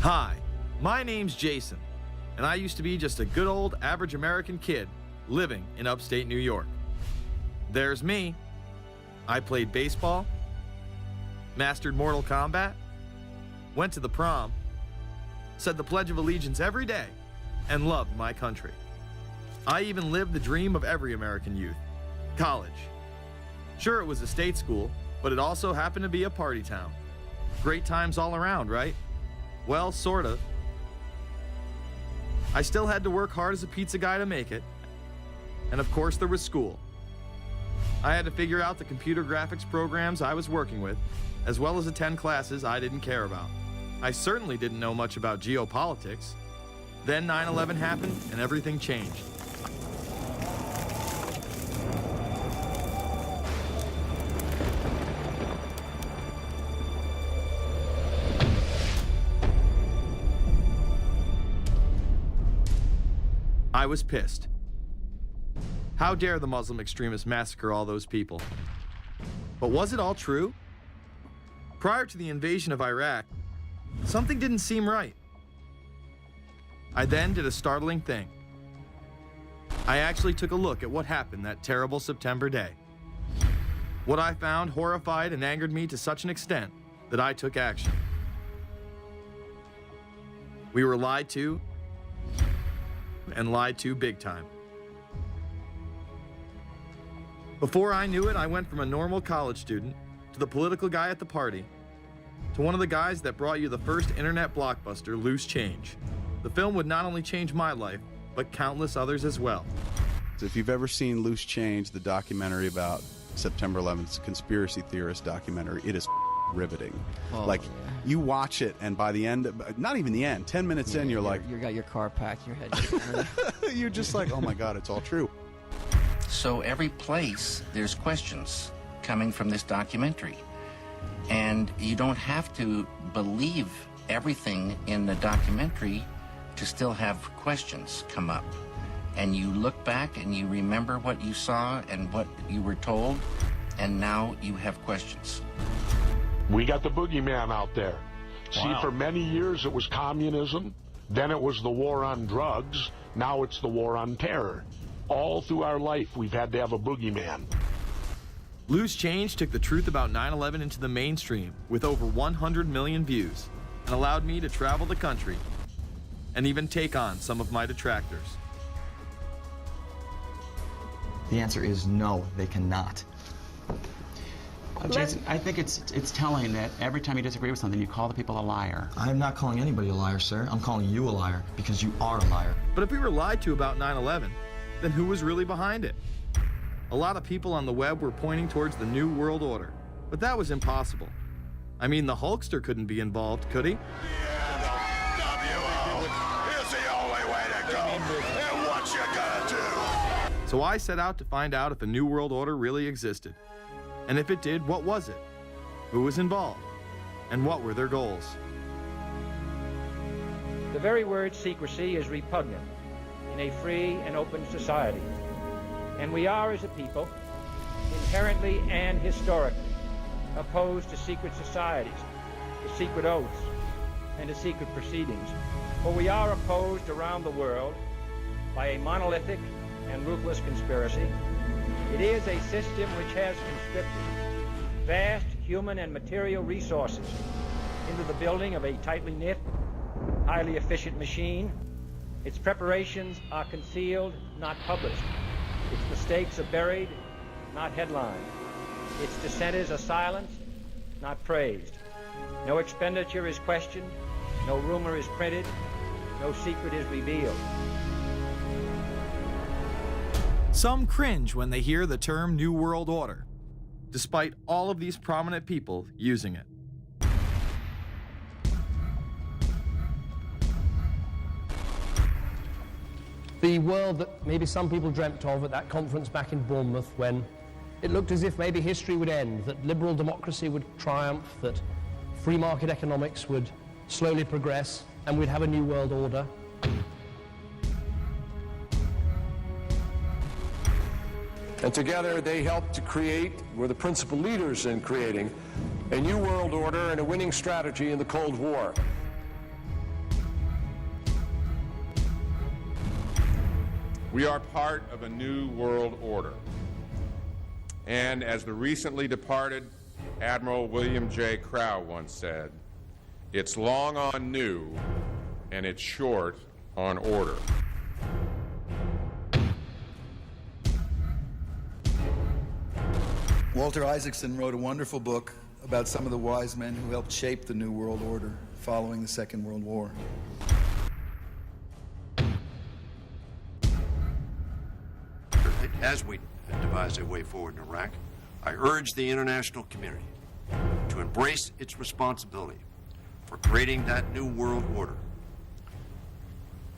Hi, my name's Jason, and I used to be just a good old average American kid living in upstate New York. There's me. I played baseball, mastered Mortal Kombat, went to the prom, said the Pledge of Allegiance every day, and loved my country. I even lived the dream of every American youth, college. Sure, it was a state school, but it also happened to be a party town. Great times all around, right? Well, sort of. I still had to work hard as a pizza guy to make it. And of course, there was school. I had to figure out the computer graphics programs I was working with, as well as attend classes I didn't care about. I certainly didn't know much about geopolitics. Then 9/11 happened and everything changed. I was pissed. How dare the Muslim extremists massacre all those people? But was it all true? Prior to the invasion of Iraq, something didn't seem right. I then did a startling thing. I actually took a look at what happened that terrible September day. What I found horrified and angered me to such an extent that I took action. We were lied to, and lied to big time. Before I knew it, I went from a normal college student to the political guy at the party to one of the guys that brought you the first internet blockbuster, Loose Change. The film would not only change my life, but countless others as well. If you've ever seen Loose Change, the documentary about September 11th, conspiracy theorist documentary, it is riveting. Oh, like, yeah. you watch it, and by the end, not even the end, 10 minutes in, you're like... You got your car packed, your head... You're just like, oh my God, it's all true. So every place, there's questions coming from this documentary. And you don't have to believe everything in the documentary to still have questions come up. And you look back and you remember what you saw and what you were told, and now you have questions. We got the boogeyman out there. Wow. See, for many years it was communism, then it was the war on drugs, now it's the war on terror. All through our life, we've had to have a boogeyman. Loose Change took the truth about 9/11 into the mainstream with over 100 million views and allowed me to travel the country and even take on some of my detractors. The answer is no, they cannot. Jason, I think it's telling that every time you disagree with something, you call the people a liar. I'm not calling anybody a liar, sir. I'm calling you a liar because you are a liar. But if we were lied to about 9/11, then who was really behind it? A lot of people on the web were pointing towards the New World Order, but that was impossible. I mean, the Hulkster couldn't be involved, could he? So I set out to find out if a New World Order really existed. And if it did, what was it? Who was involved? And what were their goals? The very word secrecy is repugnant in a free and open society. And we are, as a people, inherently and historically opposed to secret societies, to secret oaths, and to secret proceedings. For we are opposed around the world by a monolithic and ruthless conspiracy. It is a system which has conscripted vast human and material resources into the building of a tightly knit, highly efficient machine. Its preparations are concealed, not published. Its mistakes are buried, not headlined. Its dissenters are silenced, not praised. No expenditure is questioned, no rumor is printed, no secret is revealed. Some cringe when they hear the term New World Order, despite all of these prominent people using it. The world that maybe some people dreamt of at that conference back in Bournemouth, when it looked as if maybe history would end, that liberal democracy would triumph, that free market economics would slowly progress, and we'd have a new world order. And together they helped to create, were the principal leaders in creating, a new world order and a winning strategy in the Cold War. We are part of a new world order. And as the recently departed Admiral William J. Crowe once said, it's long on new and it's short on order. Walter Isaacson wrote a wonderful book about some of the wise men who helped shape the New World Order following the Second World War. As we devise a way forward in Iraq, I urge the international community to embrace its responsibility for creating that new world order.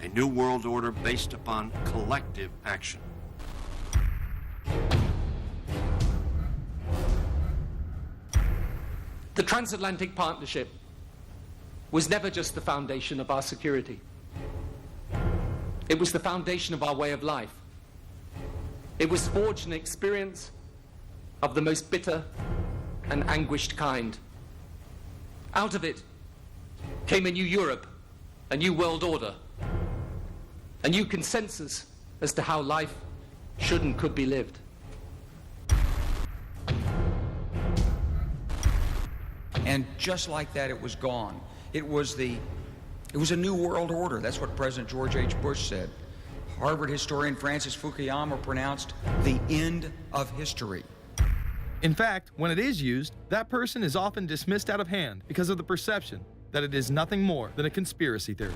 A new world order based upon collective action. The transatlantic partnership was never just the foundation of our security. It was the foundation of our way of life. It was forged an experience of the most bitter and anguished kind. Out of it came a new Europe, a new world order, a new consensus as to how life should and could be lived. And just like that, it was gone. It was a new world order. That's what President George H. Bush said. Harvard historian Francis Fukuyama pronounced the end of history. In fact, when it is used, that person is often dismissed out of hand because of the perception that it is nothing more than a conspiracy theory.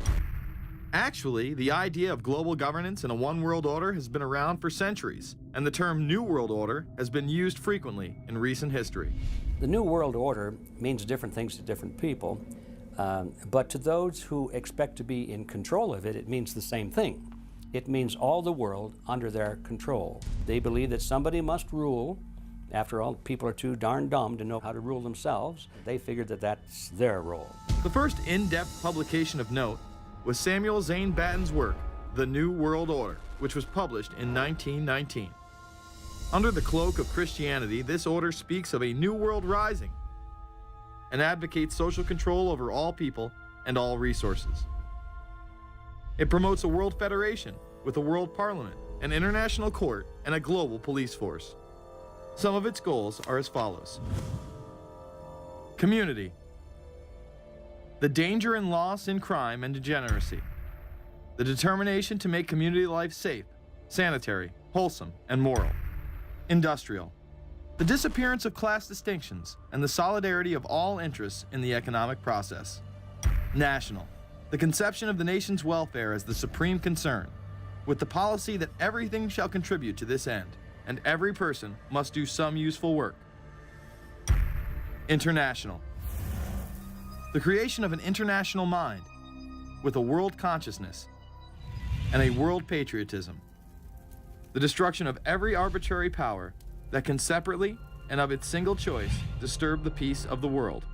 Actually, the idea of global governance in a one world order has been around for centuries, and the term New World Order has been used frequently in recent history. The New World Order means different things to different people, but to those who expect to be in control of it, it means the same thing. It means all the world under their control. They believe that somebody must rule. After all, people are too darn dumb to know how to rule themselves. They figured that that's their role. The first in-depth publication of note was Samuel Zane Batten's work, The New World Order, which was published in 1919. Under the cloak of Christianity, this order speaks of a new world rising and advocates social control over all people and all resources. It promotes a world federation with a world parliament, an international court, and a global police force. Some of its goals are as follows. Community. The danger and loss in crime and degeneracy. The determination to make community life safe, sanitary, wholesome, and moral. Industrial. The disappearance of class distinctions and the solidarity of all interests in the economic process. National. The conception of the nation's welfare as the supreme concern, with the policy that everything shall contribute to this end, and every person must do some useful work. International. The creation of an international mind, with a world consciousness and a world patriotism. The destruction of every arbitrary power that can separately and of its single choice disturb the peace of the world.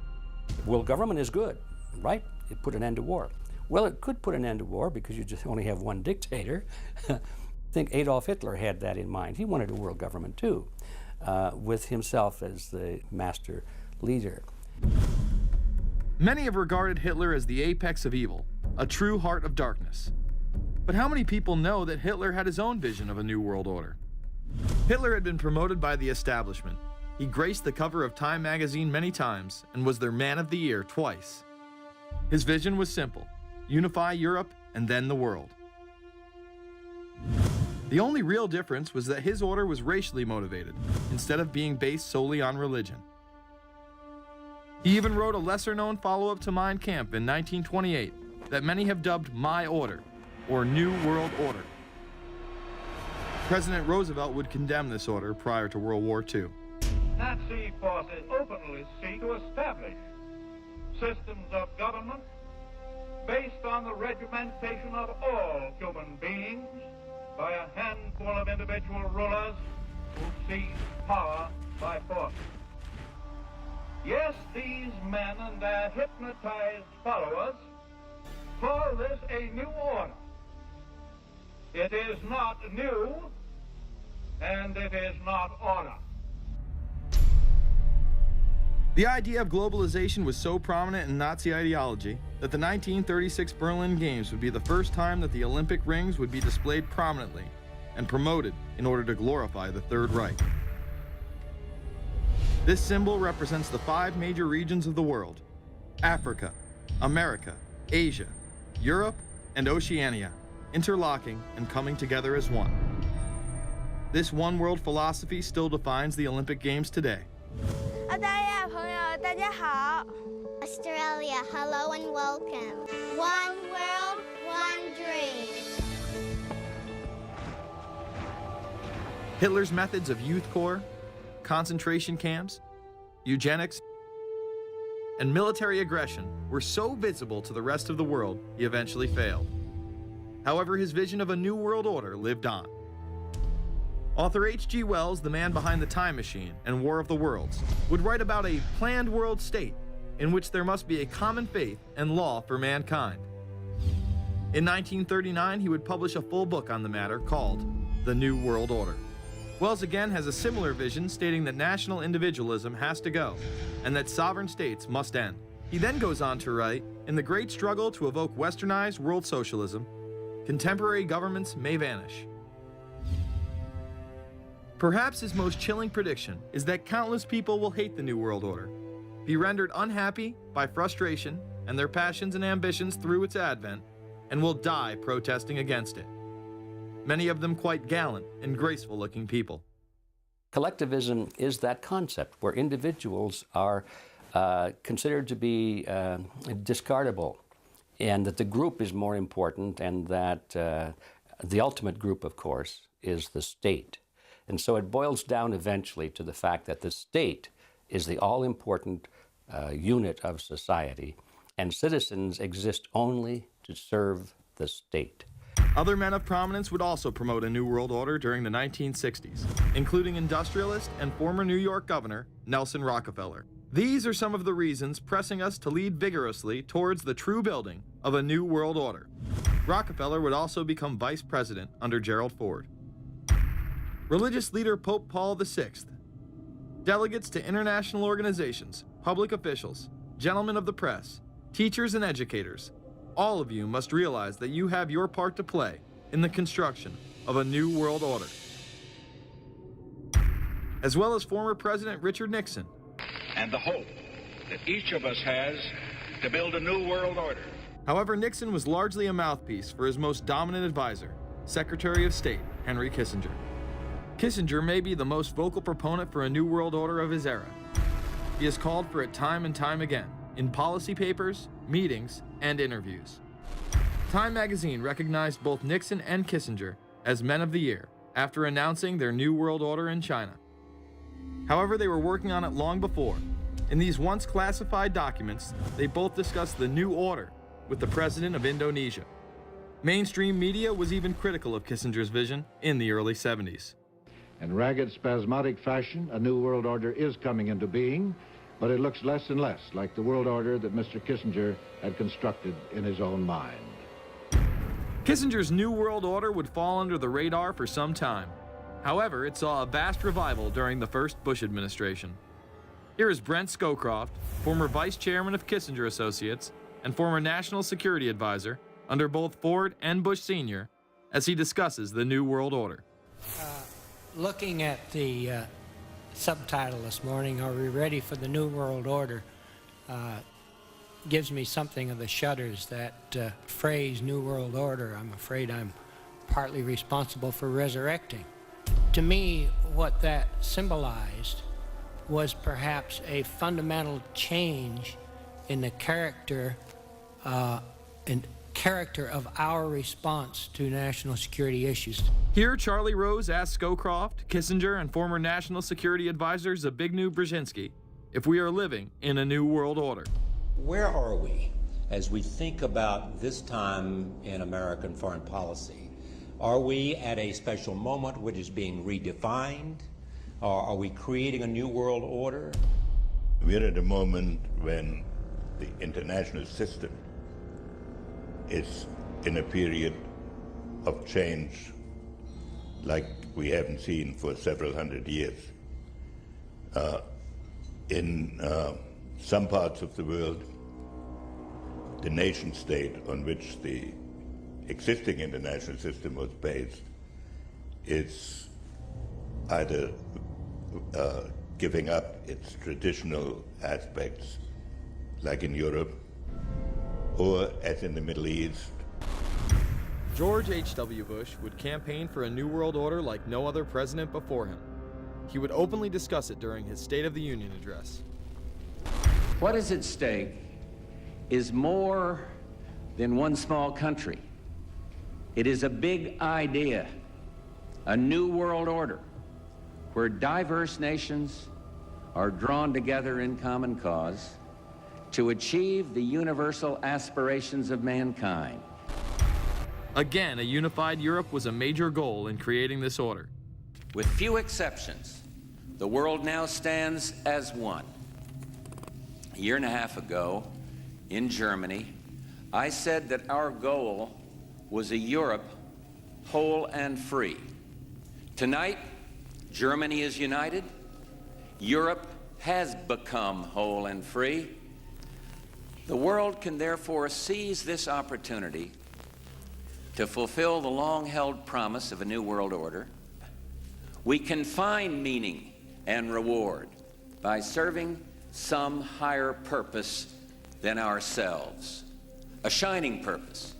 World government is good, right? It put an end to war. Well, it could put an end to war because you just only have one dictator. I think Adolf Hitler had that in mind. He wanted a world government too, with himself as the master leader. Many have regarded Hitler as the apex of evil, a true heart of darkness. But how many people know that Hitler had his own vision of a new world order? Hitler had been promoted by the establishment. He graced the cover of Time magazine many times and was their Man of the Year twice. His vision was simple: unify Europe and then the world. The only real difference was that his order was racially motivated, instead of being based solely on religion. He even wrote a lesser-known follow-up to Mein Kampf in 1928 that many have dubbed My Order, or New World Order. President Roosevelt would condemn this order prior to World War II. Nazi forces openly seek to establish systems of government based on the regimentation of all human beings by a handful of individual rulers who seize power by force. Yes, these men and their hypnotized followers call this a new order. It is not new, and it is not order. The idea of globalization was so prominent in Nazi ideology that the 1936 Berlin Games would be the first time that the Olympic rings would be displayed prominently and promoted in order to glorify the Third Reich. This symbol represents the 5 major regions of the world: Africa, America, Asia, Europe, and Oceania, interlocking and coming together as one. This one world philosophy still defines the Olympic Games today. Australia, hello and welcome. One world, one dream. Hitler's methods of youth corps, concentration camps, eugenics, and military aggression were so visible to the rest of the world, he eventually failed. However, his vision of a new world order lived on. Author H.G. Wells, the man behind The Time Machine and War of the Worlds, would write about a planned world state in which there must be a common faith and law for mankind. In 1939, he would publish a full book on the matter called The New World Order. Wells again has a similar vision, stating that national individualism has to go and that sovereign states must end. He then goes on to write, in the great struggle to evoke westernized world socialism, contemporary governments may vanish. Perhaps his most chilling prediction is that countless people will hate the New World Order, be rendered unhappy by frustration and their passions and ambitions through its advent, and will die protesting against it. Many of them quite gallant and graceful-looking people. Collectivism is that concept where individuals are considered to be discardable, and that the group is more important, and that the ultimate group, of course, is the state. And so it boils down eventually to the fact that the state is the all-important unit of society, and citizens exist only to serve the state. Other men of prominence would also promote a New World Order during the 1960s, including industrialist and former New York Governor Nelson Rockefeller. These are some of the reasons pressing us to lead vigorously towards the true building of a New World Order. Rockefeller would also become vice president under Gerald Ford. Religious leader Pope Paul VI, delegates to international organizations, public officials, gentlemen of the press, teachers and educators, all of you must realize that you have your part to play in the construction of a new world order. As well as former President Richard Nixon. And the hope that each of us has to build a new world order. However, Nixon was largely a mouthpiece for his most dominant advisor, Secretary of State Henry Kissinger. Kissinger may be the most vocal proponent for a new world order of his era. He has called for it time and time again, in policy papers, meetings, and interviews. Time magazine recognized both Nixon and Kissinger as Men of the Year after announcing their New World Order in China. However, they were working on it long before. In these once classified documents, they both discussed the new order with the president of Indonesia. Mainstream media was even critical of Kissinger's vision in the early 70s. In ragged, spasmodic fashion, a new world order is coming into being, but it looks less and less like the world order that Mr. Kissinger had constructed in his own mind. Kissinger's New World Order would fall under the radar for some time. However, it saw a vast revival during the first Bush administration. Here is Brent Scowcroft, former vice chairman of Kissinger Associates and former national security advisor under both Ford and Bush Sr., as he discusses the New World Order. Looking at the subtitle this morning, Are We Ready for the New World Order? Gives me something of the shudders. That phrase, New World Order, I'm afraid I'm partly responsible for resurrecting. To me, what that symbolized was perhaps a fundamental change in the character of our response to national security issues. Here, Charlie Rose asked Scowcroft, Kissinger, and former National Security Advisor Zbigniew Brzezinski if we are living in a new world order. Where are we as we think about this time in American foreign policy? Are we at a special moment which is being redefined? Or are we creating a new world order? We're at a moment when the international system is in a period of change like we haven't seen for several hundred years. In some parts of the world, the nation state on which the existing international system was based is either giving up its traditional aspects, like in Europe, or as in the Middle East. George H.W. Bush would campaign for a New World Order like no other president before him. He would openly discuss it during his State of the Union address. What is at stake is more than one small country. It is a big idea, a new world order, where diverse nations are drawn together in common cause to achieve the universal aspirations of mankind. Again, a unified Europe was a major goal in creating this order. With few exceptions, the world now stands as one. A year and a half ago, in Germany, I said that our goal was a Europe whole and free. Tonight, Germany is united. Europe has become whole and free. The world can therefore seize this opportunity to fulfill the long-held promise of a new world order. We can find meaning and reward by serving some higher purpose than ourselves, a shining purpose,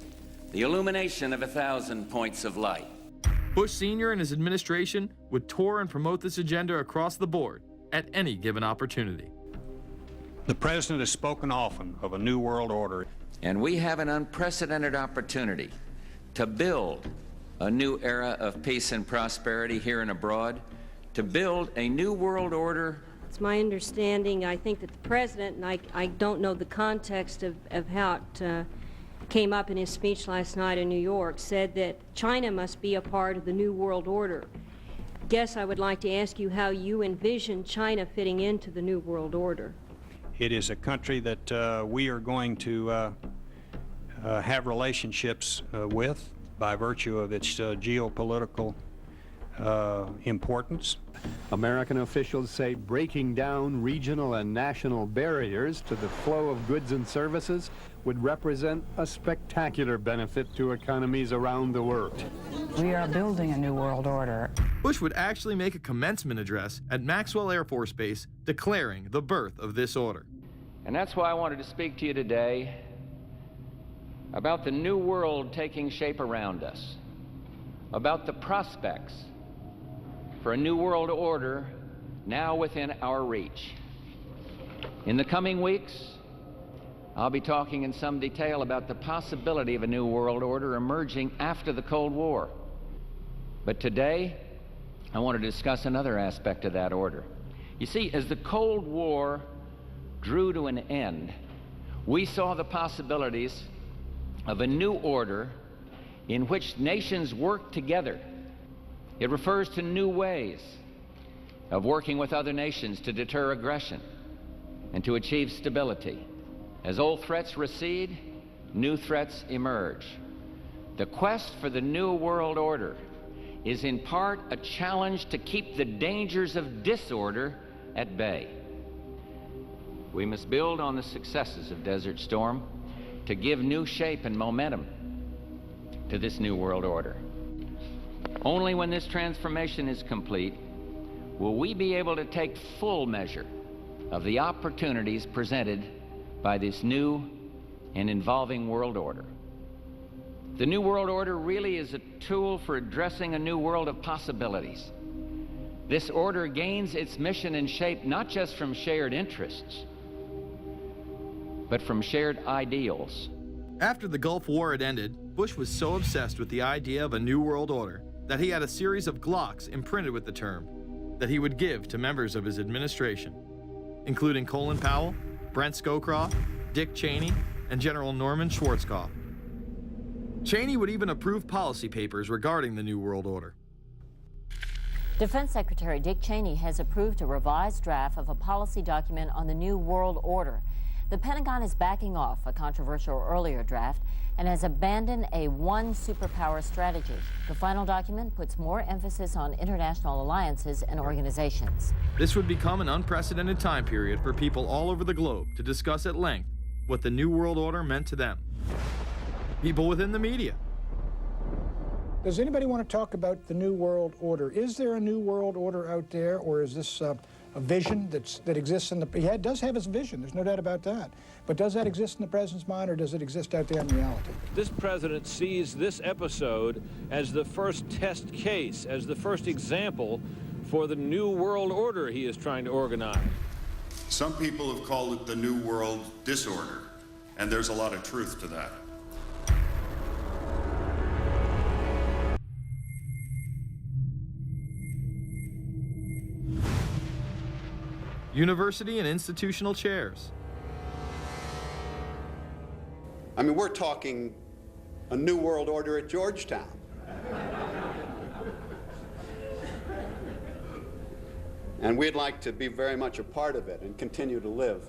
the illumination of 1,000 points of light. Bush Sr. and his administration would tour and promote this agenda across the board at any given opportunity. The President has spoken often of a new world order. And we have an unprecedented opportunity to build a new era of peace and prosperity here and abroad, to build a new world order. It's my understanding, I think, that the President, and I don't know the context of how it came up in his speech last night in New York, said that China must be a part of the new world order. Guess I would like to ask you how you envision China fitting into the new world order. It is a country that we are going to have relationships with by virtue of its geopolitical importance. American officials say breaking down regional and national barriers to the flow of goods and services would represent a spectacular benefit to economies around the world. We are building a new world order. Bush would actually make a commencement address at Maxwell Air Force Base declaring the birth of this order. And that's why I wanted to speak to you today about the new world taking shape around us, about the prospects for a new world order now within our reach. In the coming weeks, I'll be talking in some detail about the possibility of a new world order emerging after the Cold War. But today, I want to discuss another aspect of that order. You see, as the Cold War drew to an end, we saw the possibilities of a new order in which nations work together. It refers to new ways of working with other nations to deter aggression and to achieve stability. As old threats recede, new threats emerge. The quest for the new world order is in part a challenge to keep the dangers of disorder at bay. We must build on the successes of Desert Storm to give new shape and momentum to this new world order. Only when this transformation is complete will we be able to take full measure of the opportunities presented by this new and evolving world order. The new world order really is a tool for addressing a new world of possibilities. This order gains its mission and shape not just from shared interests, but from shared ideals. After the Gulf War had ended, Bush was so obsessed with the idea of a new world order that he had a series of Glocks imprinted with the term that he would give to members of his administration, including Colin Powell, Brent Scowcroft, Dick Cheney, and General Norman Schwarzkopf. Cheney would even approve policy papers regarding the New World Order. Defense Secretary Dick Cheney has approved a revised draft of a policy document on the New World Order. The Pentagon is backing off a controversial earlier draft and has abandoned a one superpower strategy. The final document puts more emphasis on international alliances and organizations. This would become an unprecedented time period for people all over the globe to discuss at length what the New World Order meant to them. People within the media, Does anybody want to talk about the New World Order? Is there a New World Order out there, or is this a vision that exists in the... He does have his vision, there's no doubt about that. But does that exist in the president's mind, or does it exist out there in reality? This president sees this episode as the first test case, as the first example for the New World Order he is trying to organize. Some people have called it the New World Disorder, and there's a lot of truth to that. University and institutional chairs. I mean, we're talking a New World Order at Georgetown. And we'd like to be very much a part of it and continue to live.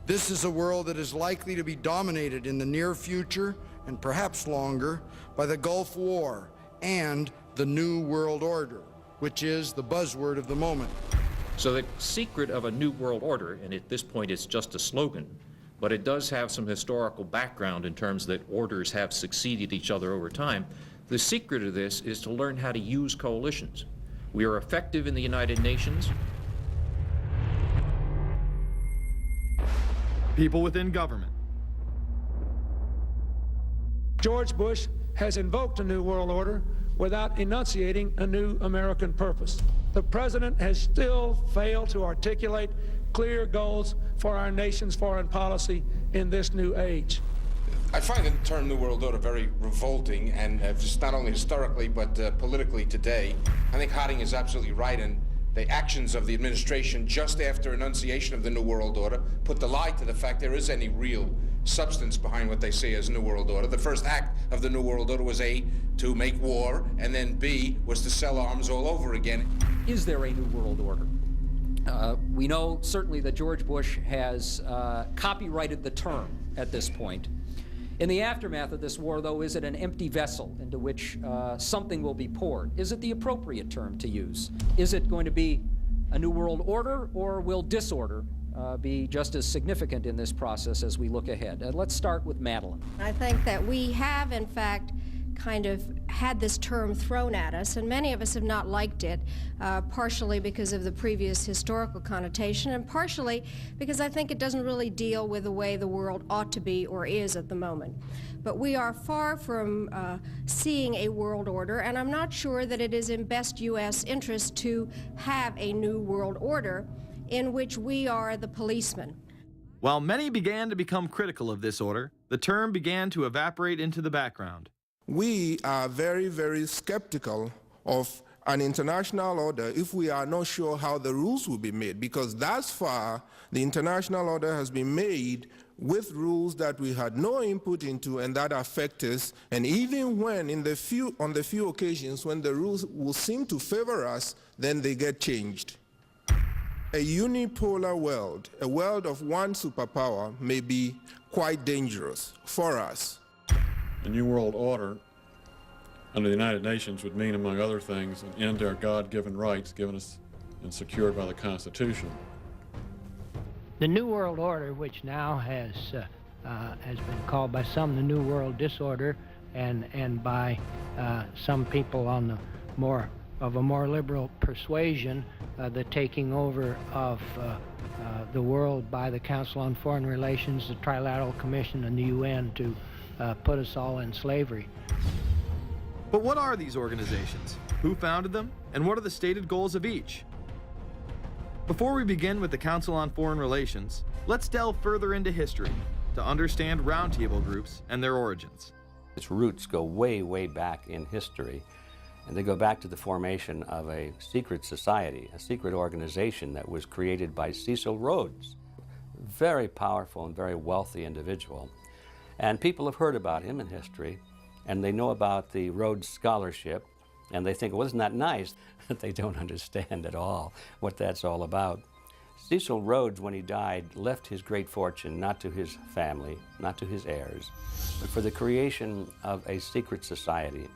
This is a world that is likely to be dominated in the near future, and perhaps longer, by the Gulf War and the New World Order, which is the buzzword of the moment. So the secret of a New World Order, and at this point it's just a slogan, but it does have some historical background in terms that orders have succeeded each other over time. The secret of this is to learn how to use coalitions. We are effective in the United Nations. People within government. George Bush has invoked a New World Order without enunciating a new American purpose. The president has still failed to articulate clear goals for our nation's foreign policy in this new age. I find the term New World Order very revolting, and just not only historically but politically today. I think Harding is absolutely right, and the actions of the administration just after enunciation of the New World Order put the lie to the fact there is any real substance behind what they say as New World Order. The first act of the New World Order was A, to make war, and then B, was to sell arms all over again. Is there a New World Order? We know certainly that George Bush has copyrighted the term at this point. In the aftermath of this war, though, is it an empty vessel into which something will be poured? Is it the appropriate term to use? Is it going to be a New World Order, or will disorder be just as significant in this process as we look ahead? Let's start with Madeline. I think that we have, in fact, kind of had this term thrown at us, and many of us have not liked it, partially because of the previous historical connotation, and partially because I think it doesn't really deal with the way the world ought to be or is at the moment. But we are far from seeing a world order, and I'm not sure that it is in best U.S. interest to have a new world order in which we are the policeman. While many began to become critical of this order, the term began to evaporate into the background. We are very, very skeptical of an international order if we are not sure how the rules will be made, because thus far the international order has been made with rules that we had no input into and that affect us, and even when on the few occasions when the rules will seem to favor us, then they get changed. A unipolar world, a world of one superpower, may be quite dangerous for us. The New World Order under the United Nations would mean, among other things, an end to our God-given rights given us and secured by the Constitution. The New World Order, which now has been called by some the New World Disorder, and by some people on the more liberal persuasion, the taking over of the world by the Council on Foreign Relations, the Trilateral Commission, and the UN to put us all in slavery. But what are these organizations? Who founded them? And what are the stated goals of each? Before we begin with the Council on Foreign Relations, let's delve further into history to understand roundtable groups and their origins. Its roots go way, way back in history, and they go back to the formation of a secret society, a secret organization that was created by Cecil Rhodes, a very powerful and very wealthy individual. And people have heard about him in history, and they know about the Rhodes Scholarship, and they think, well, isn't that nice? They don't understand at all what that's all about. Cecil Rhodes, when he died, left his great fortune not to his family, not to his heirs, but for the creation of a secret society.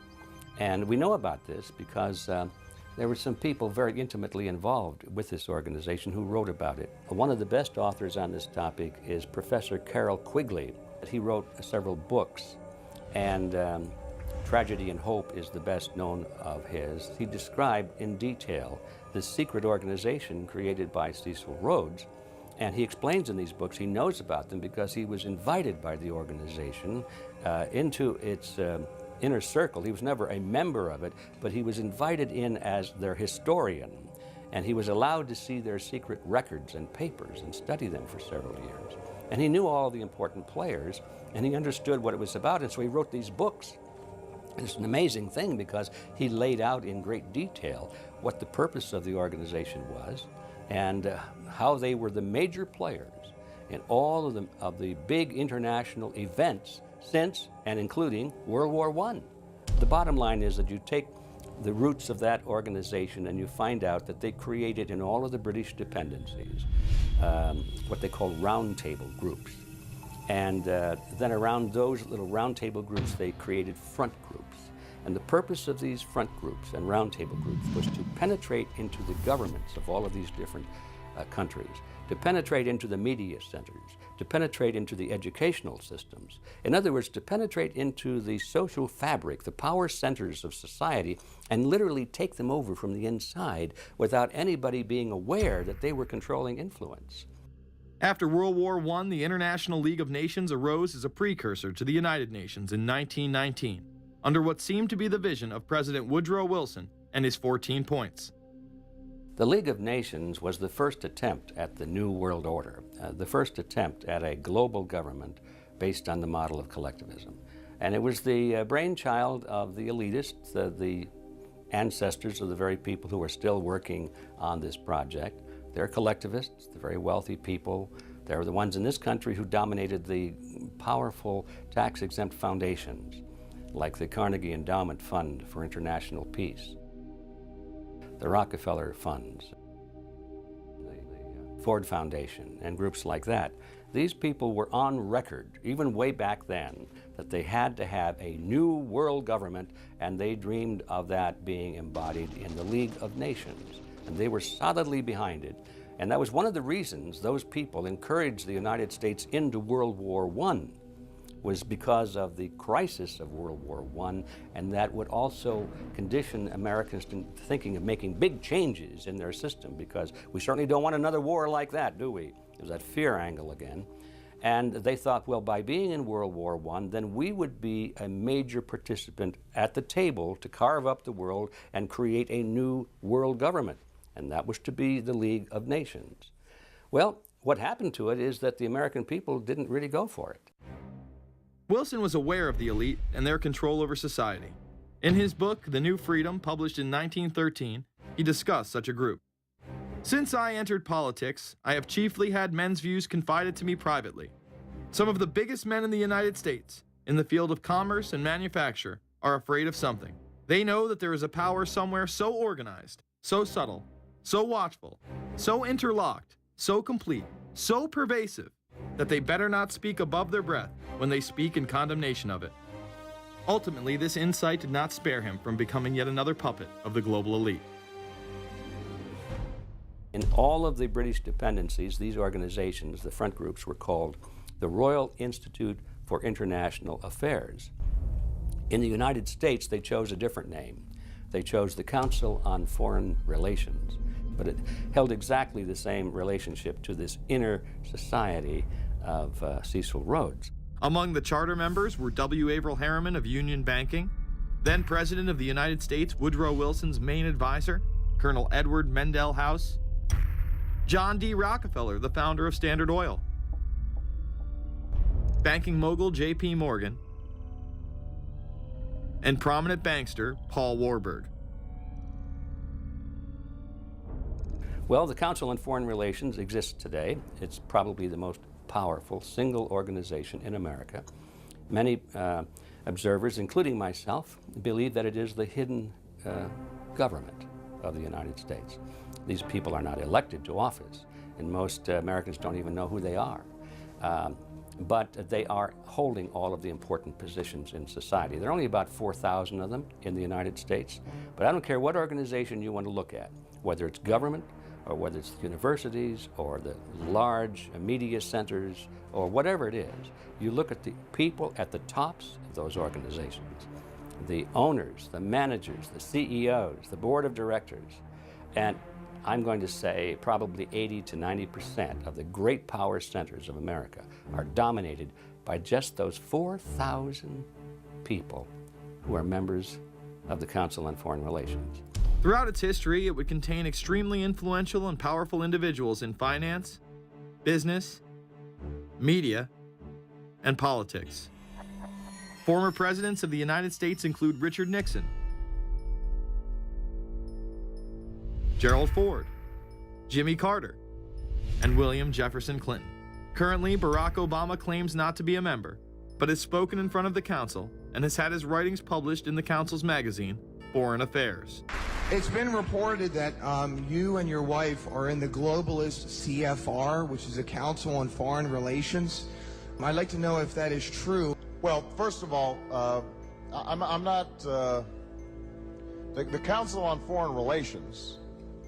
And we know about this because there were some people very intimately involved with this organization who wrote about it. One of the best authors on this topic is Professor Carroll Quigley. He wrote several books, and Tragedy and Hope is the best known of his. He described in detail this secret organization created by Cecil Rhodes, and he explains in these books he knows about them because he was invited by the organization into its inner circle. He was never a member of it, but he was invited in as their historian, and he was allowed to see their secret records and papers and study them for several years. And he knew all the important players, and he understood what it was about, and so he wrote these books. And it's an amazing thing because he laid out in great detail what the purpose of the organization was and how they were the major players in all of the big international events since and including World War I. The bottom line is that you take the roots of that organization and you find out that they created in all of the British dependencies what they call roundtable groups. And then around those little roundtable groups, they created front groups. And the purpose of these front groups and roundtable groups was to penetrate into the governments of all of these different countries, to penetrate into the media centers, to penetrate into the educational systems. In other words, to penetrate into the social fabric, the power centers of society, and literally take them over from the inside without anybody being aware that they were controlling influence. After World War I, the International League of Nations arose as a precursor to the United Nations in 1919, under what seemed to be the vision of President Woodrow Wilson and his 14 points. The League of Nations was the first attempt at the New World Order, the first attempt at a global government based on the model of collectivism. And it was the brainchild of the elitists, the ancestors of the very people who are still working on this project. They're collectivists, the very wealthy people. They're the ones in this country who dominated the powerful tax-exempt foundations, like the Carnegie Endowment Fund for International Peace, the Rockefeller Funds, the Ford Foundation, and groups like that. These people were on record, even way back then, that they had to have a new world government, and they dreamed of that being embodied in the League of Nations. And they were solidly behind it. And that was one of the reasons those people encouraged the United States into World War I, was because of the crisis of World War I, and that would also condition Americans to thinking of making big changes in their system, because we certainly don't want another war like that, do we? There's that fear angle again. And they thought, well, by being in World War I, then we would be a major participant at the table to carve up the world and create a new world government. And that was to be the League of Nations. Well, what happened to it is that the American people didn't really go for it. Wilson was aware of the elite and their control over society. In his book, The New Freedom, published in 1913, he discussed such a group. Since I entered politics, I have chiefly had men's views confided to me privately. Some of the biggest men in the United States, in the field of commerce and manufacture, are afraid of something. They know that there is a power somewhere so organized, so subtle, so watchful, so interlocked, so complete, so pervasive, that they better not speak above their breath when they speak in condemnation of it. Ultimately, this insight did not spare him from becoming yet another puppet of the global elite. In all of the British dependencies, these organizations, the front groups, were called the Royal Institute for International Affairs. In the United States, they chose a different name. They chose the Council on Foreign Relations, but it held exactly the same relationship to this inner society of Cecil Rhodes. Among the charter members were W. Averell Harriman of Union Banking, then President of the United States Woodrow Wilson's main advisor, Colonel Edward Mendell House, John D. Rockefeller, the founder of Standard Oil, banking mogul J.P. Morgan, and prominent bankster Paul Warburg. Well, the Council on Foreign Relations exists today. It's probably the most powerful single organization in America. Many observers, including myself, believe that it is the hidden government of the United States. These people are not elected to office, and most Americans don't even know who they are. But they are holding all of the important positions in society. There are only about 4,000 of them in the United States, but I don't care what organization you want to look at, whether it's government, or whether it's the universities, or the large media centers, or whatever it is. You look at the people at the tops of those organizations. the owners, the managers, the CEOs, the board of directors, and I'm going to say probably 80 to 90% of the great power centers of America are dominated by just those 4,000 people who are members of the Council on Foreign Relations. Throughout its history, it would contain extremely influential and powerful individuals in finance, business, media, and politics. Former presidents of the United States include Richard Nixon, Gerald Ford, Jimmy Carter, and William Jefferson Clinton. Currently, Barack Obama claims not to be a member, but has spoken in front of the Council and has had his writings published in the Council's magazine, Foreign Affairs. It's been reported that you and your wife are in the globalist CFR, which is the Council on Foreign Relations. I'd like to know if that is true. Well, first of all, I'm not the Council on Foreign Relations.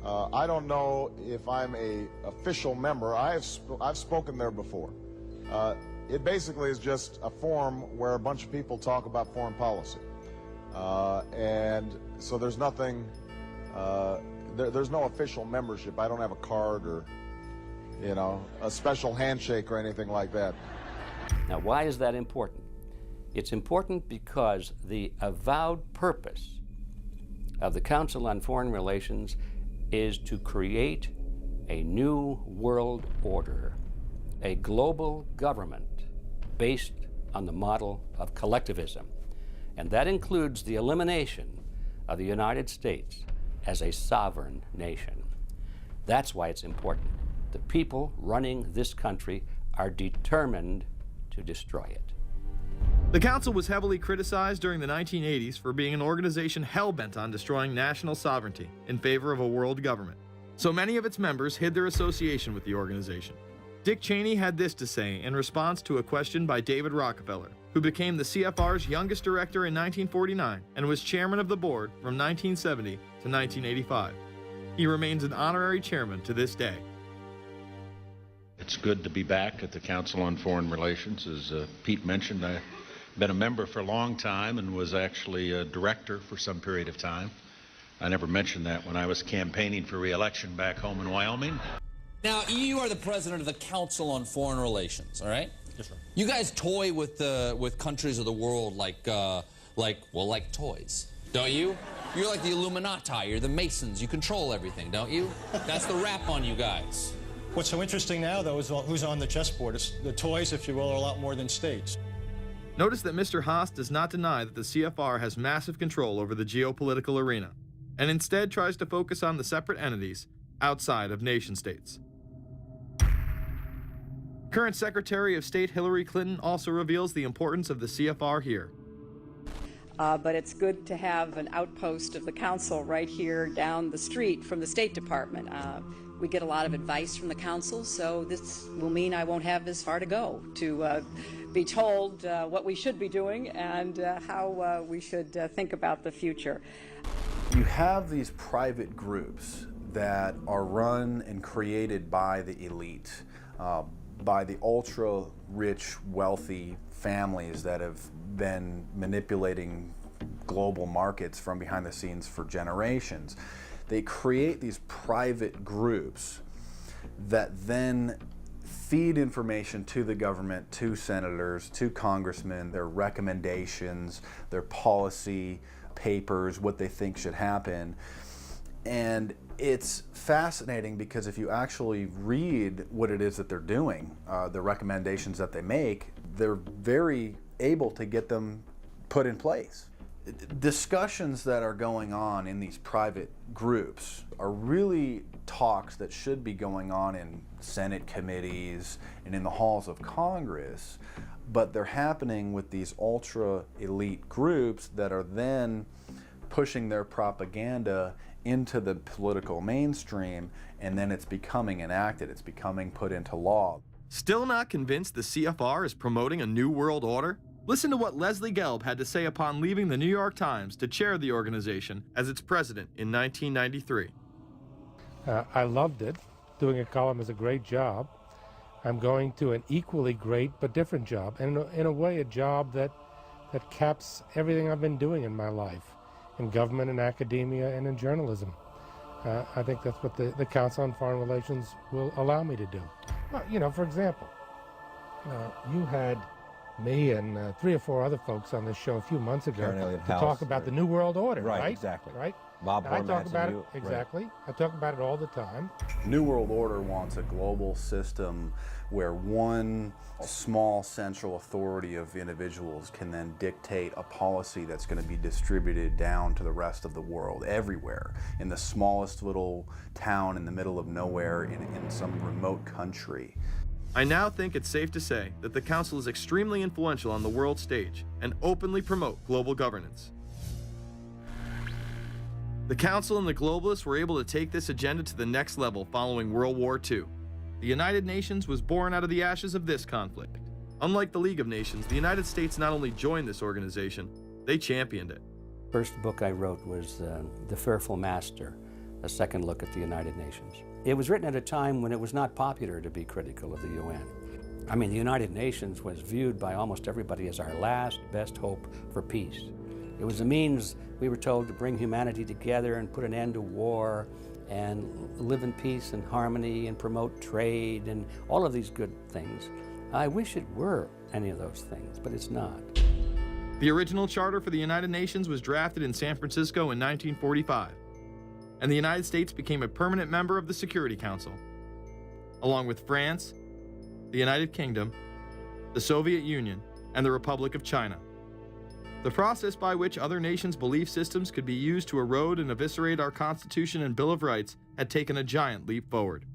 I don't know if I'm a official member. I've spoken there before. It basically is just a forum where a bunch of people talk about foreign policy, and so there's nothing. There's no official membership. I don't have a card or, a special handshake or anything like that. Now, why is that important? It's important because the avowed purpose of the Council on Foreign Relations is to create a new world order, a global government based on the model of collectivism. And that includes the elimination of the United States as a sovereign nation. That's why it's important. The people running this country are determined to destroy it. The Council was heavily criticized during the 1980s for being an organization hell-bent on destroying national sovereignty in favor of a world government. So many of its members hid their association with the organization. Dick Cheney had this to say in response to a question by David Rockefeller, who became the CFR's youngest director in 1949 and was chairman of the board from 1970 to 1985. He remains an honorary chairman to this day. It's good to be back at the Council on Foreign Relations. As Pete mentioned, I've been a member for a long time and was actually a director for some period of time. I never mentioned that when I was campaigning for re-election back home in Wyoming. Now, you are the president of the Council on Foreign Relations, all right? Yes, sir. You guys toy with countries of the world like toys, don't you? You're like the Illuminati, you're the Masons, you control everything, don't you? That's the rap on you guys. What's so interesting now, though, is who's on the chessboard. It's the toys, if you will, are a lot more than states. Notice that Mr. Haas does not deny that the CFR has massive control over the geopolitical arena, and instead tries to focus on the separate entities outside of nation-states. Current Secretary of State Hillary Clinton also reveals the importance of the CFR here. But it's good to have an outpost of the Council right here down the street from the State Department. We get a lot of advice from the Council, so this will mean I won't have as far to go to be told what we should be doing and how we should think about the future. You have these private groups that are run and created by the elite, by the ultra-rich, wealthy families that have been manipulating global markets from behind the scenes for generations. They create these private groups that then feed information to the government, to senators, to congressmen, their recommendations, their policy papers, what they think should happen. And it's fascinating because if you actually read what it is that they're doing, the recommendations that they make, they're very able to get them put in place. Discussions that are going on in these private groups are really talks that should be going on in Senate committees and in the halls of Congress, but they're happening with these ultra-elite groups that are then pushing their propaganda into the political mainstream, and then it's becoming enacted, it's becoming put into law. Still not convinced the CFR is promoting a new world order? Listen to what Leslie Gelb had to say upon leaving the New York Times to chair the organization as its president in 1993. I loved it. Doing a column is a great job. I'm going to an equally great but different job, and in a way a job that that caps everything I've been doing in my life, in government and academia and in journalism. I think that's what the Council on Foreign Relations will allow me to do. Well, you know, for example, you had me and 3 or 4 other folks on this show a few months ago to talk about the New World Order, right? Exactly. Right? Bob I talk Hormats about and it, you. exactly. Right. I talk about it all the time. New World Order wants a global system where one small central authority of individuals can then dictate a policy that's going to be distributed down to the rest of the world, everywhere, in the smallest little town in the middle of nowhere in some remote country. I now think it's safe to say that the Council is extremely influential on the world stage and openly promote global governance. The Council and the globalists were able to take this agenda to the next level following World War II. The United Nations was born out of the ashes of this conflict. Unlike the League of Nations, the United States not only joined this organization, they championed it. First book I wrote was The Fearful Master, a second look at the United Nations. It was written at a time when it was not popular to be critical of the UN. I mean, the United Nations was viewed by almost everybody as our last best hope for peace. It was a means, we were told, to bring humanity together and put an end to war and live in peace and harmony and promote trade and all of these good things. I wish it were any of those things, but it's not. The original charter for the United Nations was drafted in San Francisco in 1945, and the United States became a permanent member of the Security Council, along with France, the United Kingdom, the Soviet Union, and the Republic of China. The process by which other nations' belief systems could be used to erode and eviscerate our Constitution and Bill of Rights had taken a giant leap forward.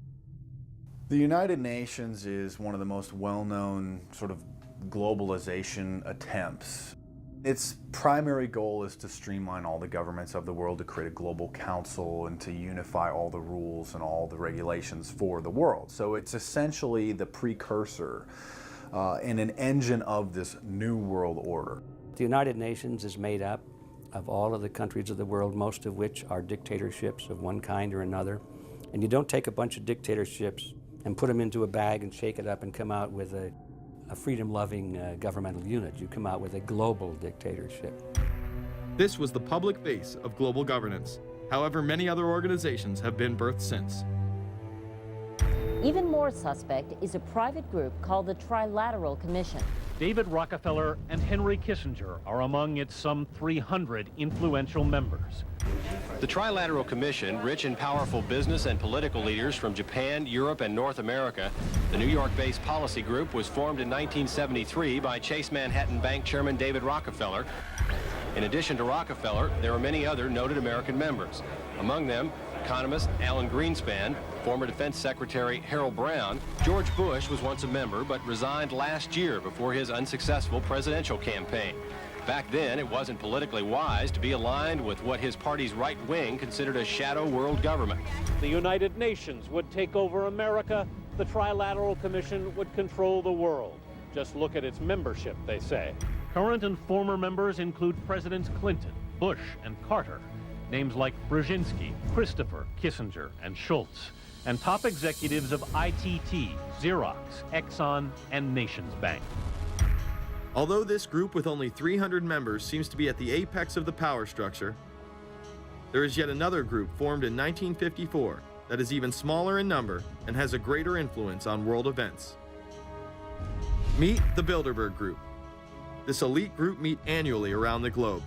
The United Nations is one of the most well-known sort of globalization attempts. Its primary goal is to streamline all the governments of the world, to create a global council and to unify all the rules and all the regulations for the world. So it's essentially the precursor and an engine of this new world order. The United Nations is made up of all of the countries of the world, most of which are dictatorships of one kind or another. And you don't take a bunch of dictatorships and put them into a bag and shake it up and come out with a freedom-loving governmental unit. You come out with a global dictatorship. This was the public base of global governance. However, many other organizations have been birthed since. Even more suspect is a private group called the Trilateral Commission. David Rockefeller and Henry Kissinger are among its some 300 influential members. The Trilateral Commission, rich and powerful business and political leaders from Japan, Europe, and North America. The New York-based policy group was formed in 1973 by Chase Manhattan Bank Chairman David Rockefeller. In addition to Rockefeller, there are many other noted American members. Among them, economist Alan Greenspan, former Defense Secretary Harold Brown. George Bush was once a member but resigned last year before his unsuccessful presidential campaign. Back then, it wasn't politically wise to be aligned with what his party's right wing considered a shadow world government. The United Nations would take over America. The Trilateral Commission would control the world. Just look at its membership, they say. Current and former members include Presidents Clinton, Bush, and Carter. Names like Brzezinski, Christopher, Kissinger, and Schultz. And top executives of ITT, Xerox, Exxon, and Nations Bank. Although this group with only 300 members seems to be at the apex of the power structure, there is yet another group formed in 1954 that is even smaller in number and has a greater influence on world events. Meet the Bilderberg Group. This elite group meet annually around the globe.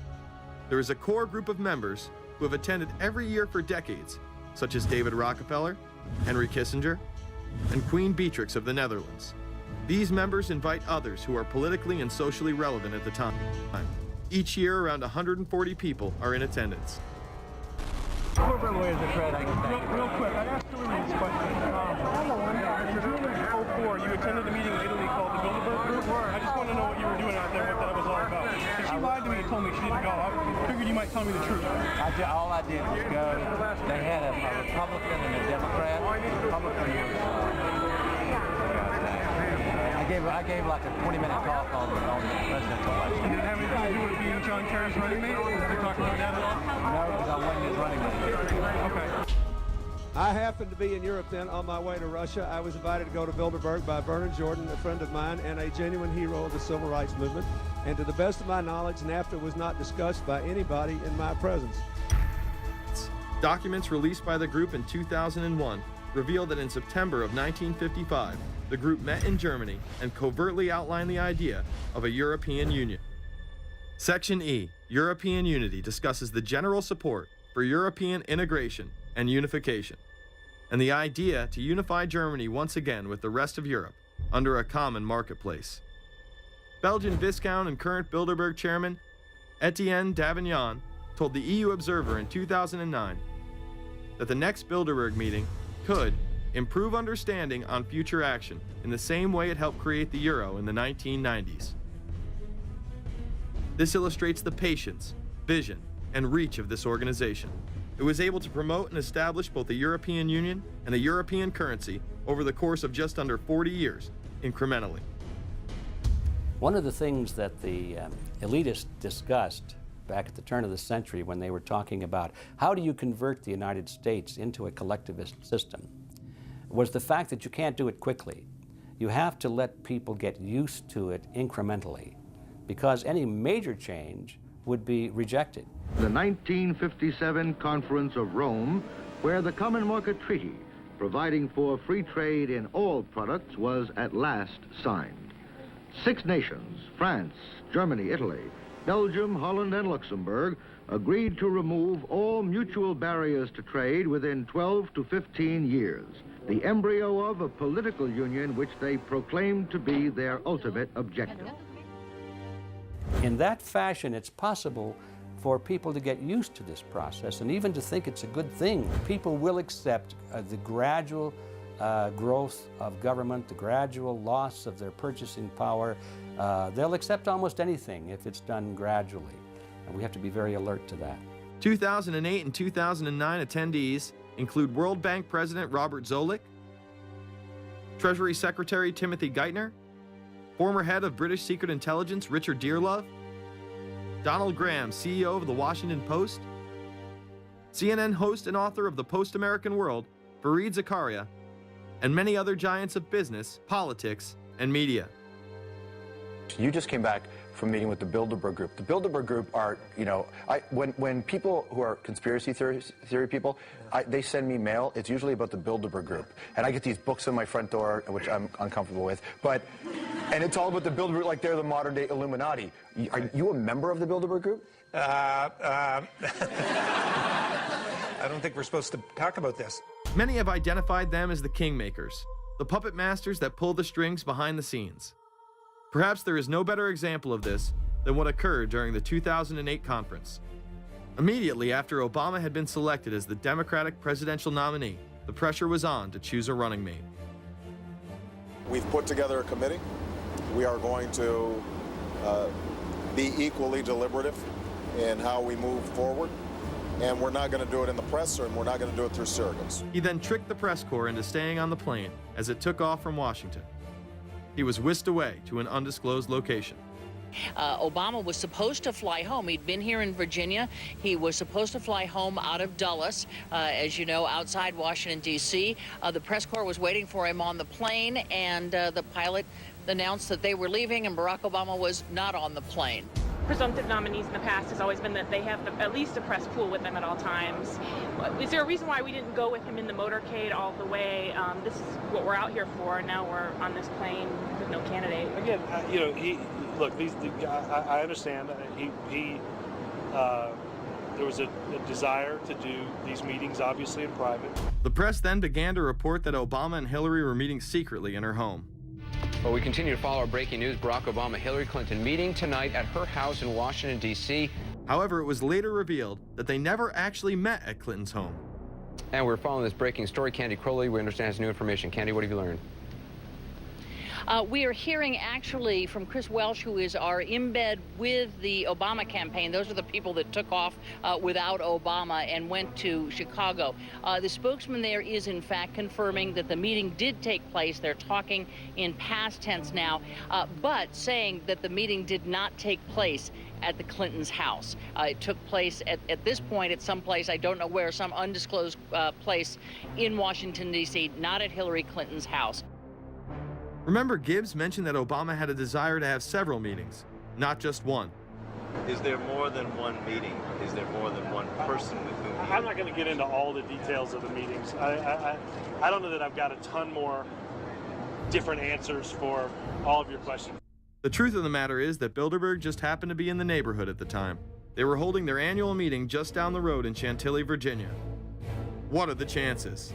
There is a core group of members who have attended every year for decades, such as David Rockefeller, Henry Kissinger, and Queen Beatrix of the Netherlands. These members invite others who are politically and socially relevant at the time. Each year, around 140 people are in attendance. Real quick, I asked Hillary this question. In June of 2004, you attended a meeting in Italy called the Bilderberg Group. I just want to know what you were doing out there, what that was all about. If she lied to me and told me she didn't go, I figured you might tell me the truth. All I did was go. They had a Republican and a Democrat. Republican was... I gave like a 20-minute talk on the presidential election. Did it have anything to do with being John Kerry's running mate? Did you talk about that at all? No, because I wasn't his running mate. Okay. I happened to be in Europe then on my way to Russia. I was invited to go to Bilderberg by Vernon Jordan, a friend of mine and a genuine hero of the civil rights movement. And to the best of my knowledge, NAFTA was not discussed by anybody in my presence. Documents released by the group in 2001 reveal that in September of 1955, the group met in Germany and covertly outlined the idea of a European Union. Section E, European Unity, discusses the general support for European integration and unification, and the idea to unify Germany once again with the rest of Europe under a common marketplace. Belgian Viscount and current Bilderberg chairman Etienne Davignon told the EU Observer in 2009 that the next Bilderberg meeting could improve understanding on future action in the same way it helped create the euro in the 1990s. This illustrates the patience, vision, and reach of this organization. It was able to promote and establish both the European Union and the European currency over the course of just under 40 years, incrementally. One of the things that the elitists discussed back at the turn of the century when they were talking about how do you convert the United States into a collectivist system was the fact that you can't do it quickly. You have to let people get used to it incrementally, because any major change would be rejected. The 1957 Conference of Rome, where the Common Market Treaty, providing for free trade in all products, was at last signed. 6 nations, France, Germany, Italy, Belgium, Holland, and Luxembourg, agreed to remove all mutual barriers to trade within 12 to 15 years, the embryo of a political union which they proclaimed to be their ultimate objective. In that fashion, it's possible for people to get used to this process and even to think it's a good thing. People will accept the gradual growth of government, the gradual loss of their purchasing power. They'll accept almost anything if it's done gradually, and we have to be very alert to that. 2008 and 2009 attendees include World Bank President Robert Zoellick, Treasury Secretary Timothy Geithner, former head of British Secret Intelligence Richard Dearlove, Donald Graham, CEO of the Washington Post, CNN host and author of The Post-American World, Fareed Zakaria, and many other giants of business, politics, and media. You just came back from meeting with the Bilderberg Group. The Bilderberg Group are, you know, when people who are conspiracy theory people, they send me mail, it's usually about the Bilderberg Group. And I get these books on my front door, which I'm uncomfortable with. And it's all about the Bilderberg, like they're the modern day Illuminati. Are you a member of the Bilderberg Group? I don't think we're supposed to talk about this. Many have identified them as the kingmakers, the puppet masters that pull the strings behind the scenes. Perhaps there is no better example of this than what occurred during the 2008 conference. Immediately after Obama had been selected as the Democratic presidential nominee, the pressure was on to choose a running mate. We've put together a committee. We are going to be equally deliberative in how we move forward. And we're not going to do it in the press, and we're not going to do it through surrogates. He then tricked the press corps into staying on the plane as it took off from Washington. He was whisked away to an undisclosed location. Obama was supposed to fly home. He'd been here in Virginia. He was supposed to fly home out of Dulles, as you know, outside Washington, D.C. The press corps was waiting for him on the plane, and the pilot announced that they were leaving, and Barack Obama was not on the plane. Presumptive nominees in the past has always been that they have at least a press pool with them at all times. Is there a reason why we didn't go with him in the motorcade all the way? This is what we're out here for. Now we're on this plane with no candidate. Again, you know, I understand. There was a desire to do these meetings, obviously, in private. The press then began to report that Obama and Hillary were meeting secretly in her home. Well, we continue to follow our breaking news. Barack Obama, Hillary Clinton meeting tonight at her house in Washington, D.C. However, it was later revealed that they never actually met at Clinton's home. And we're following this breaking story. Candy Crowley, we understand, has new information. Candy, what have you learned? We are hearing actually from Chris Welsh, who is our embed with the Obama campaign. Those are the people that took off without Obama and went to Chicago. The spokesman there is in fact confirming that the meeting did take place. They're talking in past tense now, but saying that the meeting did not take place at the Clintons' house. It took place at this point at some place, I don't know where, some undisclosed place in Washington, D.C., not at Hillary Clinton's house. Remember, Gibbs mentioned that Obama had a desire to have several meetings, not just one. Is there more than one meeting? Is there more than one person with whom he... I'm not going to get into all the details of the meetings. I don't know that I've got a ton more different answers for all of your questions. The truth of the matter is that Bilderberg just happened to be in the neighborhood at the time. They were holding their annual meeting just down the road in Chantilly, Virginia. What are the chances?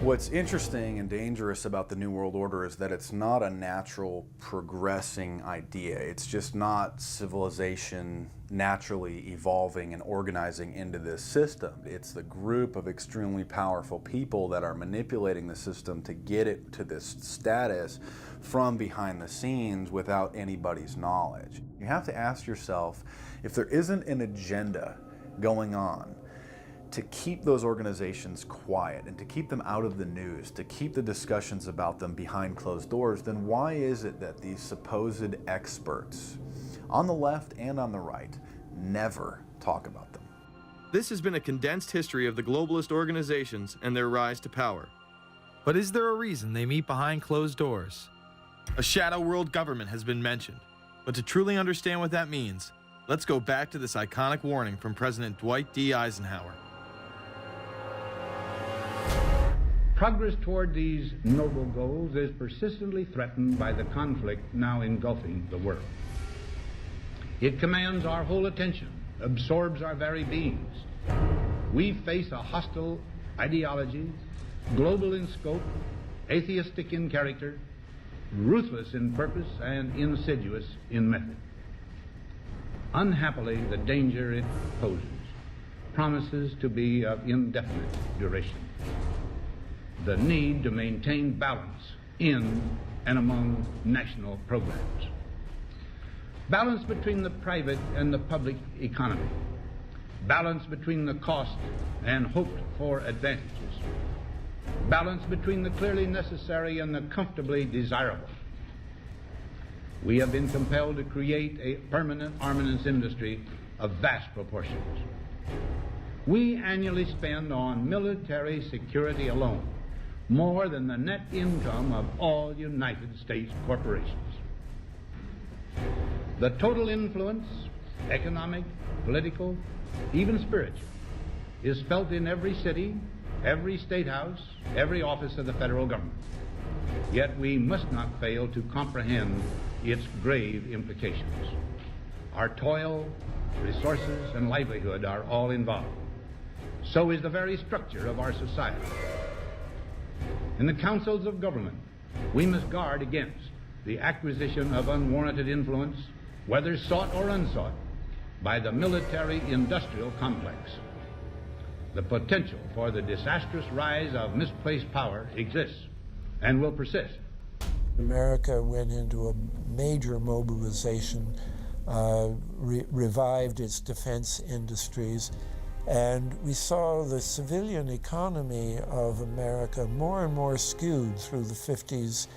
What's interesting and dangerous about the New World Order is that it's not a natural progressing idea. It's just not civilization naturally evolving and organizing into this system. It's the group of extremely powerful people that are manipulating the system to get it to this status from behind the scenes without anybody's knowledge. You have to ask yourself, if there isn't an agenda going on to keep those organizations quiet and to keep them out of the news, to keep the discussions about them behind closed doors, then why is it that these supposed experts on the left and on the right never talk about them? This has been a condensed history of the globalist organizations and their rise to power. But is there a reason they meet behind closed doors? A shadow world government has been mentioned, but to truly understand what that means, let's go back to this iconic warning from President Dwight D. Eisenhower. Progress toward these noble goals is persistently threatened by the conflict now engulfing the world. It commands our whole attention, absorbs our very beings. We face a hostile ideology, global in scope, atheistic in character, ruthless in purpose, and insidious in method. Unhappily, the danger it poses promises to be of indefinite duration. The need to maintain balance in and among national programs. Balance between the private and the public economy. Balance between the cost and hoped for advantages. Balance between the clearly necessary and the comfortably desirable. We have been compelled to create a permanent armaments industry of vast proportions. We annually spend on military security alone more than the net income of all United States corporations. The total influence, economic, political, even spiritual, is felt in every city, every state house, every office of the federal government. Yet we must not fail to comprehend its grave implications. Our toil, resources, and livelihood are all involved. So is the very structure of our society. In the councils of government, we must guard against the acquisition of unwarranted influence, whether sought or unsought, by the military-industrial complex. The potential for the disastrous rise of misplaced power exists and will persist. America went into a major mobilization, revived its defense industries, and we saw the civilian economy of America more and more skewed through the 50s.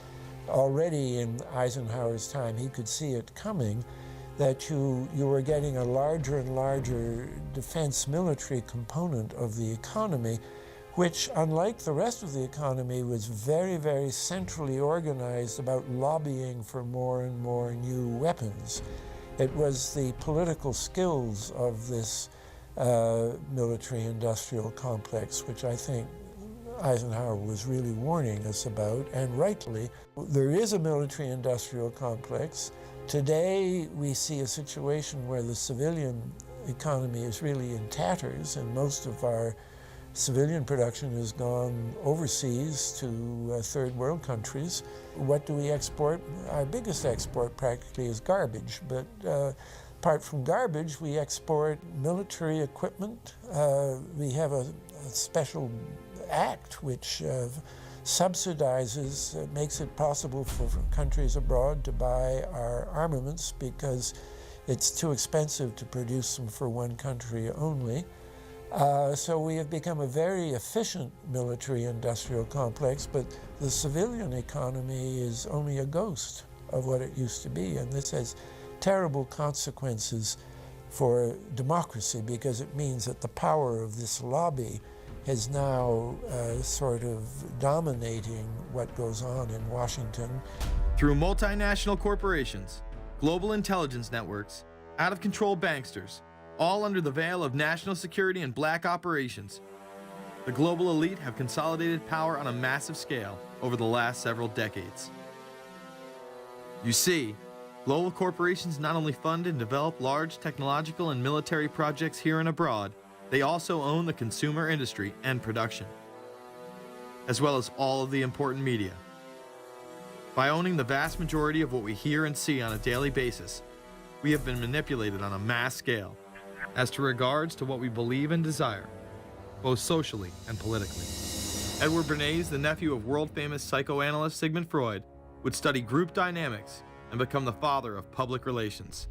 Already in Eisenhower's time, he could see it coming, that you were getting a larger and larger defense military component of the economy, which, unlike the rest of the economy, was very, very centrally organized about lobbying for more and more new weapons. It was the political skills of this military-industrial complex, which I think Eisenhower was really warning us about, and rightly. There is a military-industrial complex. Today, we see a situation where the civilian economy is really in tatters, and most of our civilian production has gone overseas to third world countries. What do we export? Our biggest export practically is garbage, but apart from garbage, we export military equipment. We have a special act which subsidizes, makes it possible for countries abroad to buy our armaments because it's too expensive to produce them for one country only. So we have become a very efficient military-industrial complex, but the civilian economy is only a ghost of what it used to be, and this has terrible consequences for democracy, because it means that the power of this lobby is now sort of dominating what goes on in Washington. Through multinational corporations, global intelligence networks, out-of-control banksters, all under the veil of national security and black operations, the global elite have consolidated power on a massive scale over the last several decades. You see, global corporations not only fund and develop large technological and military projects here and abroad, they also own the consumer industry and production, as well as all of the important media. By owning the vast majority of what we hear and see on a daily basis, we have been manipulated on a mass scale as to regards to what we believe and desire, both socially and politically. Edward Bernays, the nephew of world-famous psychoanalyst Sigmund Freud, would study group dynamics and become the father of public relations.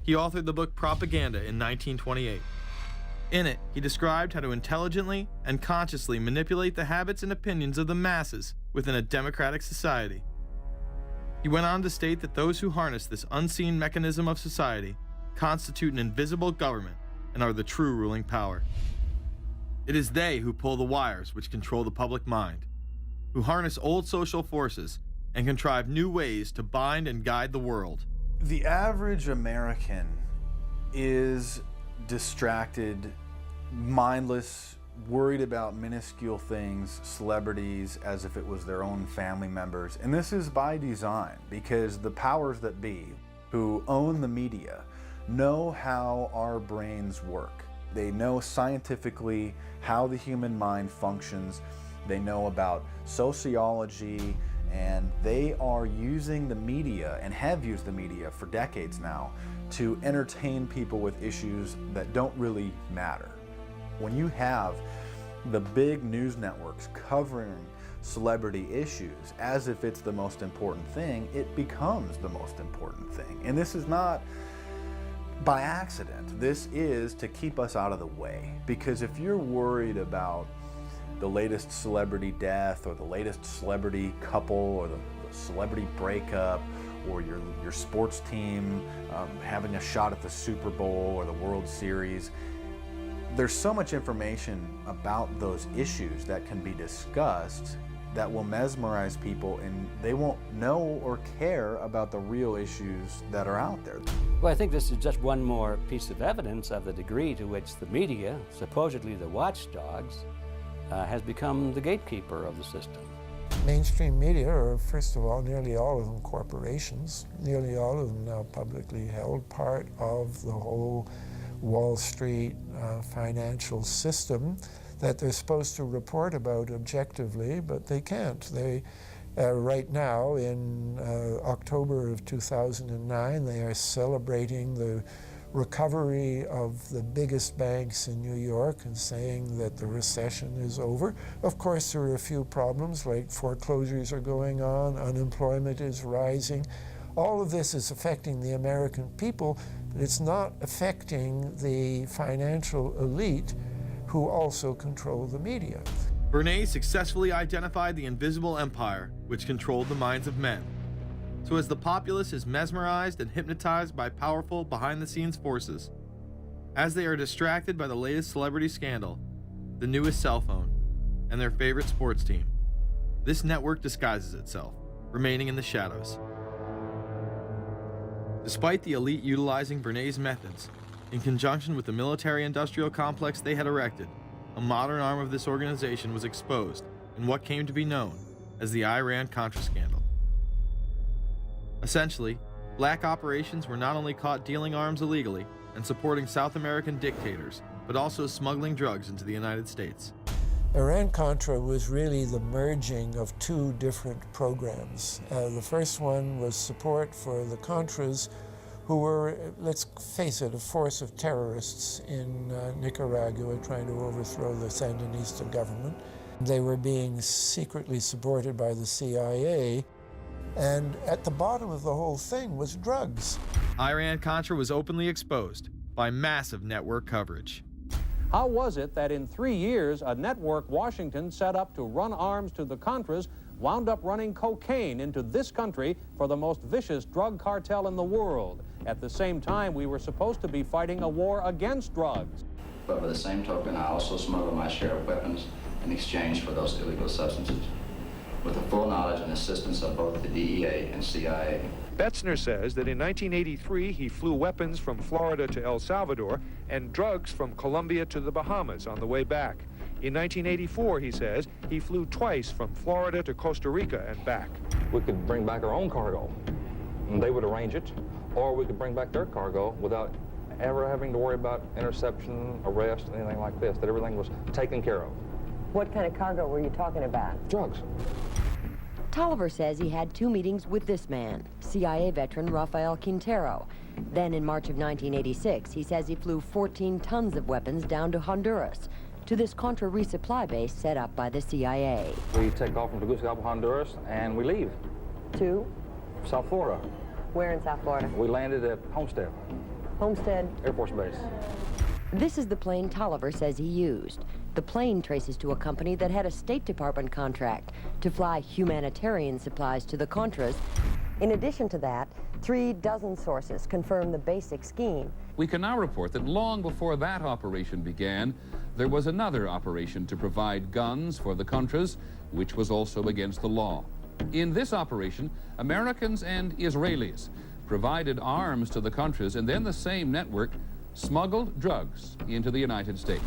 He authored the book Propaganda in 1928. In it, he described how to intelligently and consciously manipulate the habits and opinions of the masses within a democratic society. He went on to state that those who harness this unseen mechanism of society constitute an invisible government and are the true ruling power. It is they who pull the wires which control the public mind, who harness old social forces and contrive new ways to bind and guide the world. The average American is distracted, mindless, worried about minuscule things, celebrities, as if it was their own family members. And this is by design, because the powers that be, who own the media, know how our brains work. They know scientifically how the human mind functions. They know about sociology, and they are using the media, and have used the media for decades now, to entertain people with issues that don't really matter. When you have the big news networks covering celebrity issues as if it's the most important thing, it becomes the most important thing. And this is not by accident. This is to keep us out of the way. Because if you're worried about the latest celebrity death, or the latest celebrity couple, or the celebrity breakup, or your sports team having a shot at the Super Bowl or the World Series, there's so much information about those issues that can be discussed that will mesmerize people, and they won't know or care about the real issues that are out there. Well, I think this is just one more piece of evidence of the degree to which the media, supposedly the watchdogs, has become the gatekeeper of the system. Mainstream media are, first of all, nearly all of them corporations, nearly all of them now publicly held, part of the whole Wall Street financial system that they're supposed to report about objectively, but they can't. They, right now, in October of 2009, they are celebrating the recovery of the biggest banks in New York and saying that the recession is over. Of course, there are a few problems, like foreclosures are going on, unemployment is rising. All of this is affecting the American people, but it's not affecting the financial elite who also control the media. Bernays successfully identified the invisible empire which controlled the minds of men. So as the populace is mesmerized and hypnotized by powerful behind-the-scenes forces, as they are distracted by the latest celebrity scandal, the newest cell phone, and their favorite sports team, this network disguises itself, remaining in the shadows. Despite the elite utilizing Bernays' methods, in conjunction with the military-industrial complex they had erected, a modern arm of this organization was exposed in what came to be known as the Iran-Contra scandal. Essentially, black operations were not only caught dealing arms illegally and supporting South American dictators, but also smuggling drugs into the United States. Iran-Contra was really the merging of two different programs. The first one was support for the Contras, who were, let's face it, a force of terrorists in Nicaragua trying to overthrow the Sandinista government. They were being secretly supported by the CIA, and at the bottom of the whole thing was drugs. Iran-Contra was openly exposed by massive network coverage. How was it that in 3 years, a network Washington set up to run arms to the Contras wound up running cocaine into this country for the most vicious drug cartel in the world. At the same time, we were supposed to be fighting a war against drugs. But by the same token, I also smuggle my share of weapons in exchange for those illegal substances, with the full knowledge and assistance of both the DEA and CIA. Betzner says that in 1983 he flew weapons from Florida to El Salvador and drugs from Colombia to the Bahamas on the way back. In 1984, he says, he flew twice from Florida to Costa Rica and back. We could bring back our own cargo, and they would arrange it, or we could bring back their cargo without ever having to worry about interception, arrest, anything like this, that everything was taken care of. What kind of cargo were you talking about? Drugs. Tolliver says he had 2 meetings with this man, CIA veteran Rafael Quintero. Then in March of 1986, he says he flew 14 tons of weapons down to Honduras, to this Contra resupply base set up by the CIA. We take off from Tegucigalpa, Honduras, and we leave. To? South Florida. Where in South Florida? We landed at Homestead. Homestead? Air Force Base. This is the plane Tolliver says he used. The plane traces to a company that had a State Department contract to fly humanitarian supplies to the Contras. In addition to that, 3 dozen sources confirm the basic scheme. We can now report that long before that operation began, there was another operation to provide guns for the Contras, which was also against the law. In this operation, Americans and Israelis provided arms to the Contras, and then the same network smuggled drugs into the United States.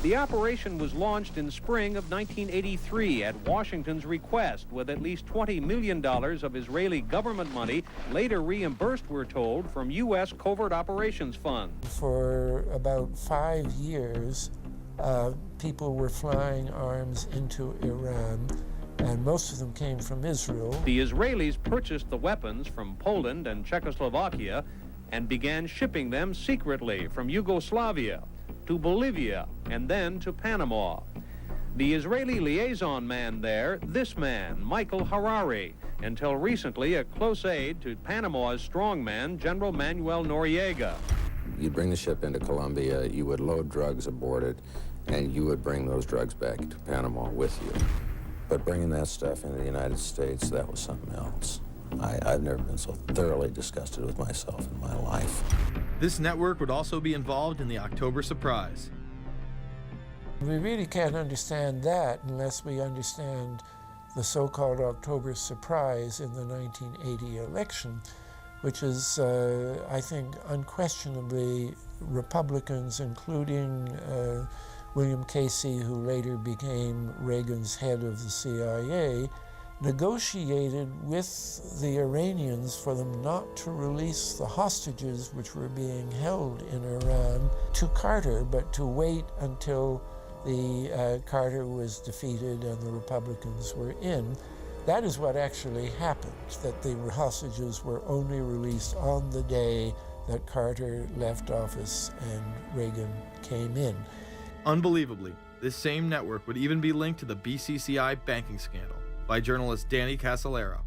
The operation was launched in spring of 1983 at Washington's request, with at least $20 million of Israeli government money later reimbursed, we're told, from U.S. Covert Operations Fund. For about 5 years, people were flying arms into Iran, and most of them came from Israel. The Israelis purchased the weapons from Poland and Czechoslovakia and began shipping them secretly from Yugoslavia to Bolivia, and then to Panama. The Israeli liaison man there, this man, Michael Harari, until recently a close aide to Panama's strongman, General Manuel Noriega. You'd bring the ship into Colombia, you would load drugs aboard it, and you would bring those drugs back to Panama with you. But bringing that stuff into the United States, that was something else. I've never been so thoroughly disgusted with myself in my life. This network would also be involved in the October surprise. We really can't understand that unless we understand the so-called October surprise in the 1980 election, which is, I think, unquestionably Republicans, including William Casey, who later became Reagan's head of the CIA, negotiated with the Iranians for them not to release the hostages which were being held in Iran to Carter, but to wait until the Carter was defeated and the Republicans were in. That is what actually happened, that the hostages were only released on the day that Carter left office and Reagan came in. Unbelievably, this same network would even be linked to the BCCI banking scandal by journalist Danny Casolaro.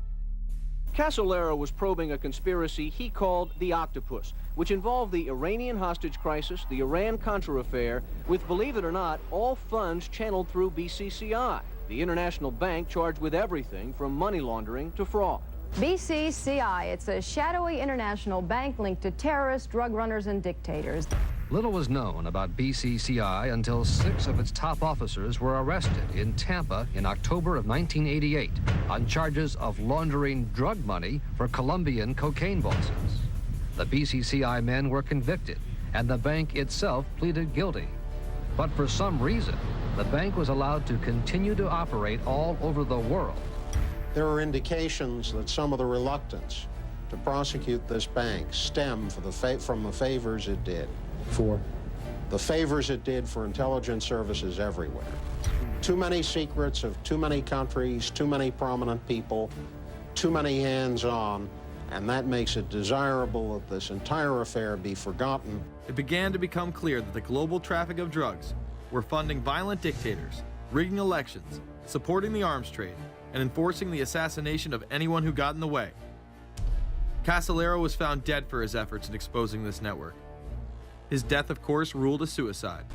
Casolaro was probing a conspiracy he called the Octopus, which involved the Iranian hostage crisis, the Iran-Contra affair, with, believe it or not, all funds channeled through BCCI, the international bank charged with everything from money laundering to fraud. BCCI, it's a shadowy international bank linked to terrorists, drug runners, and dictators. Little was known about BCCI until 6 of its top officers were arrested in Tampa in October of 1988 on charges of laundering drug money for Colombian cocaine bosses. The BCCI men were convicted, and the bank itself pleaded guilty. But for some reason, the bank was allowed to continue to operate all over the world. There are indications that some of the reluctance to prosecute this bank stemmed from the favors it did. For? The favors it did for intelligence services everywhere. Too many secrets of too many countries, too many prominent people, too many hands-on, and that makes it desirable that this entire affair be forgotten. It began to become clear that the global traffic of drugs were funding violent dictators, rigging elections, supporting the arms trade, and enforcing the assassination of anyone who got in the way. Casolaro was found dead for his efforts in exposing this network. His death, of course, ruled a suicide.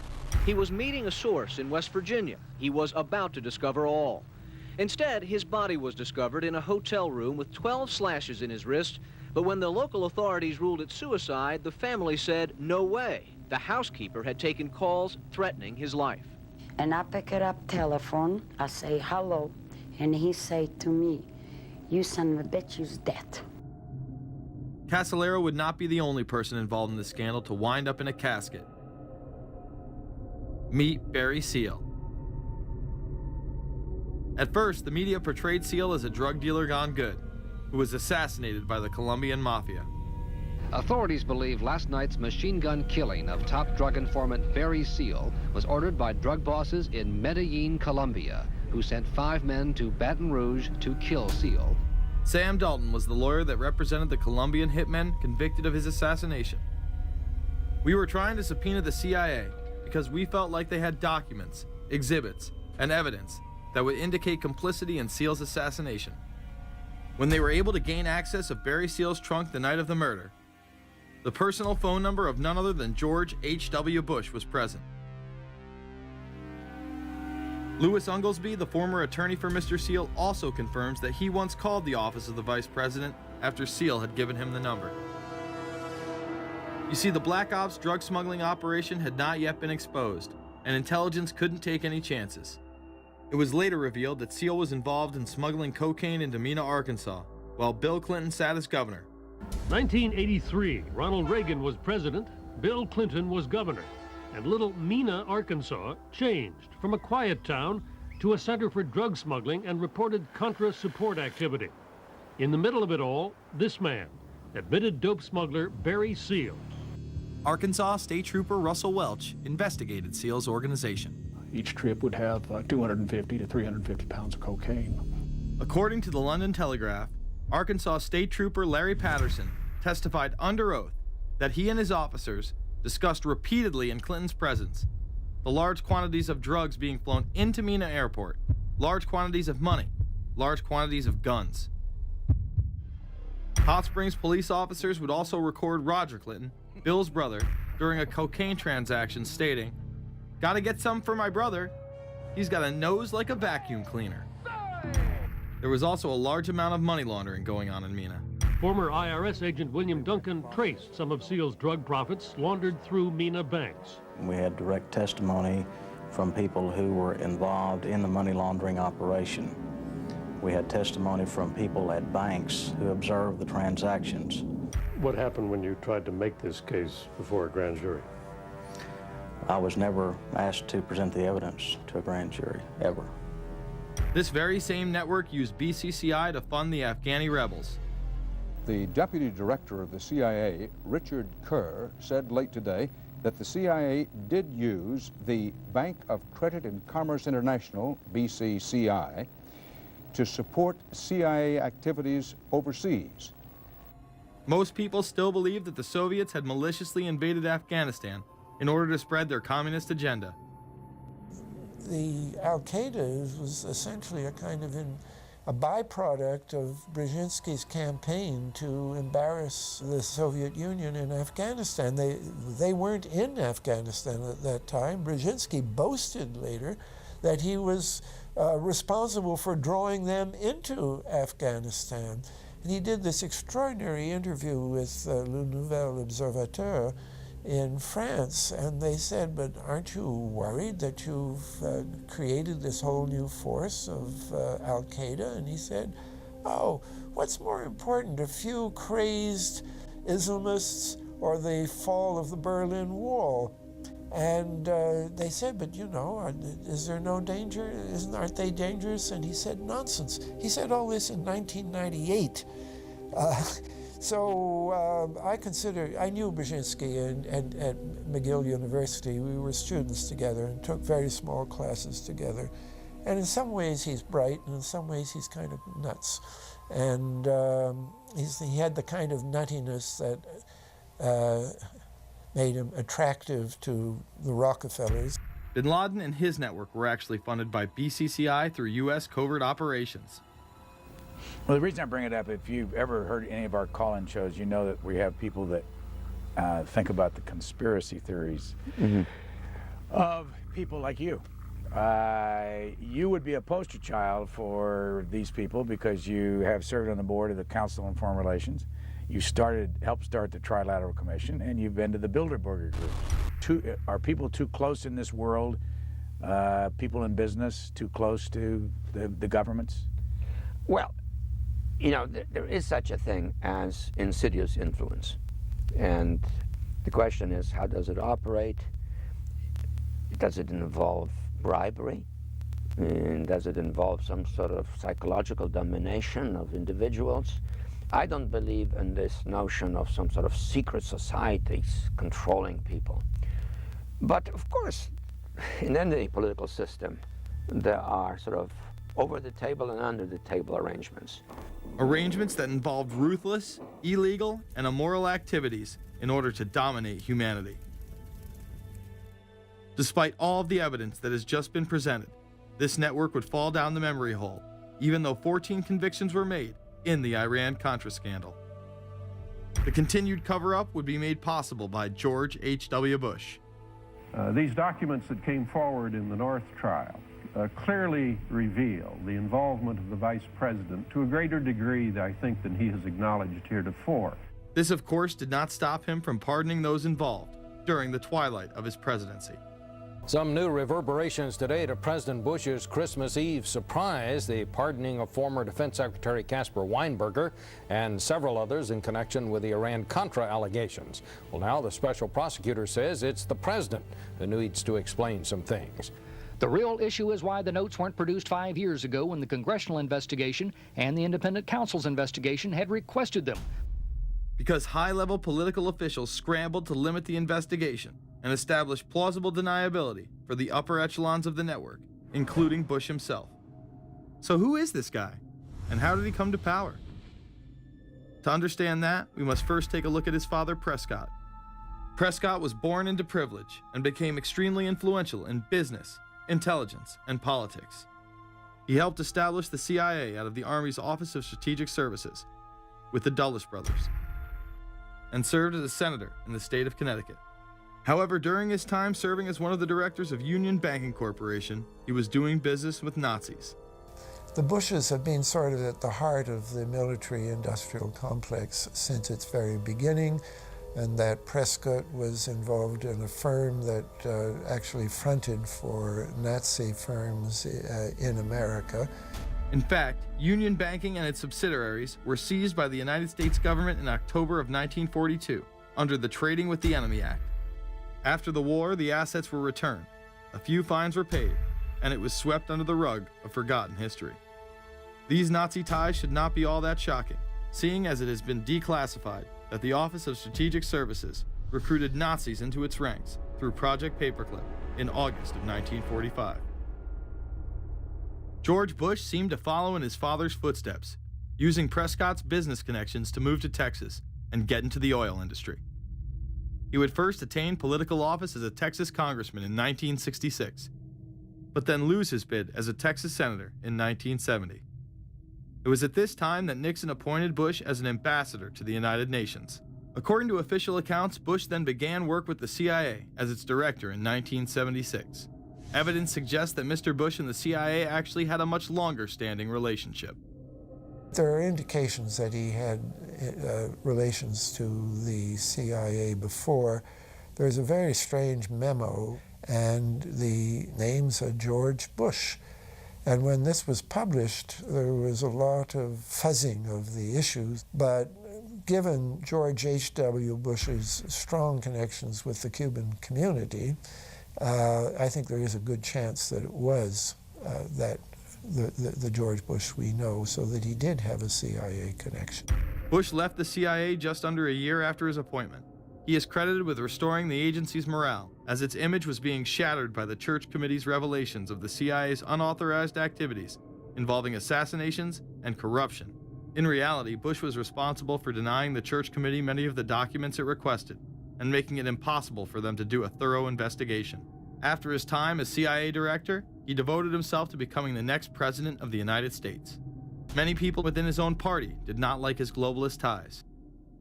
He was meeting a source in West Virginia. He was about to discover all. Instead, his body was discovered in a hotel room with 12 slashes in his wrist. But when the local authorities ruled it suicide, the family said, no way. The housekeeper had taken calls threatening his life. And I pick it up telephone, I say hello, and he say to me, you son of a bitch, you's dead. Casolaro would not be the only person involved in the scandal to wind up in a casket. Meet Barry Seal. At first, the media portrayed Seal as a drug dealer gone good, who was assassinated by the Colombian mafia. Authorities believe last night's machine gun killing of top drug informant Barry Seal was ordered by drug bosses in Medellin, Colombia, who sent 5 men to Baton Rouge to kill Seal. Sam Dalton was the lawyer that represented the Colombian hitmen convicted of his assassination. We were trying to subpoena the CIA because we felt like they had documents, exhibits, and evidence that would indicate complicity in Seal's assassination. When they were able to gain access of Barry Seal's trunk the night of the murder, the personal phone number of none other than George H.W. Bush was present. Louis Unglesby, the former attorney for Mr. Seal, also confirms that he once called the office of the vice president after Seal had given him the number. You see, the Black Ops drug smuggling operation had not yet been exposed, and intelligence couldn't take any chances. It was later revealed that Seal was involved in smuggling cocaine into Mena, Arkansas, while Bill Clinton sat as governor. 1983, Ronald Reagan was president, Bill Clinton was governor, and little Mena, Arkansas changed from a quiet town to a center for drug smuggling and reported Contra support activity. In the middle of it all, this man, admitted dope smuggler Barry Seal. Arkansas State Trooper Russell Welch investigated Seal's organization. Each trip would have 250 to 350 pounds of cocaine. According to the London Telegraph, Arkansas State Trooper Larry Patterson testified under oath that he and his officers discussed repeatedly in Clinton's presence the large quantities of drugs being flown into Mena Airport, large quantities of money, large quantities of guns. Hot Springs police officers would also record Roger Clinton, Bill's brother, during a cocaine transaction stating, "Gotta get some for my brother. He's got a nose like a vacuum cleaner." There was also a large amount of money laundering going on in Mena. Former IRS agent William Duncan traced some of Seal's drug profits laundered through Mena banks. We had direct testimony from people who were involved in the money laundering operation. We had testimony from people at banks who observed the transactions. What happened when you tried to make this case before a grand jury? I was never asked to present the evidence to a grand jury, ever. This very same network used BCCI to fund the Afghani rebels. The deputy director of the CIA, Richard Kerr, said late today that the CIA did use the Bank of Credit and Commerce International, BCCI, to support CIA activities overseas. Most people still believe that the Soviets had maliciously invaded Afghanistan in order to spread their communist agenda. The Al-Qaeda was essentially a kind of a byproduct of Brzezinski's campaign to embarrass the Soviet Union in Afghanistan. They weren't in Afghanistan at that time. Brzezinski boasted later that he was responsible for drawing them into Afghanistan. And he did this extraordinary interview with Le Nouvel Observateur in France, and they said, "But aren't you worried that you've created this whole new force of Al-Qaeda?" And he said, "Oh, what's more important, a few crazed Islamists or the fall of the Berlin Wall?" And they said, "But you know, is there no danger? Aren't they dangerous?" And he said, "Nonsense." He said all this in 1998. So I knew Brzezinski at McGill University. We were students together and took very small classes together. And in some ways he's bright, and in some ways he's kind of nuts. And he had the kind of nuttiness that made him attractive to the Rockefellers. Bin Laden and his network were actually funded by BCCI through U.S. covert operations. Well, the reason I bring it up, if you've ever heard any of our call-in shows, you know that we have people that think about the conspiracy theories of people like you. You would be a poster child for these people because you have served on the board of the Council on Foreign Relations. You helped start the Trilateral Commission, and you've been to the Bilderberger Group. Are people too close in this world, people in business, too close to the governments? Well, you know, there is such a thing as insidious influence. And the question is, how does it operate? Does it involve bribery? And does it involve some sort of psychological domination of individuals? I don't believe in this notion of some sort of secret societies controlling people. But of course, in any political system, there are sort of over-the-table and under-the-table arrangements. Arrangements that involved ruthless, illegal, and immoral activities in order to dominate humanity. Despite all of the evidence that has just been presented, this network would fall down the memory hole, even though 14 convictions were made in the Iran-Contra scandal. The continued cover-up would be made possible by George H.W. Bush. These documents that came forward in the North trial clearly reveal the involvement of the Vice President to a greater degree, I think, than he has acknowledged heretofore. This, of course, did not stop him from pardoning those involved during the twilight of his presidency. Some new reverberations today to President Bush's Christmas Eve surprise, the pardoning of former Defense Secretary Caspar Weinberger and several others in connection with the Iran-Contra allegations. Well, now the special prosecutor says it's the president who needs to explain some things. The real issue is why the notes weren't produced 5 years ago when the congressional investigation and the independent counsel's investigation had requested them. Because high-level political officials scrambled to limit the investigation and establish plausible deniability for the upper echelons of the network, including Bush himself. So who is this guy, and how did he come to power? To understand that, we must first take a look at his father, Prescott. Prescott was born into privilege and became extremely influential in business, intelligence, and politics. He helped establish the CIA out of the Army's Office of Strategic Services with the Dulles brothers, and served as a senator in the state of Connecticut. However, during his time serving as one of the directors of Union Banking Corporation, he was doing business with Nazis. The Bushes have been sort of at the heart of the military-industrial complex since its very beginning, and that Prescott was involved in a firm that actually fronted for Nazi firms in America. In fact, Union Banking and its subsidiaries were seized by the United States government in October of 1942 under the Trading with the Enemy Act. After the war, the assets were returned, a few fines were paid, and it was swept under the rug of forgotten history. These Nazi ties should not be all that shocking, seeing as it has been declassified that the Office of Strategic Services recruited Nazis into its ranks through Project Paperclip in August of 1945. George Bush seemed to follow in his father's footsteps, using Prescott's business connections to move to Texas and get into the oil industry. He would first attain political office as a Texas congressman in 1966, but then lose his bid as a Texas senator in 1970. It was at this time that Nixon appointed Bush as an ambassador to the United Nations. According to official accounts, Bush then began work with the CIA as its director in 1976. Evidence suggests that Mr. Bush and the CIA actually had a much longer-standing relationship. There are indications that he had relations to the CIA before. There's a very strange memo, and the name's George Bush. And when this was published, there was a lot of fuzzing of the issues, but given George H.W. Bush's strong connections with the Cuban community, I think there is a good chance that it was that the George Bush we know, so that he did have a CIA connection. Bush left the CIA just under a year after his appointment. He is credited with restoring the agency's morale, as its image was being shattered by the Church Committee's revelations of the CIA's unauthorized activities involving assassinations and corruption. In reality, Bush was responsible for denying the Church Committee many of the documents it requested and making it impossible for them to do a thorough investigation. After his time as CIA director, he devoted himself to becoming the next president of the United States. Many people within his own party did not like his globalist ties.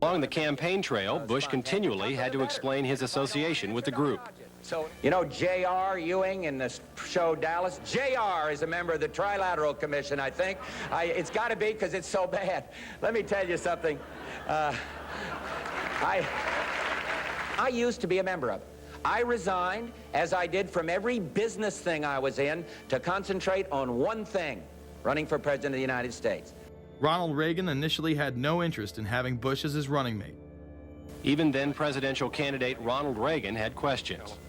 Along the campaign trail, Bush continually had to explain his association with the group. So, you know, J.R. Ewing in the show Dallas? J.R. is a member of the Trilateral Commission, I think. It's got to be because it's so bad. Let me tell you something. I used to be a member of it. I resigned, as I did from every business thing I was in, to concentrate on one thing, running for President of the United States. Ronald Reagan initially had no interest in having Bush as his running mate. Even then presidential candidate Ronald Reagan had questions.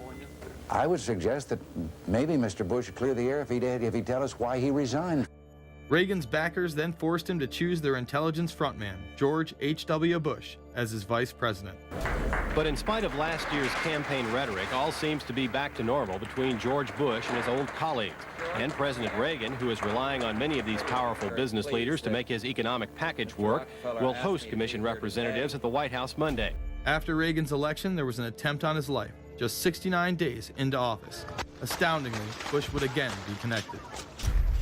I would suggest that maybe Mr. Bush would clear the air if he'd tell us why he resigned. Reagan's backers then forced him to choose their intelligence frontman, George H.W. Bush, as his vice president. But in spite of last year's campaign rhetoric, all seems to be back to normal between George Bush and his old colleagues. And President Reagan, who is relying on many of these powerful business leaders to make his economic package work, will host commission representatives at the White House Monday. After Reagan's election, there was an attempt on his life, just 69 days into office. Astoundingly, Bush would again be connected.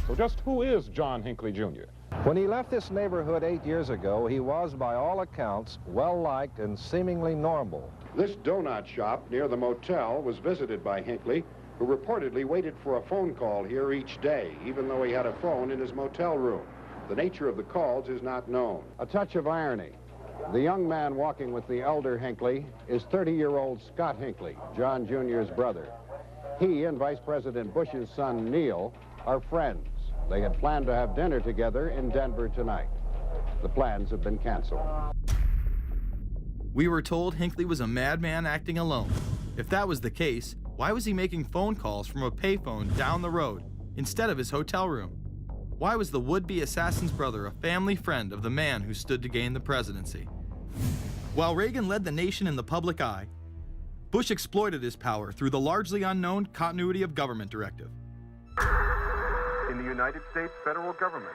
So just who is John Hinckley Jr.? When he left this neighborhood 8 years ago, he was, by all accounts, well-liked and seemingly normal. This donut shop near the motel was visited by Hinckley, who reportedly waited for a phone call here each day, even though he had a phone in his motel room. The nature of the calls is not known. A touch of irony. The young man walking with the elder Hinckley is 30-year-old Scott Hinckley, John Jr.'s brother. He and Vice President Bush's son, Neil, are friends. They had planned to have dinner together in Denver tonight. The plans have been canceled. We were told Hinckley was a madman acting alone. If that was the case, why was he making phone calls from a payphone down the road instead of his hotel room? Why was the would-be assassin's brother a family friend of the man who stood to gain the presidency? While Reagan led the nation in the public eye, Bush exploited his power through the largely unknown Continuity of Government Directive. In the United States federal government,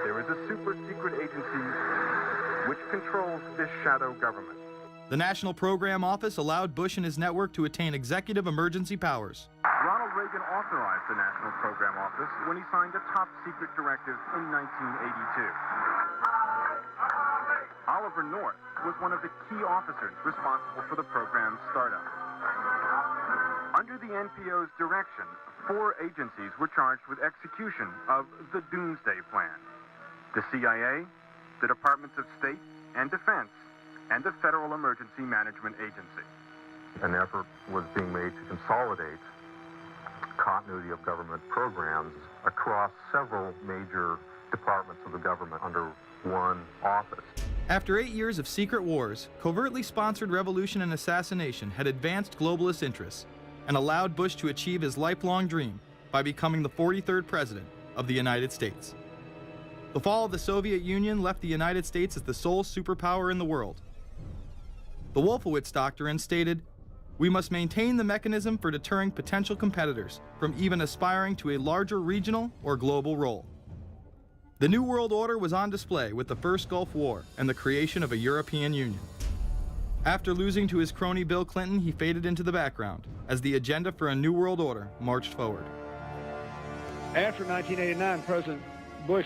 there is a super-secret agency which controls this shadow government. The National Program Office allowed Bush and his network to attain executive emergency powers. Ronald Reagan authorized the National Program Office when he signed a top-secret directive in 1982. Oliver North was one of the key officers responsible for the program's startup. Under the NPO's direction, 4 agencies were charged with execution of the Doomsday Plan: the CIA, the Departments of State and Defense, and the Federal Emergency Management Agency. An effort was being made to consolidate continuity of government programs across several major departments of the government under one office. After 8 years of secret wars, covertly sponsored revolution and assassination had advanced globalist interests and allowed Bush to achieve his lifelong dream by becoming the 43rd president of the United States. The fall of the Soviet Union left the United States as the sole superpower in the world. The Wolfowitz Doctrine stated, "We must maintain the mechanism for deterring potential competitors from even aspiring to a larger regional or global role." The New World Order was on display with the first Gulf War and the creation of a European Union. After losing to his crony Bill Clinton, he faded into the background as the agenda for a New World Order marched forward. After 1989, President Bush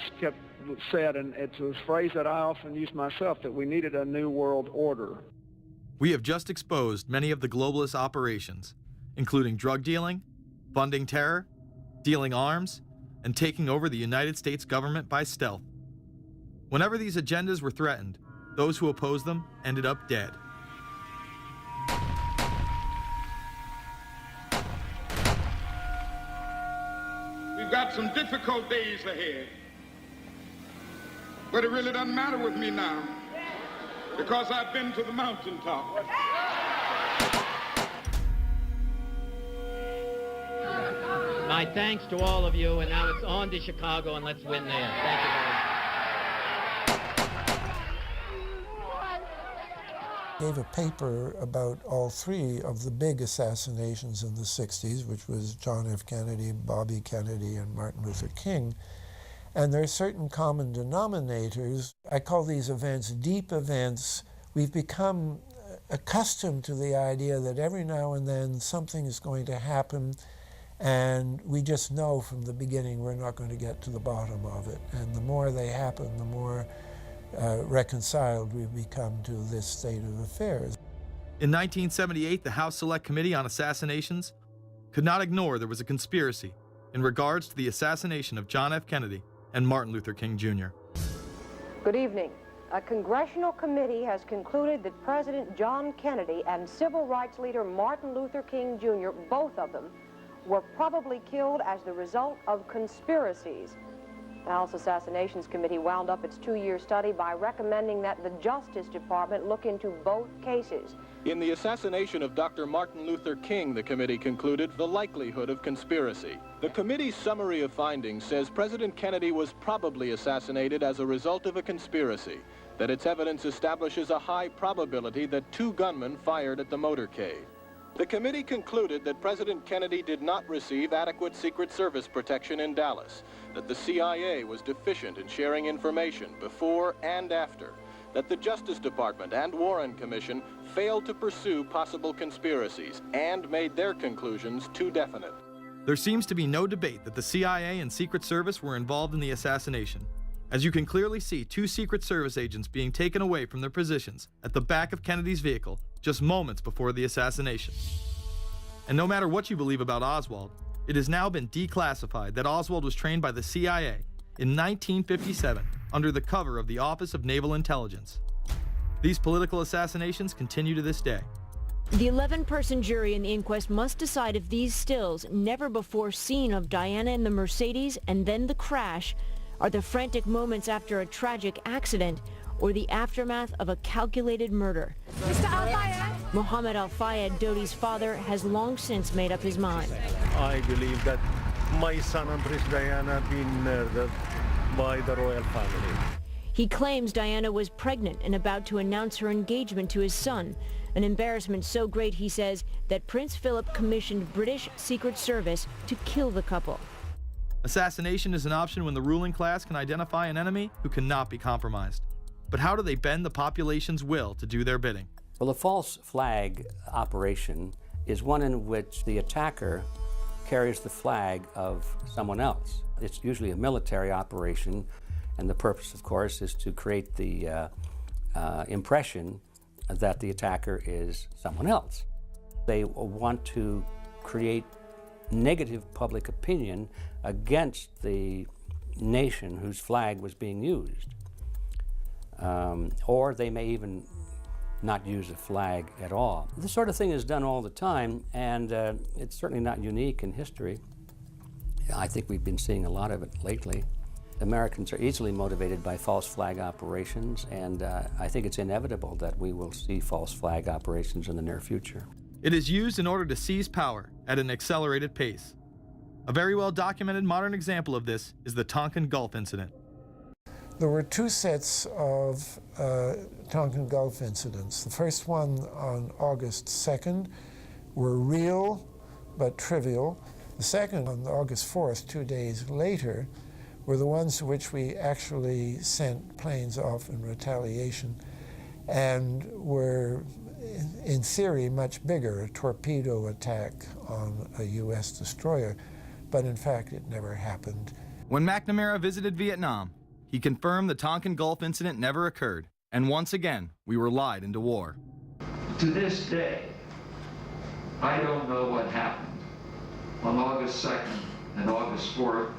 said, and it's a phrase that I often use myself, that we needed a New World Order. We have just exposed many of the globalist operations, including drug dealing, funding terror, dealing arms, and taking over the United States government by stealth. Whenever these agendas were threatened, those who opposed them ended up dead. We've got some difficult days ahead, but it really doesn't matter with me now, because I've been to the mountaintop. My thanks to all of you, and now it's on to Chicago, and let's win there. Thank you very much. Gave a paper about all 3 of the big assassinations in the 60s, which was John F. Kennedy, Bobby Kennedy, and Martin Luther King. And there are certain common denominators. I call these events deep events. We've become accustomed to the idea that every now and then something is going to happen, and we just know from the beginning we're not going to get to the bottom of it. And the more they happen, the more reconciled we've become to this state of affairs. In 1978, the House Select Committee on Assassinations could not ignore there was a conspiracy in regards to the assassination of John F. Kennedy and Martin Luther King Jr. Good evening. A congressional committee has concluded that President John Kennedy and civil rights leader Martin Luther King Jr., both of them, were probably killed as the result of conspiracies. The House Assassinations Committee wound up its 2-year study by recommending that the Justice Department look into both cases. In the assassination of Dr. Martin Luther King, the committee concluded the likelihood of conspiracy. The committee's summary of findings says President Kennedy was probably assassinated as a result of a conspiracy, that its evidence establishes a high probability that 2 gunmen fired at the motorcade. The committee concluded that President Kennedy did not receive adequate Secret Service protection in Dallas, that the CIA was deficient in sharing information before and after, that the Justice Department and Warren Commission failed to pursue possible conspiracies and made their conclusions too definite. There seems to be no debate that the CIA and Secret Service were involved in the assassination, as you can clearly see 2 Secret Service agents being taken away from their positions at the back of Kennedy's vehicle just moments before the assassination. And no matter what you believe about Oswald, it has now been declassified that Oswald was trained by the CIA in 1957 under the cover of the Office of Naval Intelligence. These political assassinations continue to this day. The 11-person jury in the inquest must decide if these stills, never before seen of Diana in the Mercedes and then the crash, are the frantic moments after a tragic accident or the aftermath of a calculated murder. Mr. Al-Fayed? Mohammed Al-Fayed, Dodi's father, has long since made up his mind. I believe that my son and Princess Diana have been murdered by the royal family. He claims Diana was pregnant and about to announce her engagement to his son, an embarrassment so great, he says, that Prince Philip commissioned British Secret Service to kill the couple. Assassination is an option when the ruling class can identify an enemy who cannot be compromised. But how do they bend the population's will to do their bidding? Well, a false flag operation is one in which the attacker carries the flag of someone else. It's usually a military operation, and the purpose, of course, is to create the impression that the attacker is someone else. They want to create negative public opinion against the nation whose flag was being used. Or they may even not use a flag at all. This sort of thing is done all the time, and it's certainly not unique in history. I think we've been seeing a lot of it lately. Americans are easily motivated by false flag operations, and I think it's inevitable that we will see false flag operations in the near future. It is used in order to seize power at an accelerated pace. A very well documented modern example of this is the Tonkin Gulf incident. There were 2 sets of Tonkin Gulf incidents. The first one on August 2nd were real but trivial. The second on August 4th, 2 days later, were the ones to which we actually sent planes off in retaliation and were, in theory, much bigger, a torpedo attack on a U.S. destroyer, but in fact it never happened. When McNamara visited Vietnam, he confirmed the Tonkin Gulf incident never occurred, and once again, we were lied into war. To this day, I don't know what happened on August 2nd and August 4th,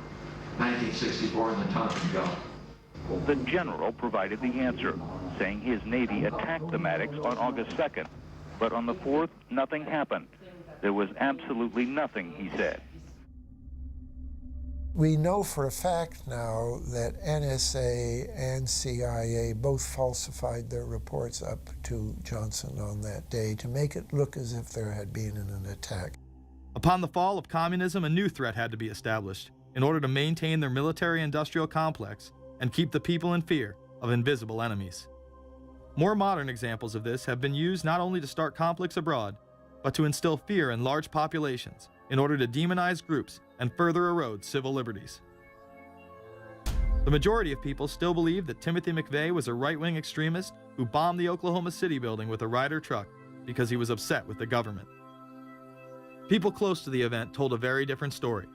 1964 in the Tonkin Gulf. The general provided the answer, saying his Navy attacked the Maddox on August 2nd, but on the 4th, nothing happened. There was absolutely nothing, he said. We know for a fact now that NSA and CIA both falsified their reports up to Johnson on that day to make it look as if there had been an attack. Upon the fall of communism, a new threat had to be established in order to maintain their military-industrial complex and keep the people in fear of invisible enemies. More modern examples of this have been used not only to start conflicts abroad, but to instill fear in large populations in order to demonize groups and further erode civil liberties. The majority of people still believe that Timothy McVeigh was a right-wing extremist who bombed the Oklahoma City building with a Ryder truck because he was upset with the government. People close to the event told a very different story.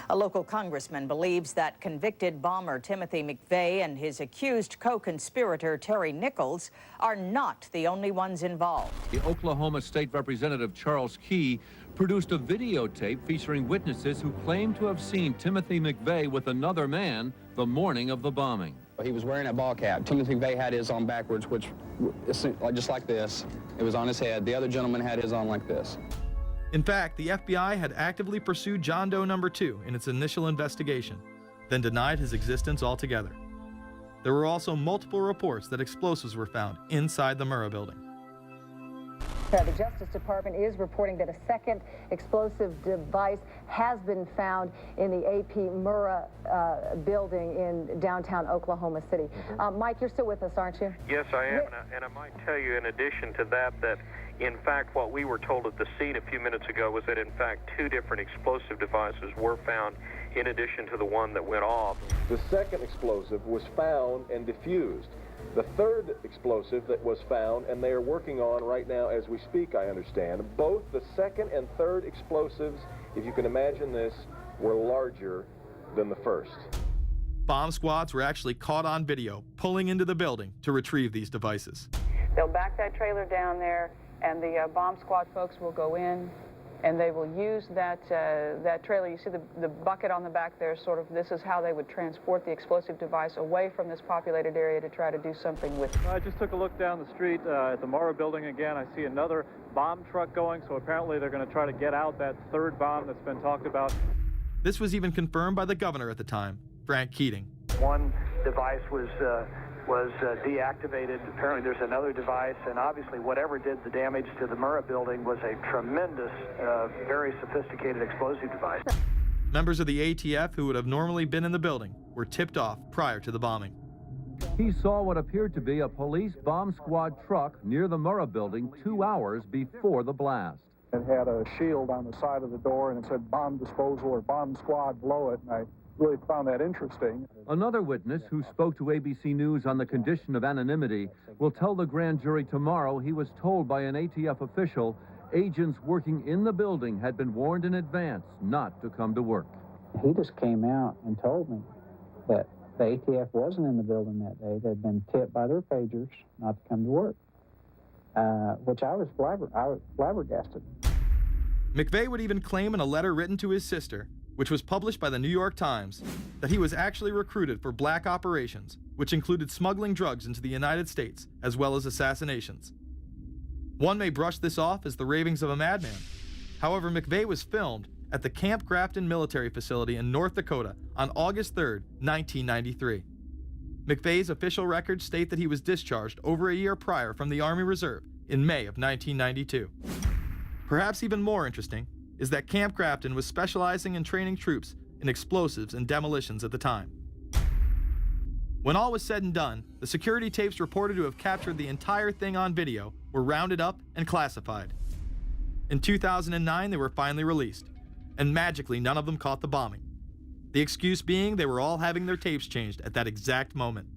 A local congressman believes that convicted bomber Timothy McVeigh and his accused co-conspirator Terry Nichols are not the only ones involved. The Oklahoma State Representative Charles Key produced a videotape featuring witnesses who claim to have seen Timothy McVeigh with another man the morning of the bombing. He was wearing a ball cap. Timothy McVeigh had his on backwards, which just like this. It was on his head. The other gentleman had his on like this. In fact, the FBI had actively pursued John Doe No. 2 in its initial investigation, then denied his existence altogether. There were also multiple reports that explosives were found inside the Murrah building. The Justice Department is reporting that a second explosive device has been found in the AP Murrah building in downtown Oklahoma City. Mike, you're still with us, aren't you? Yes, I am, and I might tell you in addition to that, in fact, what we were told at the scene a few minutes ago was that, in fact, 2 different explosive devices were found in addition to the one that went off. The second explosive was found and defused. The third explosive that was found, and they are working on right now as we speak, I understand, both the second and third explosives, if you can imagine this, were larger than the first. Bomb squads were actually caught on video pulling into the building to retrieve these devices. They'll back that trailer down there, and the bomb squad folks will go in, and they will use that trailer. You see the bucket on the back there, this is how they would transport the explosive device away from this populated area to try to do something with it. I just took a look down the street at the Murrah building again. I see another bomb truck going, so apparently they're going to try to get out that third bomb that's been talked about. This was even confirmed by the governor at the time, Frank Keating. One device was deactivated. Apparently there's another device, and obviously whatever did the damage to the Murrah building was a tremendous, very sophisticated explosive device. Members of the ATF who would have normally been in the building were tipped off prior to the bombing. He saw what appeared to be a police bomb squad truck near the Murrah building 2 hours before the blast. It had a shield on the side of the door, and it said bomb disposal or bomb squad below it, and I really found that interesting. Another witness who spoke to ABC News on the condition of anonymity will tell the grand jury tomorrow he was told by an ATF official agents working in the building had been warned in advance not to come to work. He just came out and told me that the ATF wasn't in the building that day. They'd been tipped by their pagers not to come to work, which I was flabbergasted. McVeigh would even claim in a letter written to his sister, which was published by the New York Times, that he was actually recruited for black operations, which included smuggling drugs into the United States, as well as assassinations. One may brush this off as the ravings of a madman. However, McVeigh was filmed at the Camp Grafton military facility in North Dakota on August 3, 1993. McVeigh's official records state that he was discharged over a year prior from the Army Reserve in May of 1992. Perhaps even more interesting is that Camp Grafton was specializing in training troops in explosives and demolitions at the time. When all was said and done, the security tapes reported to have captured the entire thing on video were rounded up and classified. In 2009, they were finally released, and magically none of them caught the bombing. The excuse being they were all having their tapes changed at that exact moment.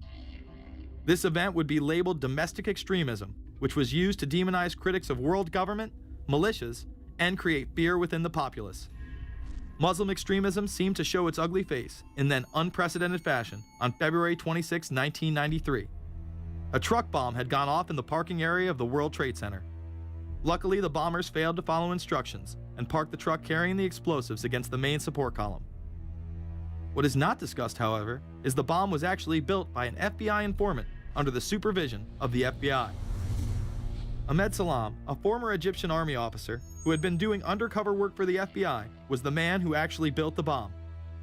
This event would be labeled domestic extremism, which was used to demonize critics of world government, militias, and create fear within the populace. Muslim extremism seemed to show its ugly face in then unprecedented fashion on February 26, 1993. A truck bomb had gone off in the parking area of the World Trade Center. Luckily, the bombers failed to follow instructions and parked the truck carrying the explosives against the main support column. What is not discussed, however, is the bomb was actually built by an FBI informant under the supervision of the FBI. Ahmed Salam, a former Egyptian army officer who had been doing undercover work for the FBI, was the man who actually built the bomb.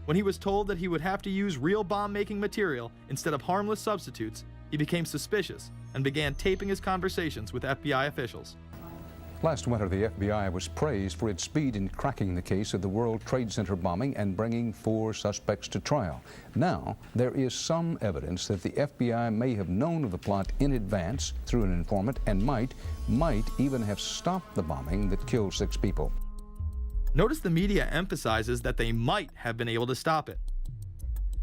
When he was told that he would have to use real bomb-making material instead of harmless substitutes, he became suspicious and began taping his conversations with FBI officials. Last winter, the FBI was praised for its speed in cracking the case of the World Trade Center bombing and bringing 4 suspects to trial. Now, there is some evidence that the FBI may have known of the plot in advance through an informant and might even have stopped the bombing that killed 6 people. Notice the media emphasizes that they might have been able to stop it.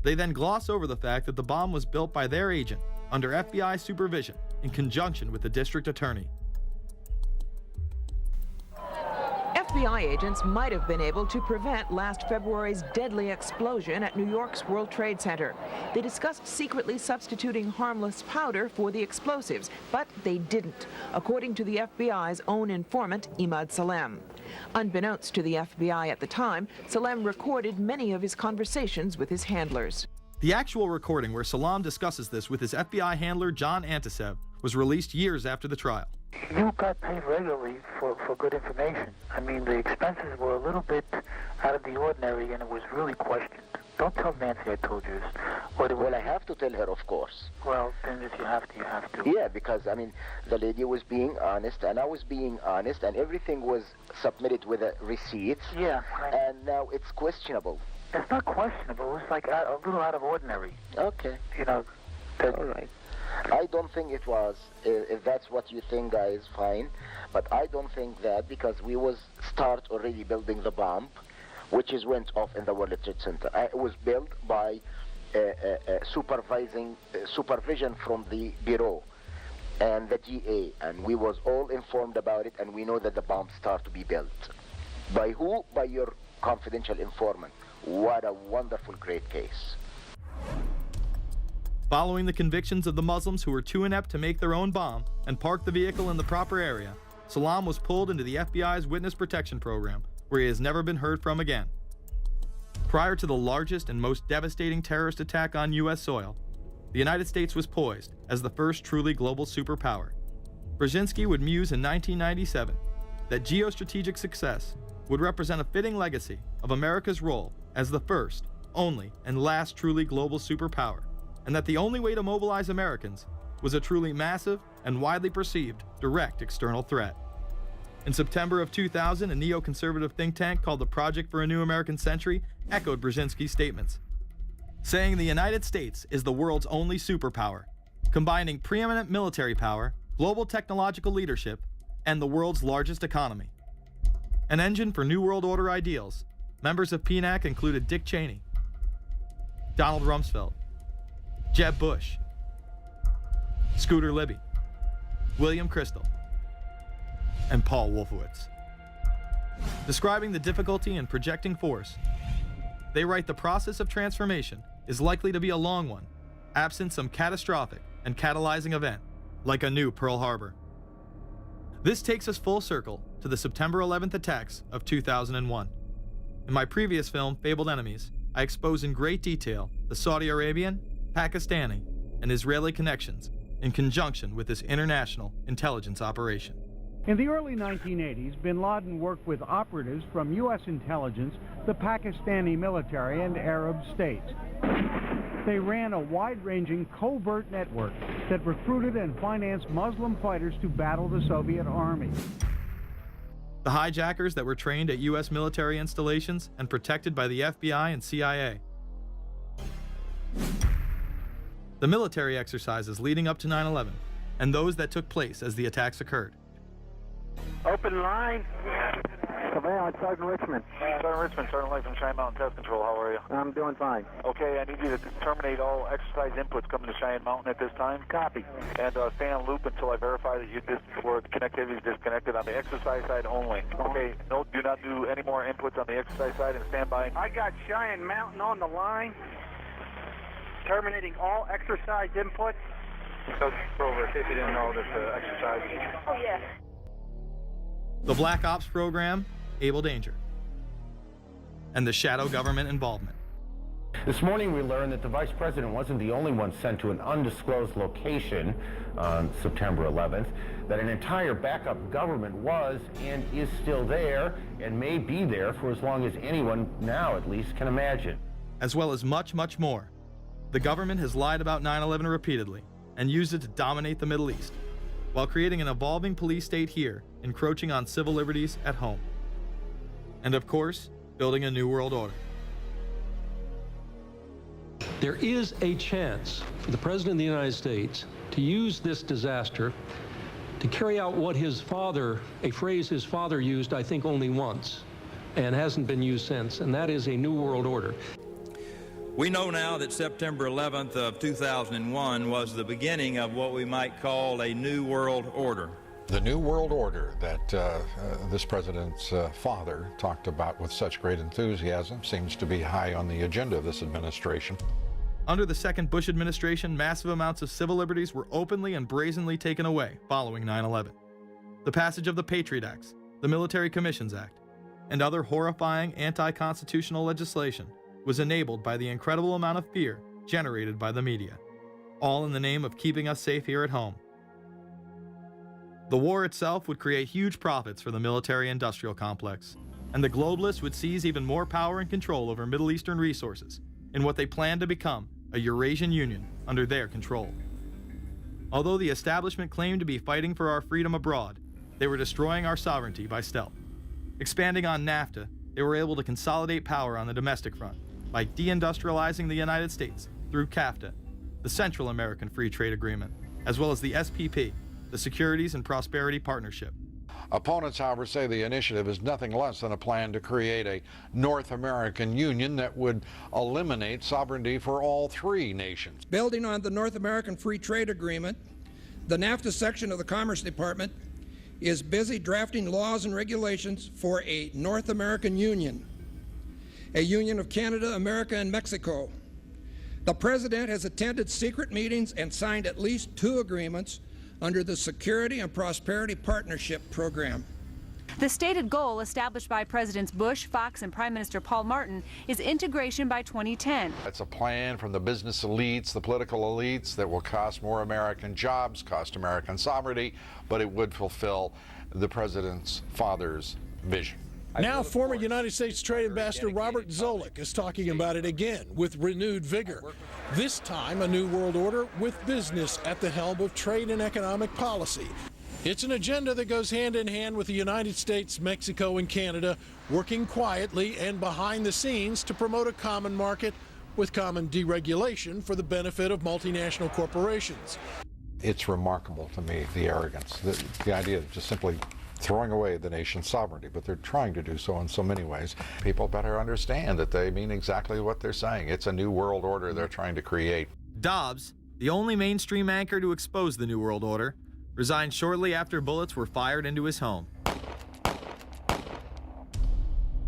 They then gloss over the fact that the bomb was built by their agent under FBI supervision in conjunction with the district attorney. FBI agents might have been able to prevent last February's deadly explosion at New York's World Trade Center. They discussed secretly substituting harmless powder for the explosives, but they didn't, according to the FBI's own informant, Imad Salem. Unbeknownst to the FBI at the time, Salem recorded many of his conversations with his handlers. The actual recording where Salam discusses this with his FBI handler John Antisev was released years after the trial. You got paid regularly for good information. I mean, the expenses were a little bit out of the ordinary, and it was really questioned. Don't tell Nancy I told you this. Well, I have to tell her, of course. Well, then if you have to, you have to. Yeah, because, I mean, the lady was being honest, and I was being honest, and everything was submitted with a receipt. Yeah. And now it's questionable. It's not questionable. It's like a little out of ordinary. Okay. You know. All right. I don't think it was. If that's what you think, guys, fine. But I don't think that, because we was start already building the bomb, which is went off in the World Trade Center. It was built by supervision from the Bureau and the DA, and we was all informed about it, and we know that the bomb start to be built. By who? By your confidential informant. What a wonderful, great case. Following the convictions of the Muslims who were too inept to make their own bomb and park the vehicle in the proper area, Salam was pulled into the FBI's Witness Protection Program, where he has never been heard from again. Prior to the largest and most devastating terrorist attack on U.S. soil, the United States was poised as the first truly global superpower. Brzezinski would muse in 1997 that geostrategic success would represent a fitting legacy of America's role as the first, only, and last truly global superpower, and that the only way to mobilize Americans was a truly massive and widely perceived direct external threat. In September of 2000, a neoconservative think tank called the Project for a New American Century echoed Brzezinski's statements, saying the United States is the world's only superpower, combining preeminent military power, global technological leadership, and the world's largest economy. An engine for New World Order ideals, members of PNAC included Dick Cheney, Donald Rumsfeld, Jeb Bush, Scooter Libby, William Kristol, and Paul Wolfowitz. Describing the difficulty in projecting force, they write the process of transformation is likely to be a long one, absent some catastrophic and catalyzing event, like a new Pearl Harbor. This takes us full circle to the September 11th attacks of 2001. In my previous film, Fabled Enemies, I expose in great detail the Saudi Arabian, Pakistani, and Israeli connections in conjunction with this international intelligence operation. In the early 1980s, bin Laden worked with operatives from U.S. intelligence, the Pakistani military, and Arab states. They ran a wide-ranging covert network that recruited and financed Muslim fighters to battle the Soviet army. The hijackers that were trained at U.S. military installations and protected by the FBI and CIA. The military exercises leading up to 9/11, and those that took place as the attacks occurred. Open line. Command, Sergeant Richmond. Sergeant Richmond, Sergeant Light from Cheyenne Mountain Test Control. How are you? I'm doing fine. Okay, I need you to terminate all exercise inputs coming to Cheyenne Mountain at this time. Copy. And stay on loop until I verify that the connectivity is disconnected on the exercise side only. Okay, no, do not do any more inputs on the exercise side and stand by. I got Cheyenne Mountain on the line. Terminating all exercise inputs. So, over, in case you didn't know, this exercise. Oh, yeah. The Black Ops program, Able Danger, and the shadow government involvement. This morning we learned that the vice president wasn't the only one sent to an undisclosed location on September 11th, that an entire backup government was and is still there and may be there for as long as anyone now at least can imagine. As well as much, much more. The government has lied about 9/11 repeatedly and used it to dominate the Middle East, while creating an evolving police state here, encroaching on civil liberties at home. And of course, building a new world order. There is a chance for the President of the United States to use this disaster to carry out what his father, a phrase his father used, I think, only once, and hasn't been used since, and that is a new world order. We know now that September 11th of 2001 was the beginning of what we might call a new world order. The New World Order that this president's father talked about with such great enthusiasm seems to be high on the agenda of this administration. Under the second Bush administration, massive amounts of civil liberties were openly and brazenly taken away following 9/11. The passage of the Patriot Acts, the Military Commissions Act, and other horrifying anti-constitutional legislation was enabled by the incredible amount of fear generated by the media, all in the name of keeping us safe here at home. The war itself would create huge profits for the military-industrial complex, and the globalists would seize even more power and control over Middle Eastern resources in what they planned to become a Eurasian Union under their control. Although the establishment claimed to be fighting for our freedom abroad, they were destroying our sovereignty by stealth. Expanding on NAFTA, they were able to consolidate power on the domestic front by deindustrializing the United States through CAFTA, the Central American Free Trade Agreement, as well as the SPP, the Securities and Prosperity Partnership. Opponents, however, say the initiative is nothing less than a plan to create a North American Union that would eliminate sovereignty for all three nations. Building on the North American Free Trade Agreement, the NAFTA section of the Commerce Department is busy drafting laws and regulations for a North American Union, a union of Canada, America, and Mexico. The President has attended secret meetings and signed at least 2 agreements under the Security and Prosperity Partnership Program. The stated goal established by Presidents Bush, Fox, and Prime Minister Paul Martin is integration by 2010. It's a plan from the business elites, the political elites, that will cost more American jobs, cost American sovereignty, but it would fulfill the president's father's vision. Now, former United States Trade Ambassador Robert Zoellick is talking about it again with renewed vigor. This time, a new world order with business at the helm of trade and economic policy. It's an agenda that goes hand in hand with the United States, Mexico, and Canada, working quietly and behind the scenes to promote a common market with common deregulation for the benefit of multinational corporations. It's remarkable to me, the arrogance, the idea of just simply throwing away the nation's sovereignty, but they're trying to do so in so many ways. People better understand that they mean exactly what they're saying. It's a new world order they're trying to create. Dobbs, the only mainstream anchor to expose the New World Order, resigned shortly after bullets were fired into his home.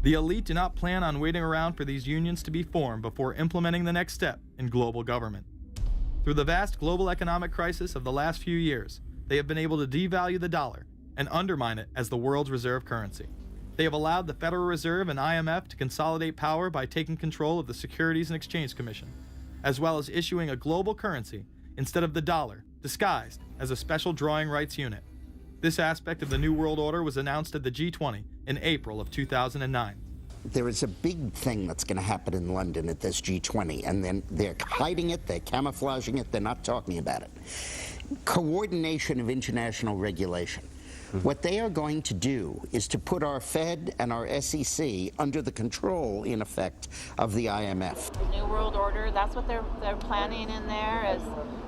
The elite do not plan on waiting around for these unions to be formed before implementing the next step in global government. Through the vast global economic crisis of the last few years, they have been able to devalue the dollar and undermine it as the world's reserve currency. They have allowed the Federal Reserve and IMF to consolidate power by taking control of the Securities and Exchange Commission, as well as issuing a global currency instead of the dollar, disguised as a special drawing rights unit. This aspect of the New World Order was announced at the G20 in April of 2009. There is a big thing that's going to happen in London at this G20, and then they're hiding it, they're camouflaging it, they're not talking about it. Coordination of international regulation. What they are going to do is to put our Fed and our SEC under the control, in effect, of the IMF. The New World Order, that's what they're planning in there,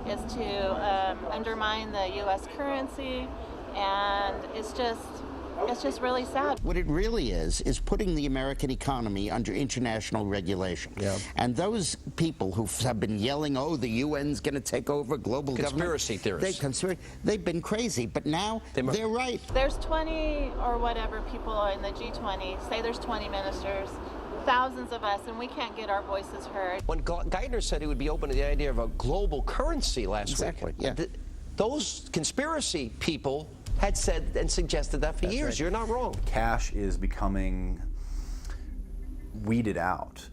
is to undermine the U.S. currency, and it's just really sad. What it really is putting the American economy under international regulation. Yeah. And those people who have been yelling, oh, the UN's going to take over global conspiracy government. Theorists. They've been crazy, but now they're right. There's 20 or whatever people in the G20, say there's 20 ministers, thousands of us, and we can't get our voices heard. When Geithner said he would be open to the idea of a global currency last week, yeah. Those conspiracy people had said and suggested that for years. Right. You're not wrong. Cash is becoming weeded out.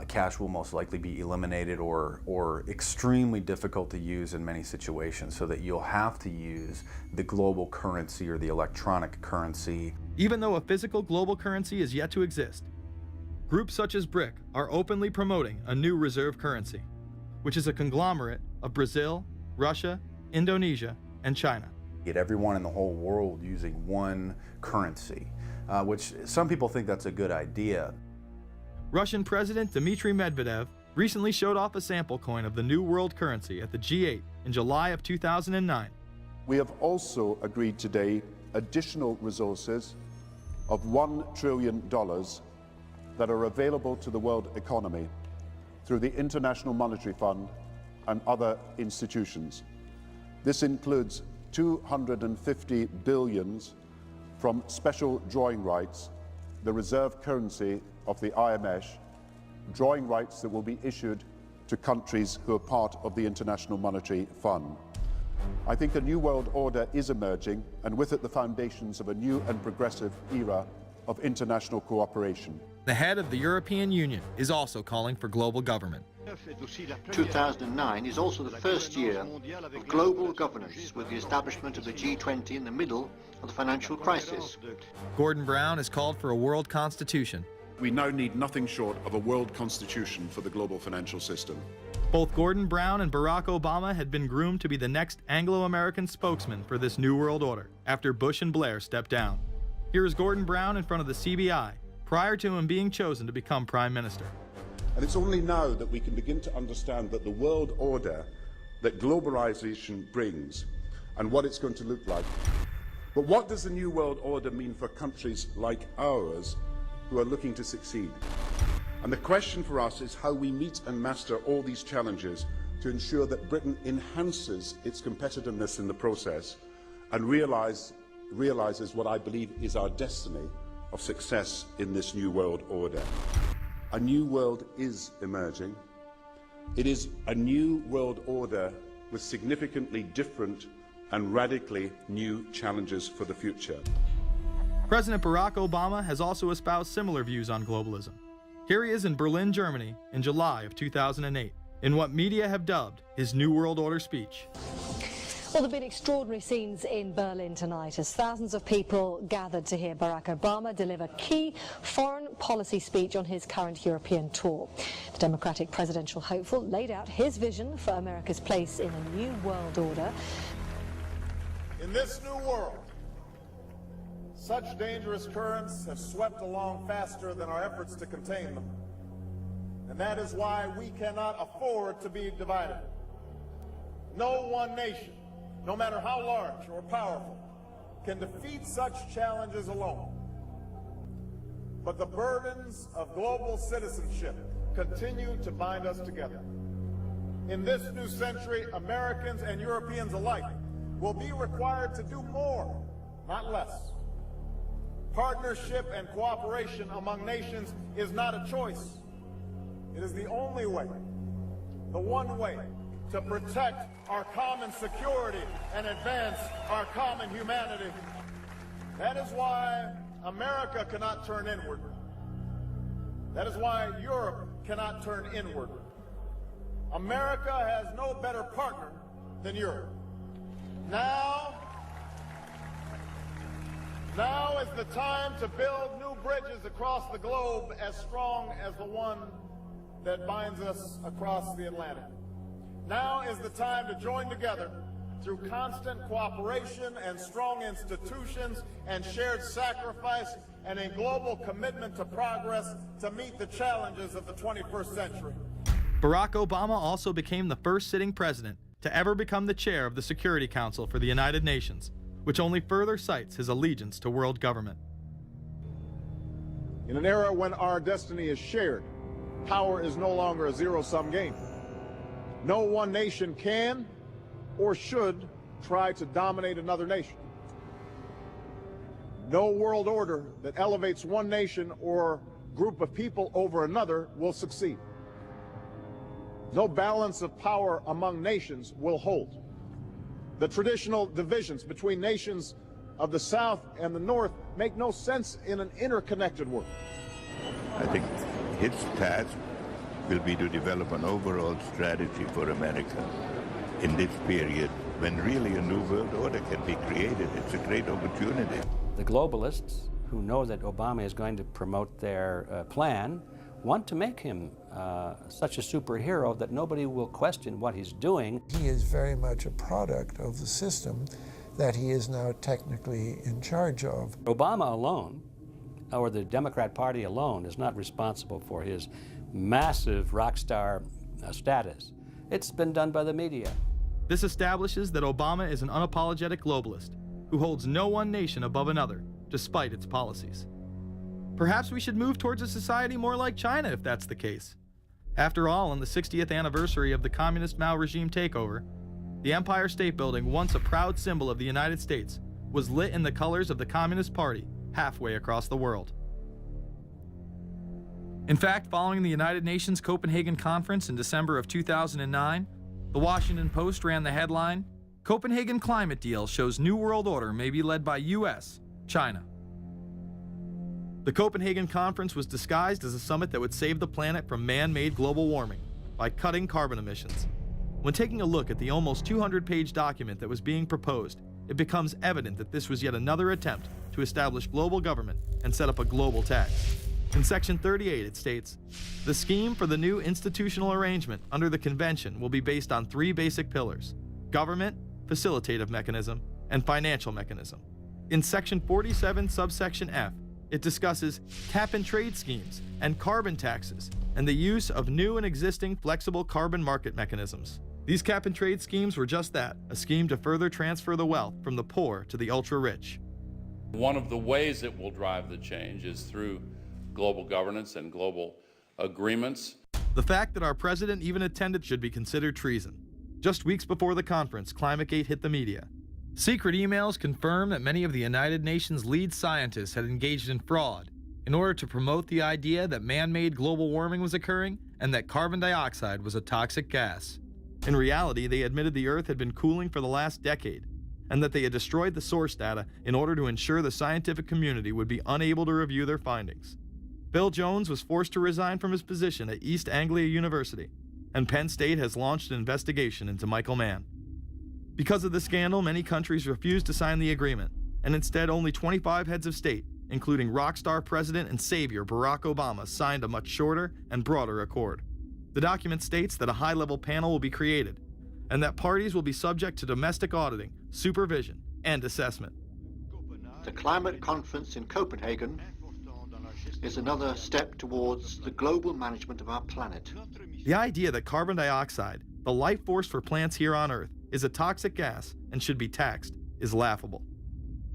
Cash will most likely be eliminated or extremely difficult to use in many situations, so that you'll have to use the global currency or the electronic currency. Even though a physical global currency is yet to exist, groups such as BRIC are openly promoting a new reserve currency, which is a conglomerate of Brazil, Russia, Indonesia, and China. Get everyone in the whole world using one currency, which some people think that's a good idea. Russian President Dmitry Medvedev recently showed off a sample coin of the new world currency at the G8 in July of 2009. We have also agreed today additional resources of $1 trillion that are available to the world economy through the International Monetary Fund and other institutions. This includes 250 billions from special drawing rights, the reserve currency of the IMF, drawing rights that will be issued to countries who are part of the International Monetary Fund. I think a new world order is emerging, and with it the foundations of a new and progressive era of international cooperation. The head of the European Union is also calling for global government. 2009 is also the first year of global governance, with the establishment of the G20 in the middle of the financial crisis. Gordon Brown has called for a world constitution. We now need nothing short of a world constitution for the global financial system. Both Gordon Brown and Barack Obama had been groomed to be the next Anglo-American spokesman for this new world order after Bush and Blair stepped down. Here is Gordon Brown in front of the CBI prior to him being chosen to become Prime Minister. And it's only now that we can begin to understand that the world order that globalization brings and what it's going to look like. But what does the new world order mean for countries like ours who are looking to succeed? And the question for us is how we meet and master all these challenges to ensure that Britain enhances its competitiveness in the process and realizes what I believe is our destiny of success in this new world order. A new world is emerging. It is a new world order with significantly different and radically new challenges for the future. President Barack Obama has also espoused similar views on globalism. Here he is in Berlin, Germany, in July of 2008, in what media have dubbed his New World Order speech. Well, there have been extraordinary scenes in Berlin tonight as thousands of people gathered to hear Barack Obama deliver key foreign policy speech on his current European tour. The Democratic presidential hopeful laid out his vision for America's place in a new world order. In this new world, such dangerous currents have swept along faster than our efforts to contain them. And that is why we cannot afford to be divided. No one nation, no matter how large or powerful, can defeat such challenges alone. But the burdens of global citizenship continue to bind us together. In this new century, Americans and Europeans alike will be required to do more, not less. Partnership and cooperation among nations is not a choice. It is the only way, the one way, to protect our common security and advance our common humanity. That is why America cannot turn inward. That is why Europe cannot turn inward. America has no better partner than Europe. Now is the time to build new bridges across the globe as strong as the one that binds us across the Atlantic. Now is the time to join together through constant cooperation and strong institutions and shared sacrifice and a global commitment to progress to meet the challenges of the 21st century. Barack Obama also became the first sitting president to ever become the chair of the Security Council for the United Nations, which only further cites his allegiance to world government. In an era when our destiny is shared, power is no longer a zero-sum game. No one nation can or should try to dominate another nation. No world order that elevates one nation or group of people over another will succeed. No balance of power among nations will hold. The traditional divisions between nations of the South and the North make no sense in an interconnected world. I think his task will be to develop an overall strategy for America in this period when really a new world order can be created. It's a great opportunity. The globalists, who know that Obama is going to promote their plan, want to make him such a superhero that nobody will question what he's doing. He is very much a product of the system that he is now technically in charge of. Obama alone, or the Democrat Party alone, is not responsible for his massive rock star status. It's been done by the media. This establishes that Obama is an unapologetic globalist who holds no one nation above another, despite its policies. Perhaps we should move towards a society more like China if that's the case. After all, on the 60th anniversary of the communist Mao regime takeover, the Empire State Building, once a proud symbol of the United States, was lit in the colors of the Communist Party halfway across the world. In fact, following the United Nations Copenhagen Conference in December of 2009, the Washington Post ran the headline, "Copenhagen Climate Deal Shows New World Order May Be Led by US, China." The Copenhagen Conference was disguised as a summit that would save the planet from man-made global warming by cutting carbon emissions. When taking a look at the almost 200-page document that was being proposed, it becomes evident that this was yet another attempt to establish global government and set up a global tax. In Section 38, it states, "The scheme for the new institutional arrangement under the Convention will be based on 3 basic pillars: government, facilitative mechanism, and financial mechanism." In Section 47, subsection F, it discusses cap-and-trade schemes and carbon taxes and the use of new and existing flexible carbon market mechanisms. These cap-and-trade schemes were just that, a scheme to further transfer the wealth from the poor to the ultra-rich. One of the ways it will drive the change is through global governance and global agreements. The fact that our president even attended should be considered treason. Just weeks before the conference, ClimateGate hit the media. Secret emails confirm that many of the United Nations lead scientists had engaged in fraud in order to promote the idea that man-made global warming was occurring and that carbon dioxide was a toxic gas. In reality, they admitted the Earth had been cooling for the last decade and that they had destroyed the source data in order to ensure the scientific community would be unable to review their findings. Bill Jones was forced to resign from his position at East Anglia University, and Penn State has launched an investigation into Michael Mann. Because of the scandal, many countries refused to sign the agreement, and instead only 25 heads of state, including rock star President and Savior Barack Obama, signed a much shorter and broader accord. The document states that a high-level panel will be created, and that parties will be subject to domestic auditing, supervision, and assessment. The climate conference in Copenhagen is another step towards the global management of our planet. The idea that carbon dioxide, the life force for plants here on Earth, is a toxic gas and should be taxed is laughable.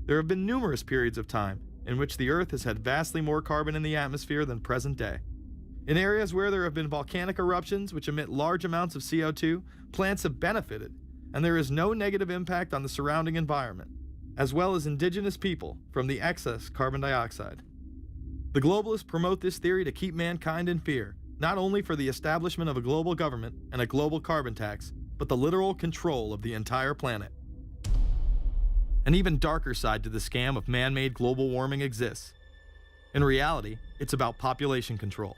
There have been numerous periods of time in which the Earth has had vastly more carbon in the atmosphere than present day. In areas where there have been volcanic eruptions which emit large amounts of CO2, plants have benefited, and there is no negative impact on the surrounding environment, as well as indigenous people from the excess carbon dioxide. The globalists promote this theory to keep mankind in fear, not only for the establishment of a global government and a global carbon tax, but the literal control of the entire planet. An even darker side to the scam of man-made global warming exists. In reality, it's about population control.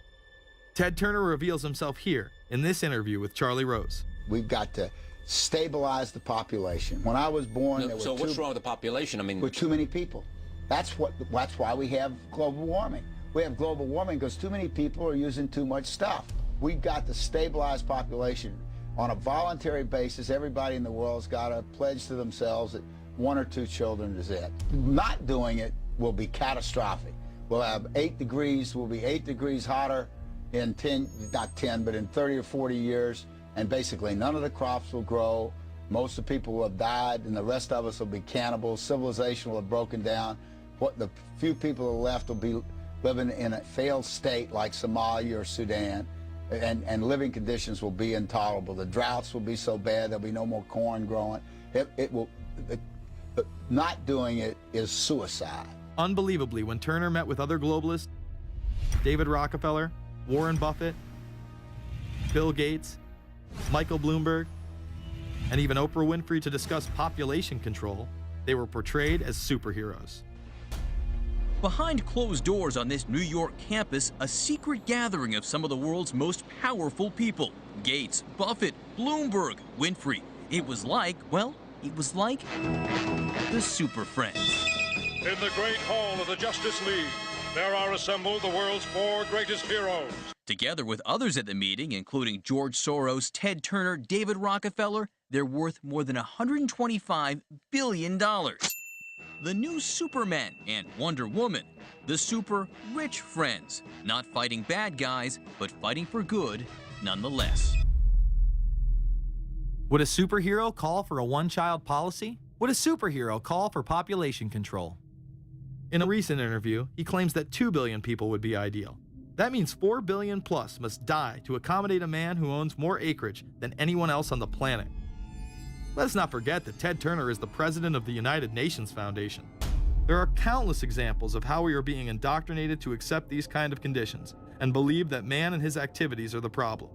Ted Turner reveals himself here in this interview with Charlie Rose. We've got to stabilize the population. When I was born, there were so what's wrong with the population? I mean, with too many people. That's why we have global warming. We have global warming because too many people are using too much stuff. We've got to stabilize population. On a voluntary basis, everybody in the world's got to pledge to themselves that 1 or 2 children is it. Not doing it will be catastrophic. We'll have 8 degrees, we'll be 8 degrees hotter in 30 or 40 years, and basically none of the crops will grow. Most of the people will have died, and the rest of us will be cannibals. Civilization will have broken down. What the few people who are left will be living in a failed state like Somalia or Sudan. And living conditions will be intolerable. The droughts will be so bad there'll be no more corn growing. Not doing it is suicide. Unbelievably, when Turner met with other globalists, David Rockefeller, Warren Buffett, Bill Gates, Michael Bloomberg, and even Oprah Winfrey to discuss population control, they were portrayed as superheroes. Behind closed doors on this New York campus, a secret gathering of some of the world's most powerful people. Gates, Buffett, Bloomberg, Winfrey. It was like the Super Friends. In the great hall of the Justice League, there are assembled the world's 4 greatest heroes. Together with others at the meeting, including George Soros, Ted Turner, David Rockefeller, they're worth more than $125 billion. The new Superman and Wonder Woman, the super rich friends, not fighting bad guys, but fighting for good nonetheless. Would a superhero call for a one-child policy? Would a superhero call for population control? In a recent interview, he claims that 2 billion people would be ideal. That means 4 billion plus must die to accommodate a man who owns more acreage than anyone else on the planet. Let's not forget that Ted Turner is the president of the United Nations Foundation. There are countless examples of how we are being indoctrinated to accept these kind of conditions and believe that man and his activities are the problem.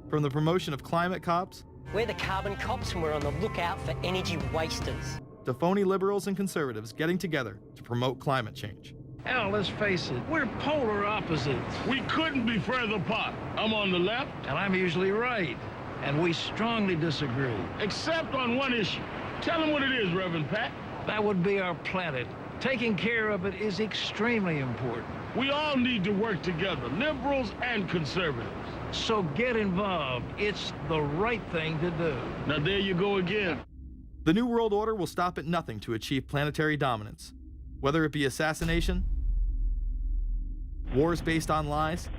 From the promotion of climate cops, we're the carbon cops and we're on the lookout for energy wasters, to phony liberals and conservatives getting together to promote climate change. Hell, let's face it, we're polar opposites. We couldn't be further apart. I'm on the left, and I'm usually right. And we strongly disagree. Except on one issue. Tell them what it is, Reverend Pat. That would be our planet. Taking care of it is extremely important. We all need to work together, liberals and conservatives. So get involved. It's the right thing to do. Now there you go again. The New World Order will stop at nothing to achieve planetary dominance, whether it be assassination, wars based on lies,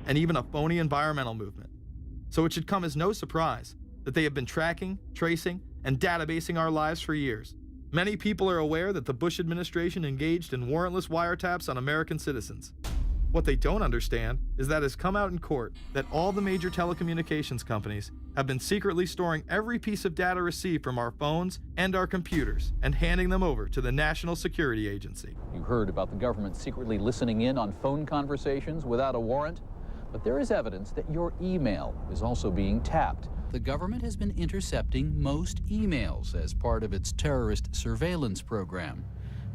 and even a phony environmental movement. So it should come as no surprise that they have been tracking, tracing, and databasing our lives for years. Many people are aware that the Bush administration engaged in warrantless wiretaps on American citizens. What they don't understand is that it's come out in court that all the major telecommunications companies have been secretly storing every piece of data received from our phones and our computers and handing them over to the National Security Agency. You heard about the government secretly listening in on phone conversations without a warrant, but there is evidence that your email is also being tapped. The government has been intercepting most emails as part of its terrorist surveillance program.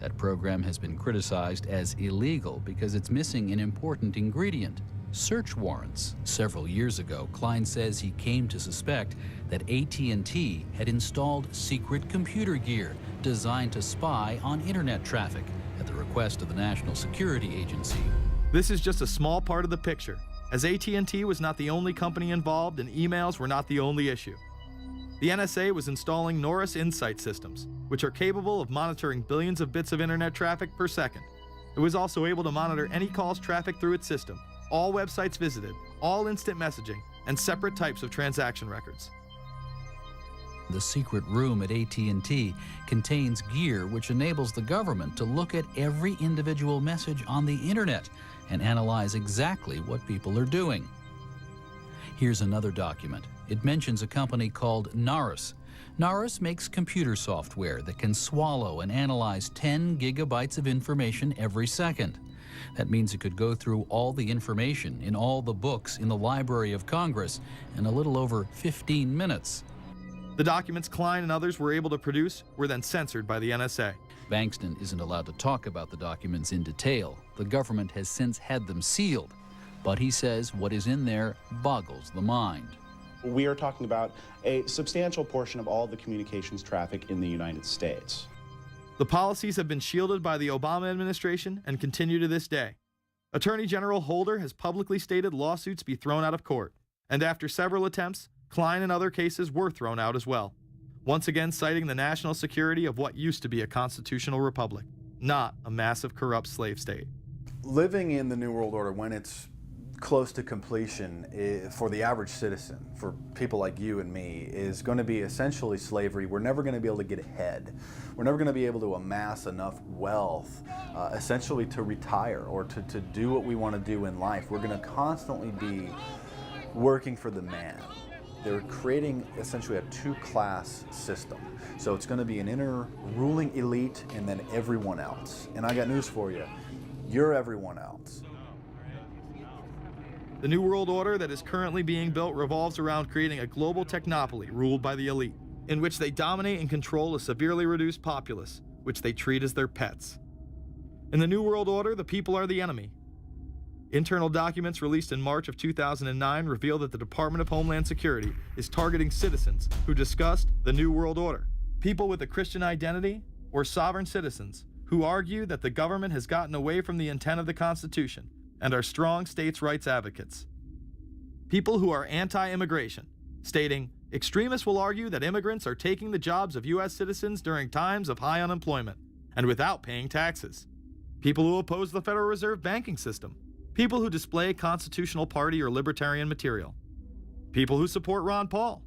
That program has been criticized as illegal because it's missing an important ingredient: search warrants. Several years ago, Klein says he came to suspect that AT&T had installed secret computer gear designed to spy on internet traffic at the request of the National Security Agency. This is just a small part of the picture, as AT&T was not the only company involved and emails were not the only issue. The NSA was installing Norris Insight systems, which are capable of monitoring billions of bits of internet traffic per second. It was also able to monitor any calls traffic through its system, all websites visited, all instant messaging, and separate types of transaction records. The secret room at AT&T contains gear which enables the government to look at every individual message on the internet and analyze exactly what people are doing. Here's another document. It mentions a company called Norris. Norris makes computer software that can swallow and analyze 10 gigabytes of information every second. That means it could go through all the information in all the books in the Library of Congress in a little over 15 minutes. The documents Klein and others were able to produce were then censored by the NSA. Bankston isn't allowed to talk about the documents in detail. The government has since had them sealed, but he says what is in there boggles the mind. We are talking about a substantial portion of all the communications traffic in the United States. The policies have been shielded by the Obama administration and continue to this day. Attorney General Holder has publicly stated lawsuits be thrown out of court, and after several attempts, Klein and other cases were thrown out as well, once again citing the national security of what used to be a constitutional republic, not a massive corrupt slave state. Living in the New World Order, when it's close to completion, for the average citizen, for people like you and me, is going to be essentially slavery. We're never going to be able to get ahead. We're never going to be able to amass enough wealth, essentially to retire or to do what we want to do in life. We're going to constantly be working for the man. They're creating essentially a two-class system. So it's going to be an inner ruling elite and then everyone else. And I got news for you. You're everyone else. The New World Order that is currently being built revolves around creating a global technopoly ruled by the elite, in which they dominate and control a severely reduced populace, which they treat as their pets. In the New World Order, the people are the enemy. Internal documents released in March of 2009 reveal that the Department of Homeland Security is targeting citizens who discussed the New World Order, people with a Christian identity or sovereign citizens who argue that the government has gotten away from the intent of the Constitution and are strong states' rights advocates. People who are anti-immigration, stating, extremists will argue that immigrants are taking the jobs of U.S. citizens during times of high unemployment and without paying taxes. People who oppose the Federal Reserve banking system. People who display constitutional party or libertarian material. People who support Ron Paul.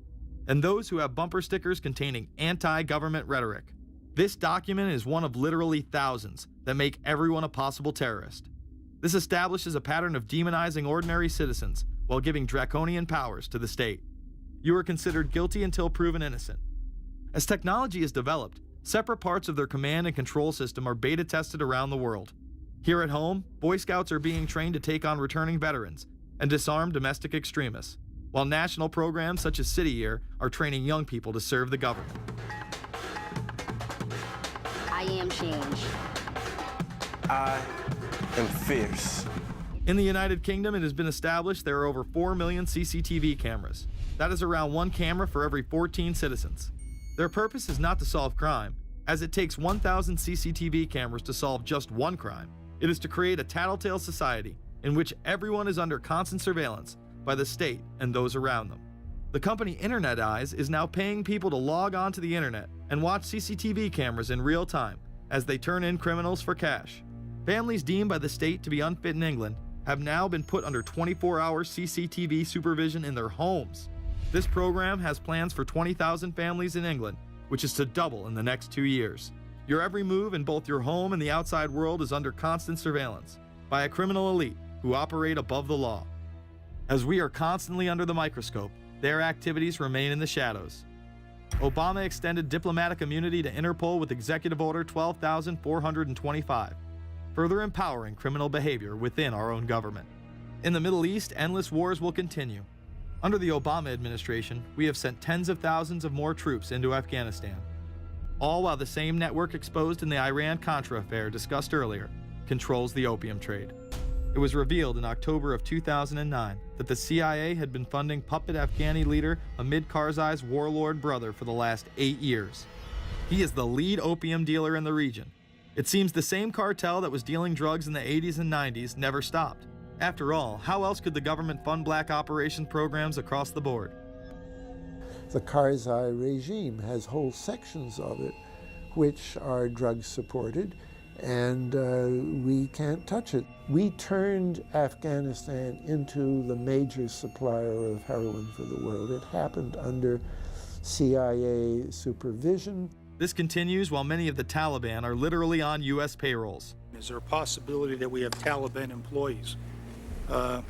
And those who have bumper stickers containing anti-government rhetoric. This document is one of literally thousands that make everyone a possible terrorist. This establishes a pattern of demonizing ordinary citizens while giving draconian powers to the state. you are considered guilty until proven innocent. As technology is developed, separate parts of their command and control system are beta tested around the world. Here at home, Boy Scouts are being trained to take on returning veterans and disarm domestic extremists, while national programs such as City Year are training young people to serve the government. I am change. I am fierce. In the United Kingdom, it has been established there are over 4 million CCTV cameras. That is around 1 camera for every 14 citizens. Their purpose is not to solve crime, as it takes 1,000 CCTV cameras to solve just one crime. It is to create a tattletale society in which everyone is under constant surveillance by the state and those around them. The company Internet Eyes is now paying people to log onto the internet and watch CCTV cameras in real time as they turn in criminals for cash. Families deemed by the state to be unfit in England have now been put under 24-hour CCTV supervision in their homes. This program has plans for 20,000 families in England, which is to double in the next 2 years. Your every move in both your home and the outside world is under constant surveillance by a criminal elite who operate above the law. As we are constantly under the microscope, their activities remain in the shadows. Obama extended diplomatic immunity to Interpol with Executive Order 12,425, further empowering criminal behavior within our own government. In the Middle East, endless wars will continue. Under the Obama administration, we have sent tens of thousands of more troops into Afghanistan, all while the same network exposed in the Iran-Contra affair discussed earlier controls the opium trade. It was revealed in October of 2009 that the CIA had been funding puppet Afghani leader Hamid Karzai's warlord brother for the last 8 years. He is the lead opium dealer in the region. It seems the same cartel that was dealing drugs in the 80s and 90s never stopped. After all, how else could the government fund black operation programs across the board? The Karzai regime has whole sections of it which are drug-supported, and we can't touch it. We turned Afghanistan into the major supplier of heroin for the world. It happened under CIA supervision. This continues while many of the Taliban are literally on U.S. payrolls. Is there a possibility that we have Taliban employees? The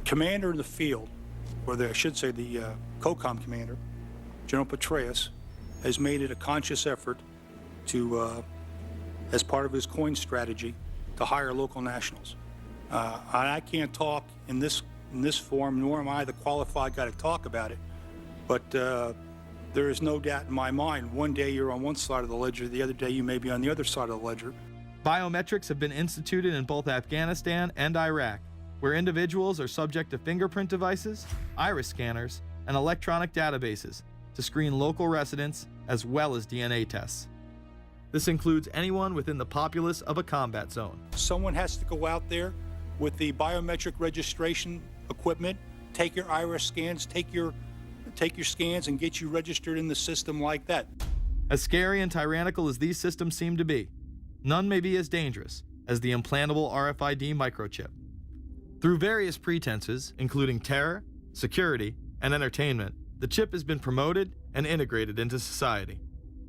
commander in the field, or I should say the COCOM commander, General Petraeus, has made it a conscious effort to, as part of his coin strategy, to hire local nationals. I can't talk in this forum, nor am I the qualified guy to talk about it, but there is no doubt in my mind, one day you're on one side of the ledger, the other day you may be on the other side of the ledger. Biometrics have been instituted in both Afghanistan and Iraq, where individuals are subject to fingerprint devices, iris scanners, and electronic databases to screen local residents as well as DNA tests. This includes anyone within the populace of a combat zone. Someone has to go out there with the biometric registration equipment, take your iris scans, take your scans and get you registered in the system like that. As scary and tyrannical as these systems seem to be, none may be as dangerous as the implantable RFID microchip. Through various pretenses, including terror, security, and entertainment, the chip has been promoted and integrated into society.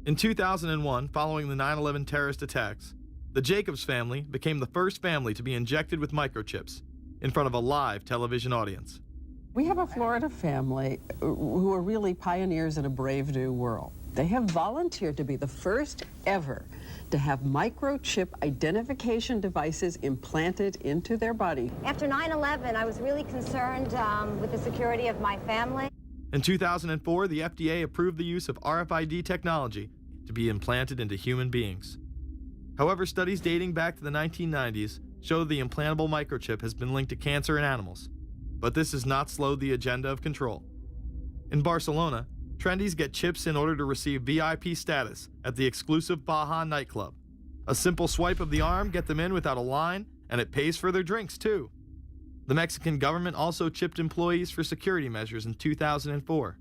In 2001, following the 9/11 terrorist attacks, the Jacobs family became the first family to be injected with microchips in front of a live television audience. We have a Florida family who are really pioneers in a brave new world. They have volunteered to be the first ever to have microchip identification devices implanted into their body. After 9/11, I was really concerned with the security of my family. In 2004, the FDA approved the use of RFID technology to be implanted into human beings. However, studies dating back to the 1990s show the implantable microchip has been linked to cancer in animals, but this has not slowed the agenda of control. In Barcelona, trendies get chips in order to receive VIP status at the exclusive Baja nightclub. A simple swipe of the arm gets them in without a line, and it pays for their drinks too. The Mexican government also chipped employees for security measures in 2004.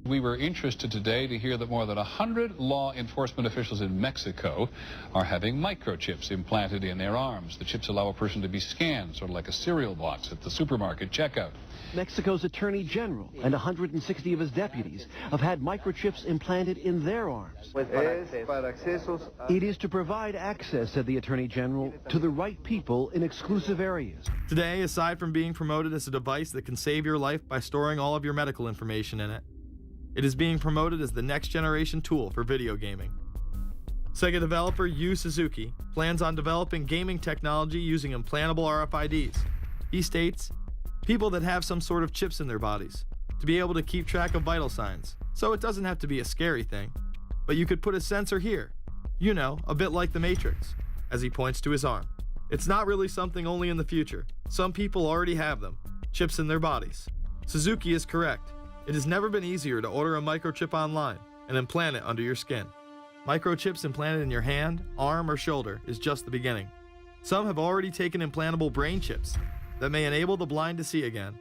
We were interested today to hear that more than 100 law enforcement officials in Mexico are having microchips implanted in their arms. The chips allow a person to be scanned, sort of like a cereal box at the supermarket checkout. Mexico's Attorney General and 160 of his deputies have had microchips implanted in their arms. It is to provide access, said the Attorney General, to the right people in exclusive areas. Today, aside from being promoted as a device that can save your life by storing all of your medical information in it, it is being promoted as the next generation tool for video gaming. Sega developer Yu Suzuki plans on developing gaming technology using implantable RFIDs. He states, people that have some sort of chips in their bodies, to be able to keep track of vital signs, so it doesn't have to be a scary thing. But you could put a sensor here, you know, a bit like the Matrix, as he points to his arm. It's not really something only in the future. Some people already have them, chips in their bodies. Suzuki is correct. It has never been easier to order a microchip online and implant it under your skin. Microchips implanted in your hand, arm, or shoulder is just the beginning. Some have already taken implantable brain chips that may enable the blind to see again,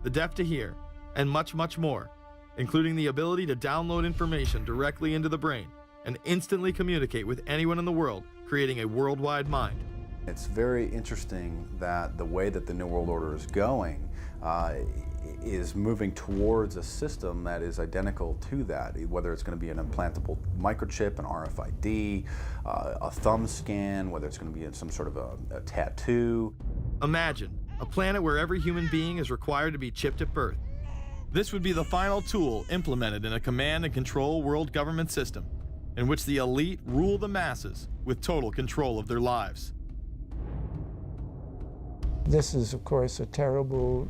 the deaf to hear, and much, much more, including the ability to download information directly into the brain and instantly communicate with anyone in the world, creating a worldwide mind. It's very interesting that the way that the New World Order is going is moving towards a system that is identical to that, whether it's going to be an implantable microchip, an RFID, a thumb scan, whether it's going to be some sort of a tattoo. Imagine a planet where every human being is required to be chipped at birth. This would be the final tool implemented in a command and control world government system in which the elite rule the masses with total control of their lives. This is, of course, a terrible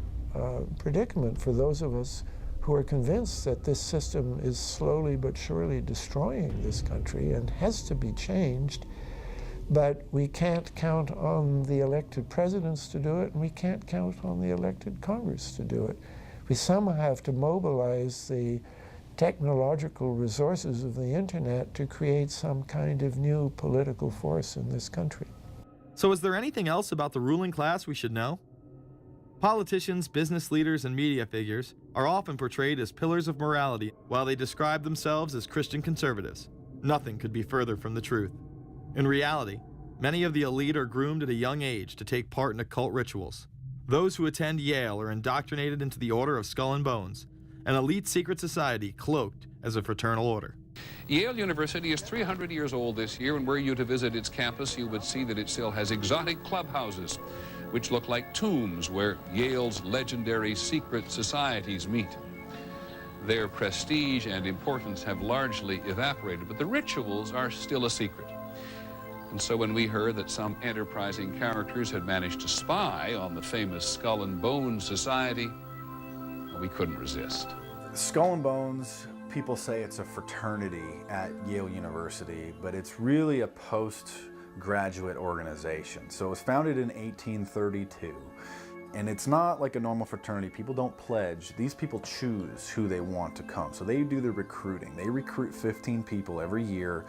predicament for those of us who are convinced that this system is slowly but surely destroying this country and has to be changed. But we can't count on the elected presidents to do it, and we can't count on the elected Congress to do it. We somehow have to mobilize the technological resources of the internet to create some kind of new political force in this country. So is there anything else about the ruling class we should know? Politicians, business leaders, and media figures are often portrayed as pillars of morality while they describe themselves as Christian conservatives. Nothing could be further from the truth. In reality, many of the elite are groomed at a young age to take part in occult rituals. Those who attend Yale are indoctrinated into the Order of Skull and Bones, an elite secret society cloaked as a fraternal order. Yale University is 300 years old this year, and were you to visit its campus, you would see that it still has exotic clubhouses, which look like tombs where Yale's legendary secret societies meet. Their prestige and importance have largely evaporated, but the rituals are still a secret. And so when we heard that some enterprising characters had managed to spy on the famous Skull and Bones Society, we couldn't resist. Skull and Bones, people say it's a fraternity at Yale University, but it's really a postgraduate organization. So it was founded in 1832, and it's not like a normal fraternity. People don't pledge. These people choose who they want to come. So they do the recruiting. They recruit 15 people every year,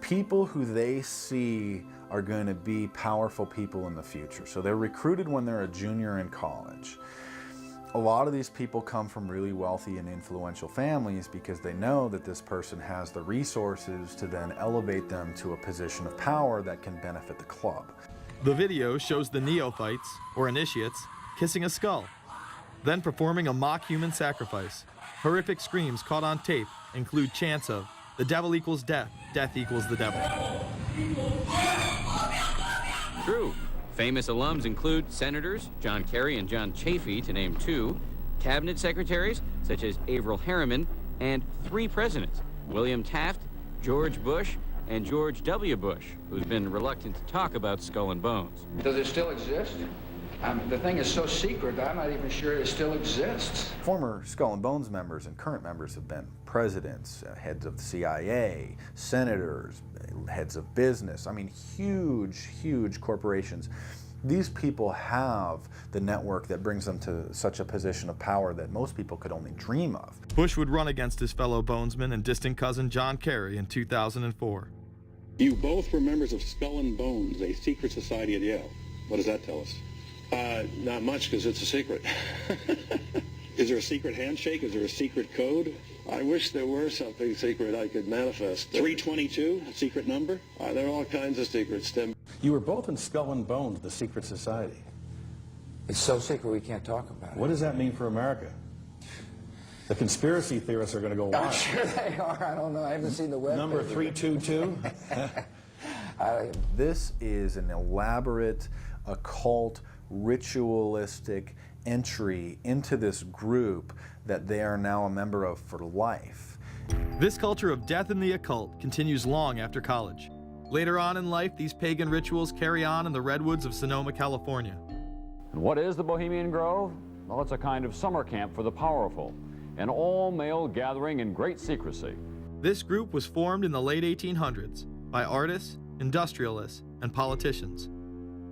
people who they see are going to be powerful people in the future. So they're recruited when they're a junior in college. A lot of these people come from really wealthy and influential families because they know that this person has the resources to then elevate them to a position of power that can benefit the club. The video shows the neophytes, or initiates, kissing a skull, then performing a mock human sacrifice. Horrific screams caught on tape include chants of, "The devil equals death, death equals the devil." True. Famous alums include Senators John Kerry and John Chafee, to name two, cabinet secretaries such as Averell Harriman, and 3 presidents, William Taft, George Bush, and George W. Bush, who's been reluctant to talk about Skull and Bones. Does it still exist? The thing is so secret, I'm not even sure it still exists. Former Skull and Bones members and current members have been presidents, heads of the CIA, senators, heads of business. I mean, huge, huge corporations. These people have the network that brings them to such a position of power that most people could only dream of. Bush would run against his fellow bonesman and distant cousin John Kerry in 2004. You both were members of Skull and Bones, a secret society at Yale. What does that tell us? Not much, because it's a secret. Is there a secret handshake? Is there a secret code? I wish there were something secret I could manifest. 322, a secret number? There are all kinds of secrets, Tim. You were both in Skull and Bones, the secret society. It's so secret we can't talk about it. What does that mean for America? The conspiracy theorists are going to go wild. I'm sure they are. I don't know. I haven't seen the web. Number 322? This is an elaborate, occult, ritualistic entry into this group that they are now a member of for life. This culture of death and the occult continues long after college. Later on in life, these pagan rituals carry on in the redwoods of Sonoma, California. And what is the Bohemian Grove? Well, it's a kind of summer camp for the powerful, an all-male gathering in great secrecy. This group was formed in the late 1800s by artists, industrialists, and politicians.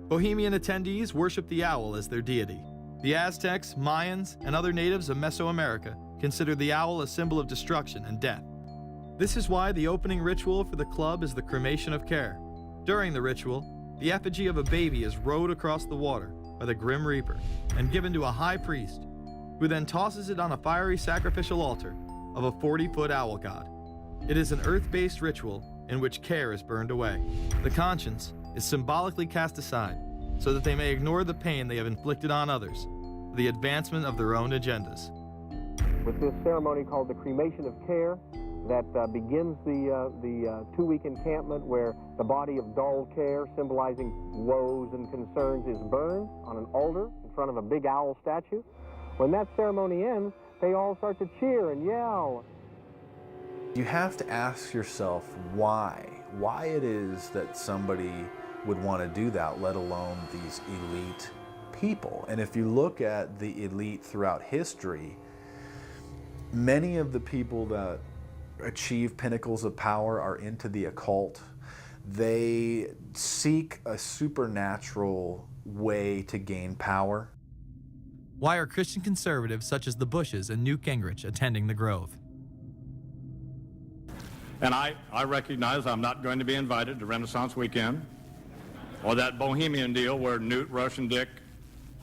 Bohemian attendees worship the owl as their deity. The Aztecs, Mayans, and other natives of Mesoamerica consider the owl a symbol of destruction and death. This is why the opening ritual for the club is the cremation of care. During the ritual, the effigy of a baby is rowed across the water by the Grim Reaper and given to a high priest, who then tosses it on a fiery sacrificial altar of a 40-foot owl god. It is an earth-based ritual in which care is burned away. The conscience is symbolically cast aside so that they may ignore the pain they have inflicted on others for the advancement of their own agendas. With this ceremony called the cremation of care, that begins the two-week encampment where the body of dull care, symbolizing woes and concerns, is burned on an altar in front of a big owl statue. When that ceremony ends, they all start to cheer and yell. You have to ask yourself why it is that somebody would want to do that, let alone these elite people. And if you look at the elite throughout history, many of the people that achieve pinnacles of power are into the occult. They seek a supernatural way to gain power. Why are Christian conservatives such as the Bushes and Newt Gingrich attending the Grove? And I recognize I'm not going to be invited to Renaissance Weekend or that Bohemian deal where Newt, Rush, and Dick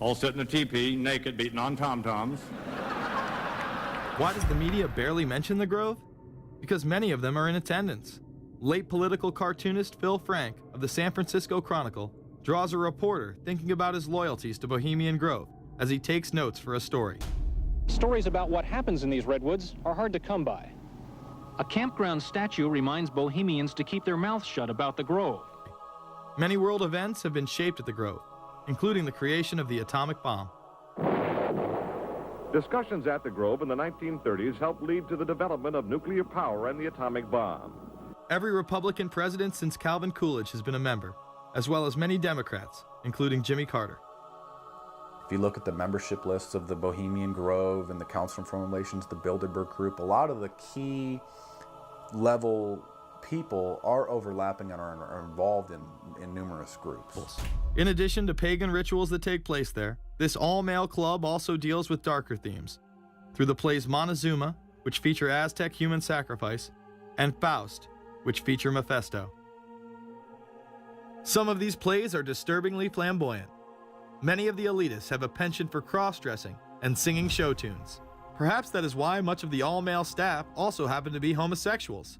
all sit in a teepee naked beating on tom-toms. Why does the media barely mention the Grove? Because many of them are in attendance. Late political cartoonist Phil Frank of the San Francisco Chronicle draws a reporter thinking about his loyalties to Bohemian Grove as he takes notes for a story. Stories about what happens in these redwoods are hard to come by. A campground statue reminds Bohemians to keep their mouths shut about the Grove. Many world events have been shaped at the Grove, including the creation of the atomic bomb. Discussions at the Grove in the 1930s helped lead to the development of nuclear power and the atomic bomb. Every Republican president since Calvin Coolidge has been a member, as well as many Democrats, including Jimmy Carter. If you look at the membership lists of the Bohemian Grove and the Council on Foreign Relations, the Bilderberg Group, a lot of the key level people are overlapping and are involved in numerous groups. In addition to pagan rituals that take place there, this all-male club also deals with darker themes through the plays Montezuma, which feature Aztec human sacrifice, and Faust, which feature Mephisto. Some of these plays are disturbingly flamboyant. Many of the elitists have a penchant for cross-dressing and singing show tunes. Perhaps that is why much of the all-male staff also happen to be homosexuals.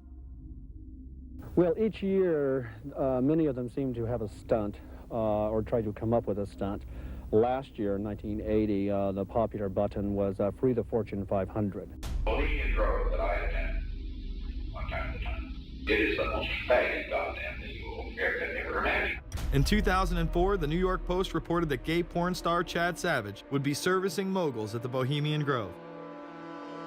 Well, each year, many of them seem to have a stunt or try to come up with a stunt. Last year, in 1980, the popular button was Free the Fortune 500. Bohemian Grove that I attend one time at a time. It is the most faggot goddamn thing you will ever imagine. In 2004, the New York Post reported that gay porn star Chad Savage would be servicing moguls at the Bohemian Grove.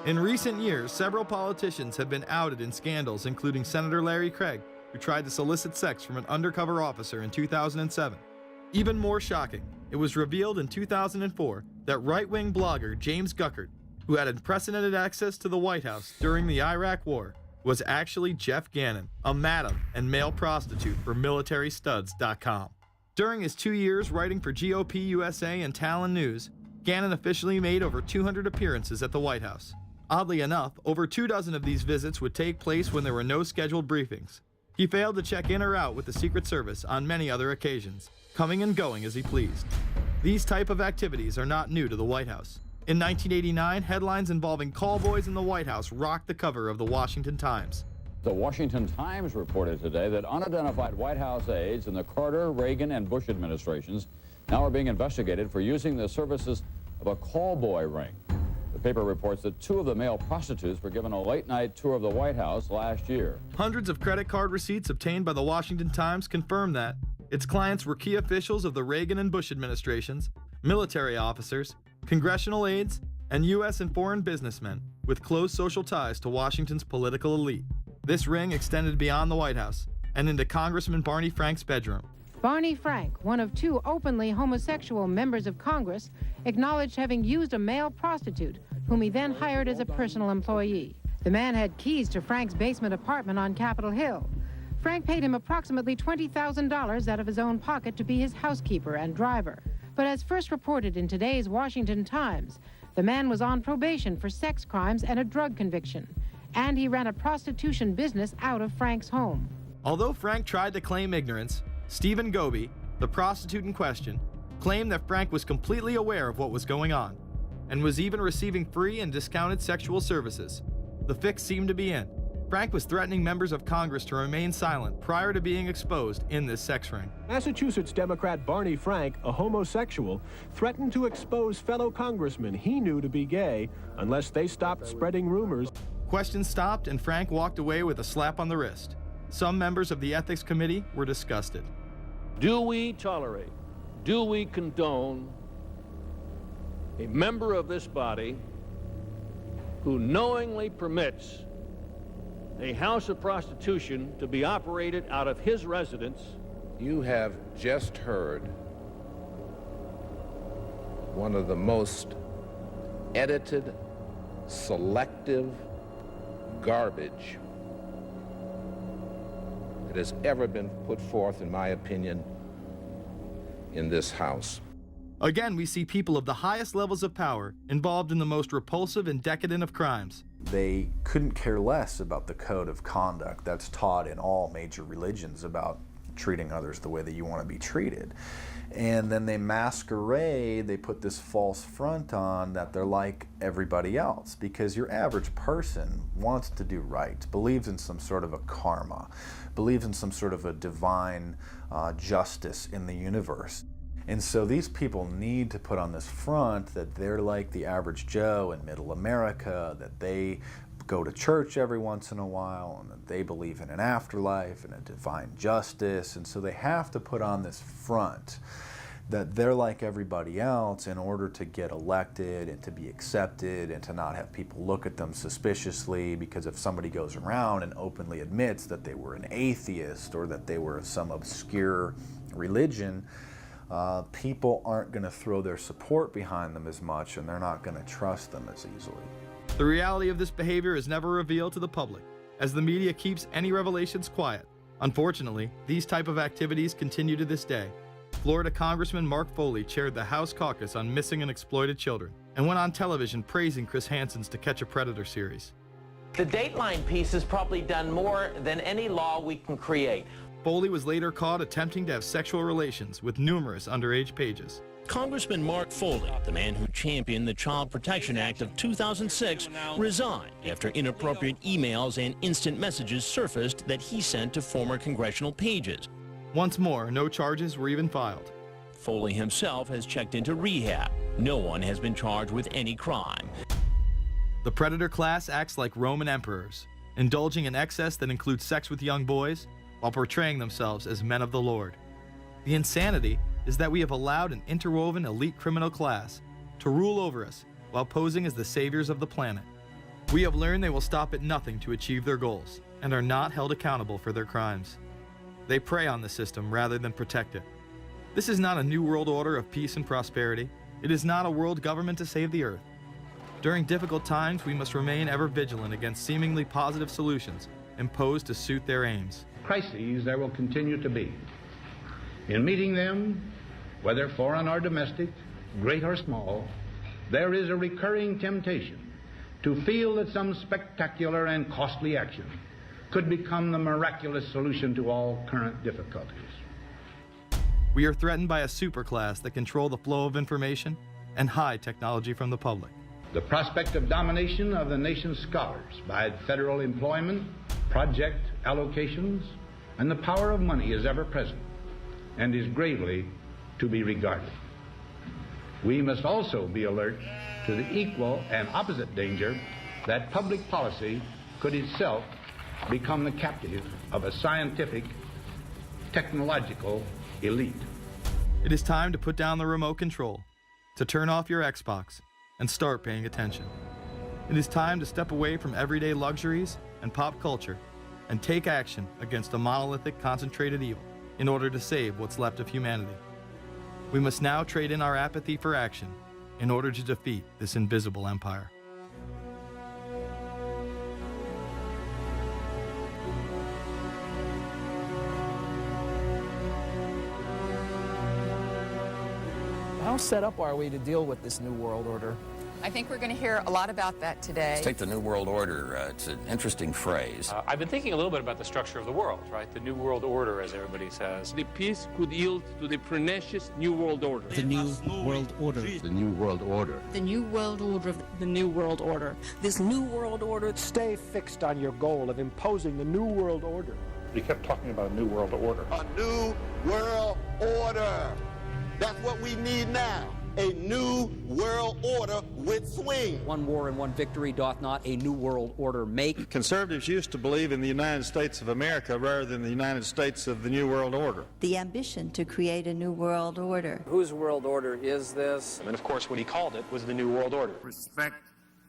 In recent years, several politicians have been outed in scandals, including Senator Larry Craig, who tried to solicit sex from an undercover officer in 2007. Even more shocking, it was revealed in 2004 that right-wing blogger James Guckert, who had unprecedented access to the White House during the Iraq War, was actually Jeff Gannon, a madam and male prostitute for MilitaryStuds.com. During his 2 years writing for GOP USA and Talon News, Gannon officially made over 200 appearances at the White House. Oddly enough, over 24 of these visits would take place when there were no scheduled briefings. He failed to check in or out with the Secret Service on many other occasions, coming and going as he pleased. These type of activities are not new to the White House. In 1989, headlines involving call boys in the White House rocked the cover of the Washington Times. The Washington Times reported today that unidentified White House aides in the Carter, Reagan, and Bush administrations now are being investigated for using the services of a call boy ring. The paper reports that 2 of the male prostitutes were given a late-night tour of the White House last year. Hundreds of credit card receipts obtained by the Washington Times confirm that its clients were key officials of the Reagan and Bush administrations, military officers, congressional aides, and U.S. and foreign businessmen with close social ties to Washington's political elite. This ring extended beyond the White House and into Congressman Barney Frank's bedroom. Barney Frank, one of 2 openly homosexual members of Congress, acknowledged having used a male prostitute, whom he then hired as a personal employee. The man had keys to Frank's basement apartment on Capitol Hill. Frank paid him approximately $20,000 out of his own pocket to be his housekeeper and driver. But as first reported in today's Washington Times, the man was on probation for sex crimes and a drug conviction, and he ran a prostitution business out of Frank's home. Although Frank tried to claim ignorance, Stephen Goby, the prostitute in question, claimed that Frank was completely aware of what was going on and was even receiving free and discounted sexual services. The fix seemed to be in. Frank was threatening members of Congress to remain silent prior to being exposed in this sex ring. Massachusetts Democrat Barney Frank, a homosexual, threatened to expose fellow congressmen he knew to be gay unless they stopped spreading rumors. Questions stopped and Frank walked away with a slap on the wrist. Some members of the Ethics Committee were disgusted. Do we tolerate, do we condone a member of this body who knowingly permits a house of prostitution to be operated out of his residence? You have just heard one of the most edited, selective garbage that has ever been put forth, in my opinion, in this House. Again, we see people of the highest levels of power involved in the most repulsive and decadent of crimes. They couldn't care less about the code of conduct that's taught in all major religions about treating others the way that you want to be treated. And then they masquerade, they put this false front on that they're like everybody else, because your average person wants to do right, believes in some sort of a karma, believes in some sort of a divine justice in the universe. And so these people need to put on this front that they're like the average Joe in middle America, that they go to church every once in a while, and that they believe in an afterlife and a divine justice. And so they have to put on this front that they're like everybody else in order to get elected and to be accepted and to not have people look at them suspiciously, because if somebody goes around and openly admits that they were an atheist or that they were of some obscure religion, people aren't going to throw their support behind them as much, and they're not going to trust them as easily. The reality of this behavior is never revealed to the public, as the media keeps any revelations quiet. Unfortunately, these type of activities continue to this day. Florida Congressman Mark Foley chaired the House caucus on missing and exploited children and went on television praising Chris Hansen's To Catch a Predator series. The Dateline piece has probably done more than any law we can create. Foley was later caught attempting to have sexual relations with numerous underage pages. Congressman Mark Foley, the man who championed the Child Protection Act of 2006, resigned after inappropriate emails and instant messages surfaced that he sent to former congressional pages. Once more, no charges were even filed. Foley himself has checked into rehab. No one has been charged with any crime. The predator class acts like Roman emperors, indulging in excess that includes sex with young boys while portraying themselves as men of the Lord. The insanity is that we have allowed an interwoven elite criminal class to rule over us while posing as the saviors of the planet. We have learned they will stop at nothing to achieve their goals and are not held accountable for their crimes. They prey on the system rather than protect it. This is not a new world order of peace and prosperity. It is not a world government to save the earth. During difficult times, we must remain ever vigilant against seemingly positive solutions imposed to suit their aims. Crises there will continue to be. In meeting them, whether foreign or domestic, great or small, there is a recurring temptation to feel that some spectacular and costly action could become the miraculous solution to all current difficulties. We are threatened by a superclass that control the flow of information and hide technology from the public. The prospect of domination of the nation's scholars by federal employment, project allocations, and the power of money is ever present and is gravely to be regarded. We must also be alert to the equal and opposite danger that public policy could itself become the captive of a scientific, technological elite. It is time to put down the remote control, to turn off your Xbox, and start paying attention. It is time to step away from everyday luxuries and pop culture and take action against a monolithic, concentrated evil in order to save what's left of humanity. We must now trade in our apathy for action in order to defeat this invisible empire. How set up are we to deal with this New World Order? I think we're going to hear a lot about that today. Let's take the New World Order. It's an interesting phrase. I've been thinking a little bit about the structure of the world, right? The New World Order, as everybody says. The peace could yield to the pernicious New World Order. The New World Order. The New World Order. The New World Order. The New World Order. This New World Order. Stay fixed on your goal of imposing the New World Order. We kept talking about a New World Order. A New World Order. That's what we need now. A new world order with swing. One war and one victory doth not a new world order make. Conservatives used to believe in the United States of America rather than the United States of the New World Order. The ambition to create a new world order. Whose world order is this? And of course, what he called it was the New World Order. Respect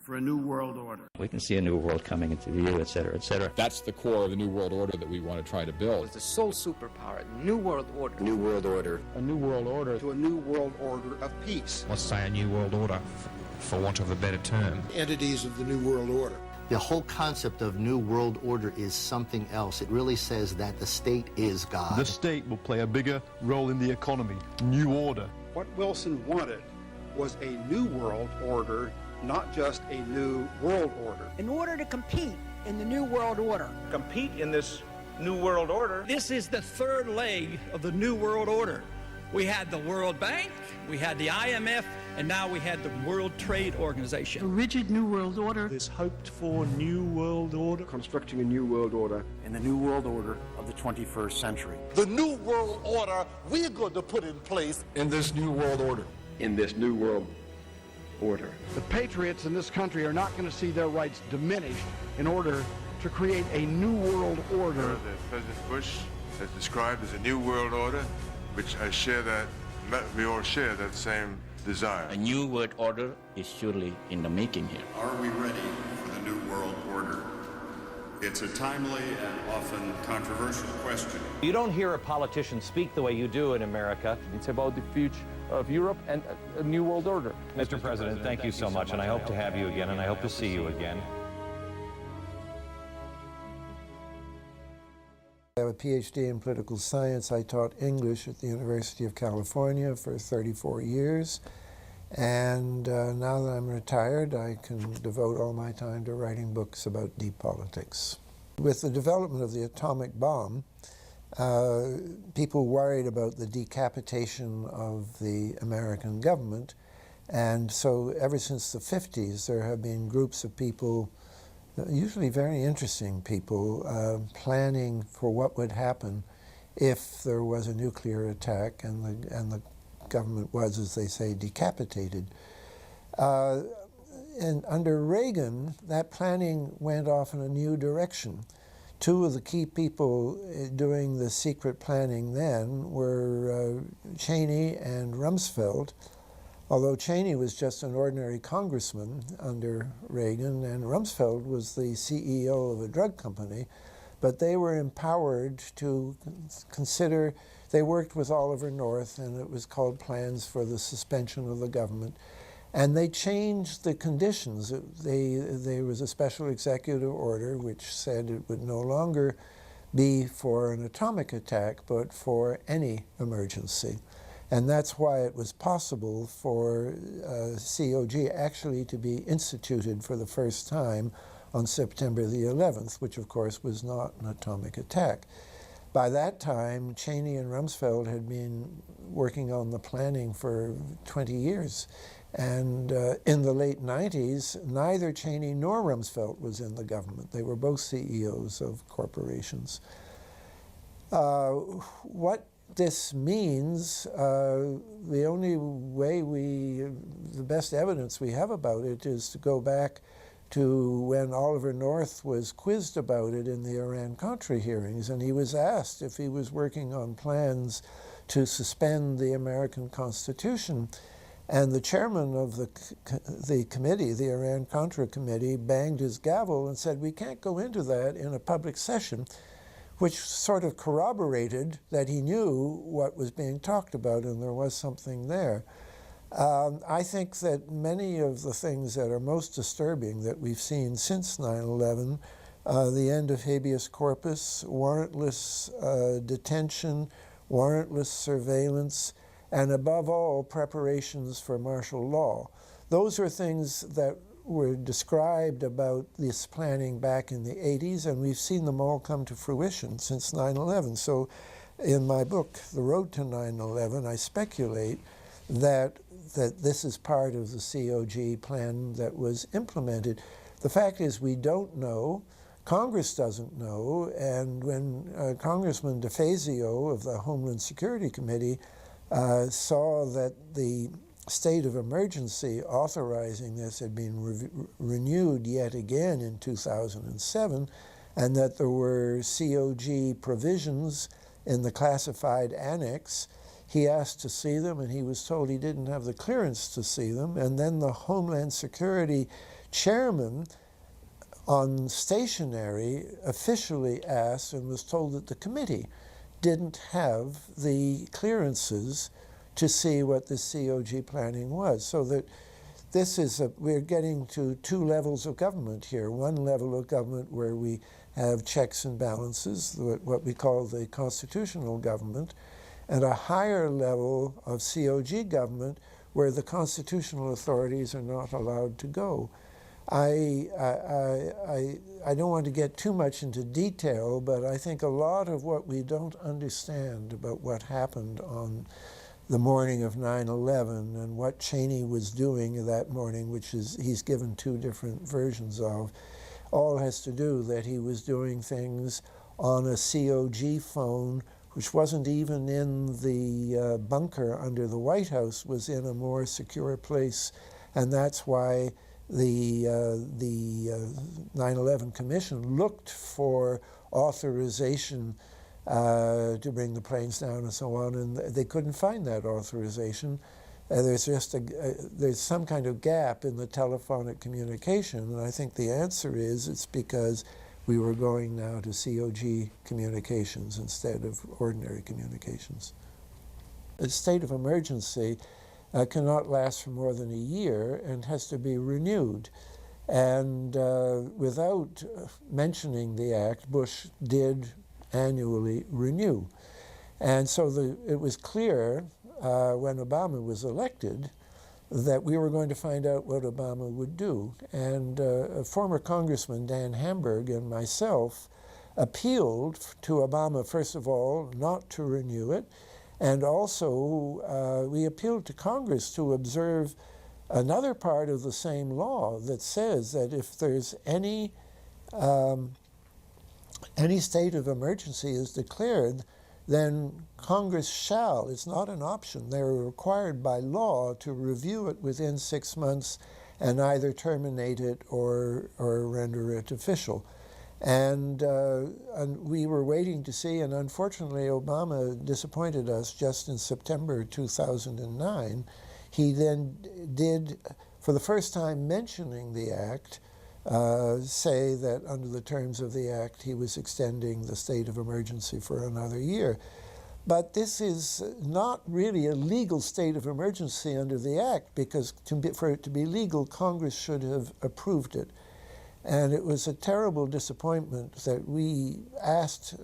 for a new world order. We can see a new world coming into view, et cetera, et cetera. That's the core of the New World Order that we want to try to build. It's the sole superpower, New World Order. New world order. A new world order. To a new world order of peace. Let's say a new world order, for want of a better term. Entities of the new world order. The whole concept of New World Order is something else. It really says that the state is God. The state will play a bigger role in the economy. New order. What Wilson wanted was a new world order, not just a new world order. In order to compete in the New World Order. Compete in this New World Order. This is the third leg of the New World Order. We had the World Bank, we had the IMF, and now we had the World Trade Organization. A rigid New World Order. This hoped-for New World Order. Constructing a new world order. In the New World Order of the 21st century. The new world order we're going to put in place In this New World Order. in this new world order. The patriots in this country are not going to see their rights diminished in order to create a new world order. President Bush has described as a new world order, which we all share that same desire. A new world order is surely in the making here. Are we ready for the New World Order? It's a timely and often controversial question. You don't hear a politician speak the way you do in America. It's about the future of Europe and a New World Order. Mr. President, thank you so much, and I hope to have you again, and I hope to see you again. I have a PhD in political science. I taught English at the University of California for 34 years. And now that I'm retired, I can devote all my time to writing books about deep politics. With the development of the atomic bomb, people worried about the decapitation of the American government. And so ever since the 50s, there have been groups of people, usually very interesting people, planning for what would happen if there was a nuclear attack and the government was, as they say, decapitated. And under Reagan, that planning went off in a new direction. Two of the key people doing the secret planning then were Cheney and Rumsfeld, although Cheney was just an ordinary congressman under Reagan, and Rumsfeld was the CEO of a drug company, but they were empowered to consider. They worked with Oliver North, and it was called Plans for the Suspension of the Government. And they changed the conditions. There was a special executive order which said it would no longer be for an atomic attack, but for any emergency. And that's why it was possible for COG actually to be instituted for the first time on September the 11th, which of course was not an atomic attack. By that time, Cheney and Rumsfeld had been working on the planning for 20 years. And in the late 90s, neither Cheney nor Rumsfeld was in the government. They were both CEOs of corporations. What this means, the only way the best evidence we have about it is to go back to when Oliver North was quizzed about it in the Iran-Contra hearings, and he was asked if he was working on plans to suspend the American Constitution. And the chairman of the committee, the Iran-Contra committee, banged his gavel and said, we can't go into that in a public session, which sort of corroborated that he knew what was being talked about and there was something there. I think that many of the things that are most disturbing that we've seen since 9/11, the end of habeas corpus, warrantless detention, warrantless surveillance, and above all, preparations for martial law. Those are things that were described about this planning back in the 80s, and we've seen them all come to fruition since 9/11. So in my book, The Road to 9/11, I speculate that this is part of the COG plan that was implemented. The fact is we don't know. Congress doesn't know, and when Congressman DeFazio of the Homeland Security Committee saw that the state of emergency authorizing this had been renewed yet again in 2007, and that there were COG provisions in the classified annex, he asked to see them, and he was told he didn't have the clearance to see them. And then the Homeland Security chairman on stationery officially asked and was told that the committee didn't have the clearances to see what the COG planning was. So that this is we're getting to two levels of government here. One level of government where we have checks and balances, what we call the constitutional government, and a higher level of COG government where the constitutional authorities are not allowed to go. I don't want to get too much into detail, but I think a lot of what we don't understand about what happened on the morning of 9/11 and what Cheney was doing that morning, which is he's given two different versions of, all has to do that he was doing things on a COG phone, which wasn't even in the bunker under the White House, was in a more secure place, and that's why the 9/11 Commission looked for authorization to bring the planes down and so on, and they couldn't find that authorization. There's just there's some kind of gap in the telephonic communication, and I think the answer is it's because we were going now to COG communications instead of ordinary communications. A state of emergency cannot last for more than a year and has to be renewed. And without mentioning the act, Bush did annually renew. And so it was clear when Obama was elected that we were going to find out what Obama would do. And a former Congressman, Dan Hamburg, and myself appealed to Obama, first of all, not to renew it, and also we appealed to Congress to observe another part of the same law that says that if there's any state of emergency is declared, then Congress shall, it's not an option, they're required by law to review it within 6 months and either terminate it or render it official. And we were waiting to see, and unfortunately Obama disappointed us just in September 2009. He then did, for the first time mentioning the act, say that under the terms of the act he was extending the state of emergency for another year. But this is not really a legal state of emergency under the act, because for it to be legal, Congress should have approved it. And it was a terrible disappointment that we asked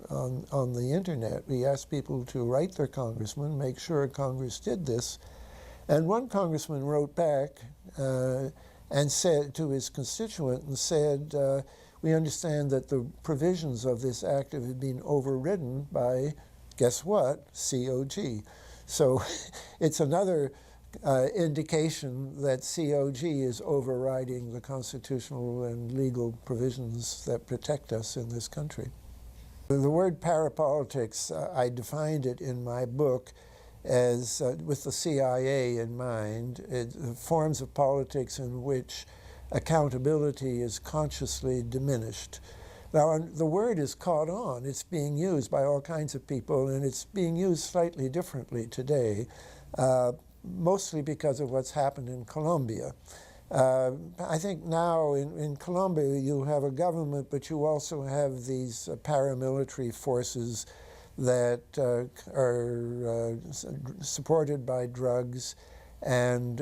on the internet, we asked people to write their congressman, make sure Congress did this. And one congressman wrote back and said to his constituent and said, we understand that the provisions of this act have been overridden by, guess what, COG. So it's another indication that COG is overriding the constitutional and legal provisions that protect us in this country. The word parapolitics, I defined it in my book as, with the CIA in mind, forms of politics in which accountability is consciously diminished. Now, the word is caught on. It's being used by all kinds of people, and it's being used slightly differently today, mostly because of what's happened in Colombia. I think now in Colombia you have a government, but you also have these paramilitary forces that are supported by drugs and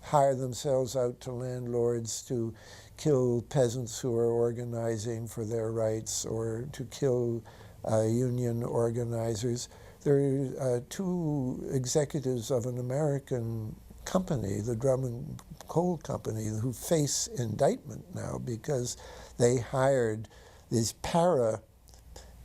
hire themselves out to landlords to kill peasants who are organizing for their rights or to kill union organizers. There are two executives of an American company, the Drum and Coal Company, who face indictment now because they hired these para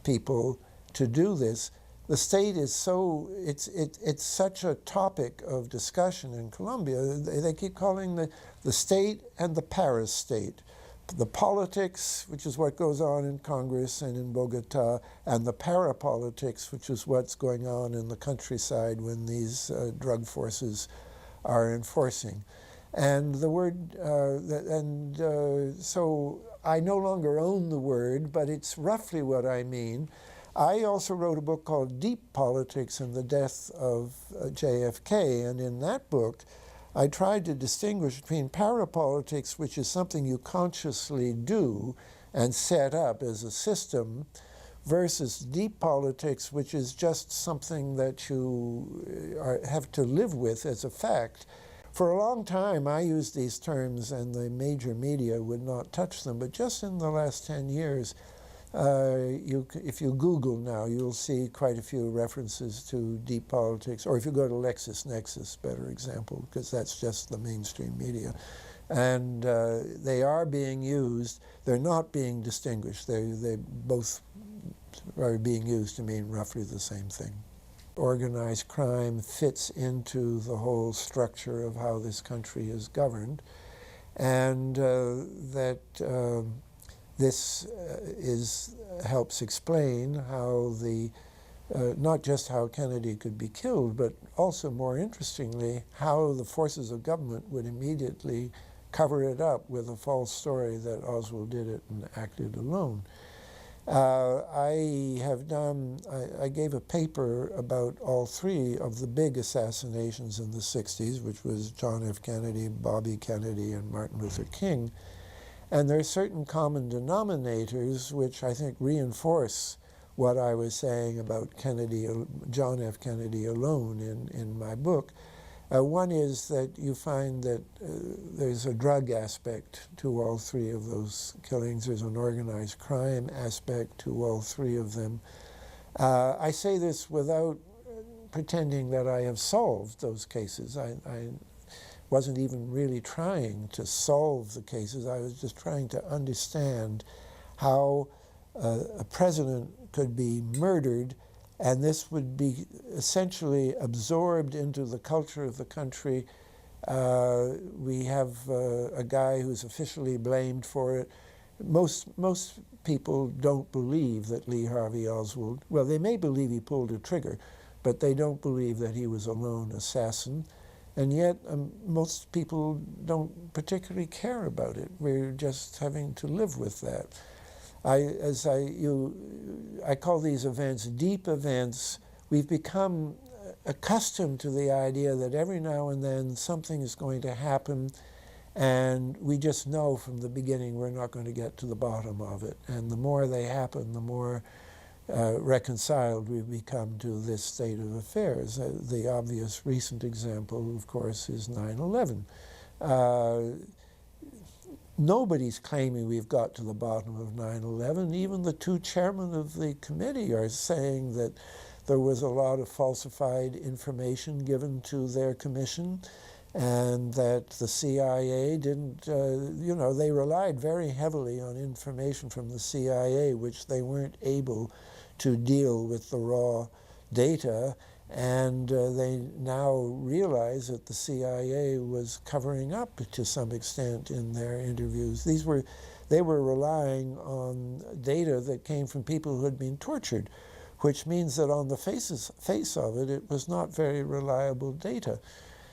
people to do this. The state is so, it's such a topic of discussion in Colombia. They keep calling the state and the para-state. The politics, which is what goes on in Congress and in Bogota, and the parapolitics, which is what's going on in the countryside when these drug forces are enforcing. And the word, so I no longer own the word, but it's roughly what I mean. I also wrote a book called Deep Politics and the Death of JFK, and in that book I tried to distinguish between parapolitics, which is something you consciously do and set up as a system, versus deep politics, which is just something that you have to live with as a fact. For a long time I used these terms and the major media would not touch them, but just in the last 10 years, if you Google now, you'll see quite a few references to deep politics, or if you go to LexisNexis, better example, because that's just the mainstream media. And they are being used. They're not being distinguished. They both are being used to mean roughly the same thing. Organized crime fits into the whole structure of how this country is governed, and this helps explain how not just how Kennedy could be killed, but also more interestingly, how the forces of government would immediately cover it up with a false story that Oswald did it and acted alone. I gave a paper about all three of the big assassinations in the 60s, which was John F. Kennedy, Bobby Kennedy, and Martin Luther King. And there are certain common denominators which I think reinforce what I was saying about Kennedy, John F. Kennedy alone in my book. One is that you find that there's a drug aspect to all three of those killings. There's an organized crime aspect to all three of them. I say this without pretending that I have solved those cases. I wasn't even really trying to solve the cases. I was just trying to understand how a president could be murdered and this would be essentially absorbed into the culture of the country. We have a guy who's officially blamed for it. Most people don't believe that Lee Harvey Oswald, well, they may believe he pulled a trigger, but they don't believe that he was a lone assassin. And yet, most people don't particularly care about it. We're just having to live with that. I call these events deep events. We've become accustomed to the idea that every now and then something is going to happen, and we just know from the beginning we're not going to get to the bottom of it. And the more they happen, the more reconciled we've become to this state of affairs. The obvious recent example, of course, is 9/11. Nobody's claiming we've got to the bottom of 9/11. Even the two chairmen of the committee are saying that there was a lot of falsified information given to their commission, and that the CIA didn't, they relied very heavily on information from the CIA, which they weren't able to deal with the raw data, And they now realize that the CIA was covering up to some extent in their interviews. They were relying on data that came from people who had been tortured, which means that on the face of it, it was not very reliable data.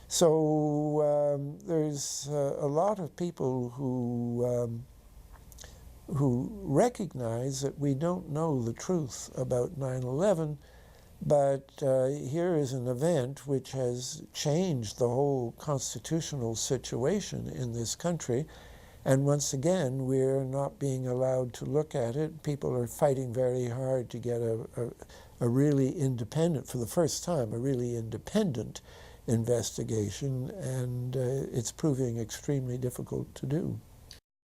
So there's a lot of people who recognize that we don't know the truth about 9/11, but here is an event which has changed the whole constitutional situation in this country. And once again, we're not being allowed to look at it. People are fighting very hard to get a really independent, for the first time, a really independent investigation, and it's proving extremely difficult to do.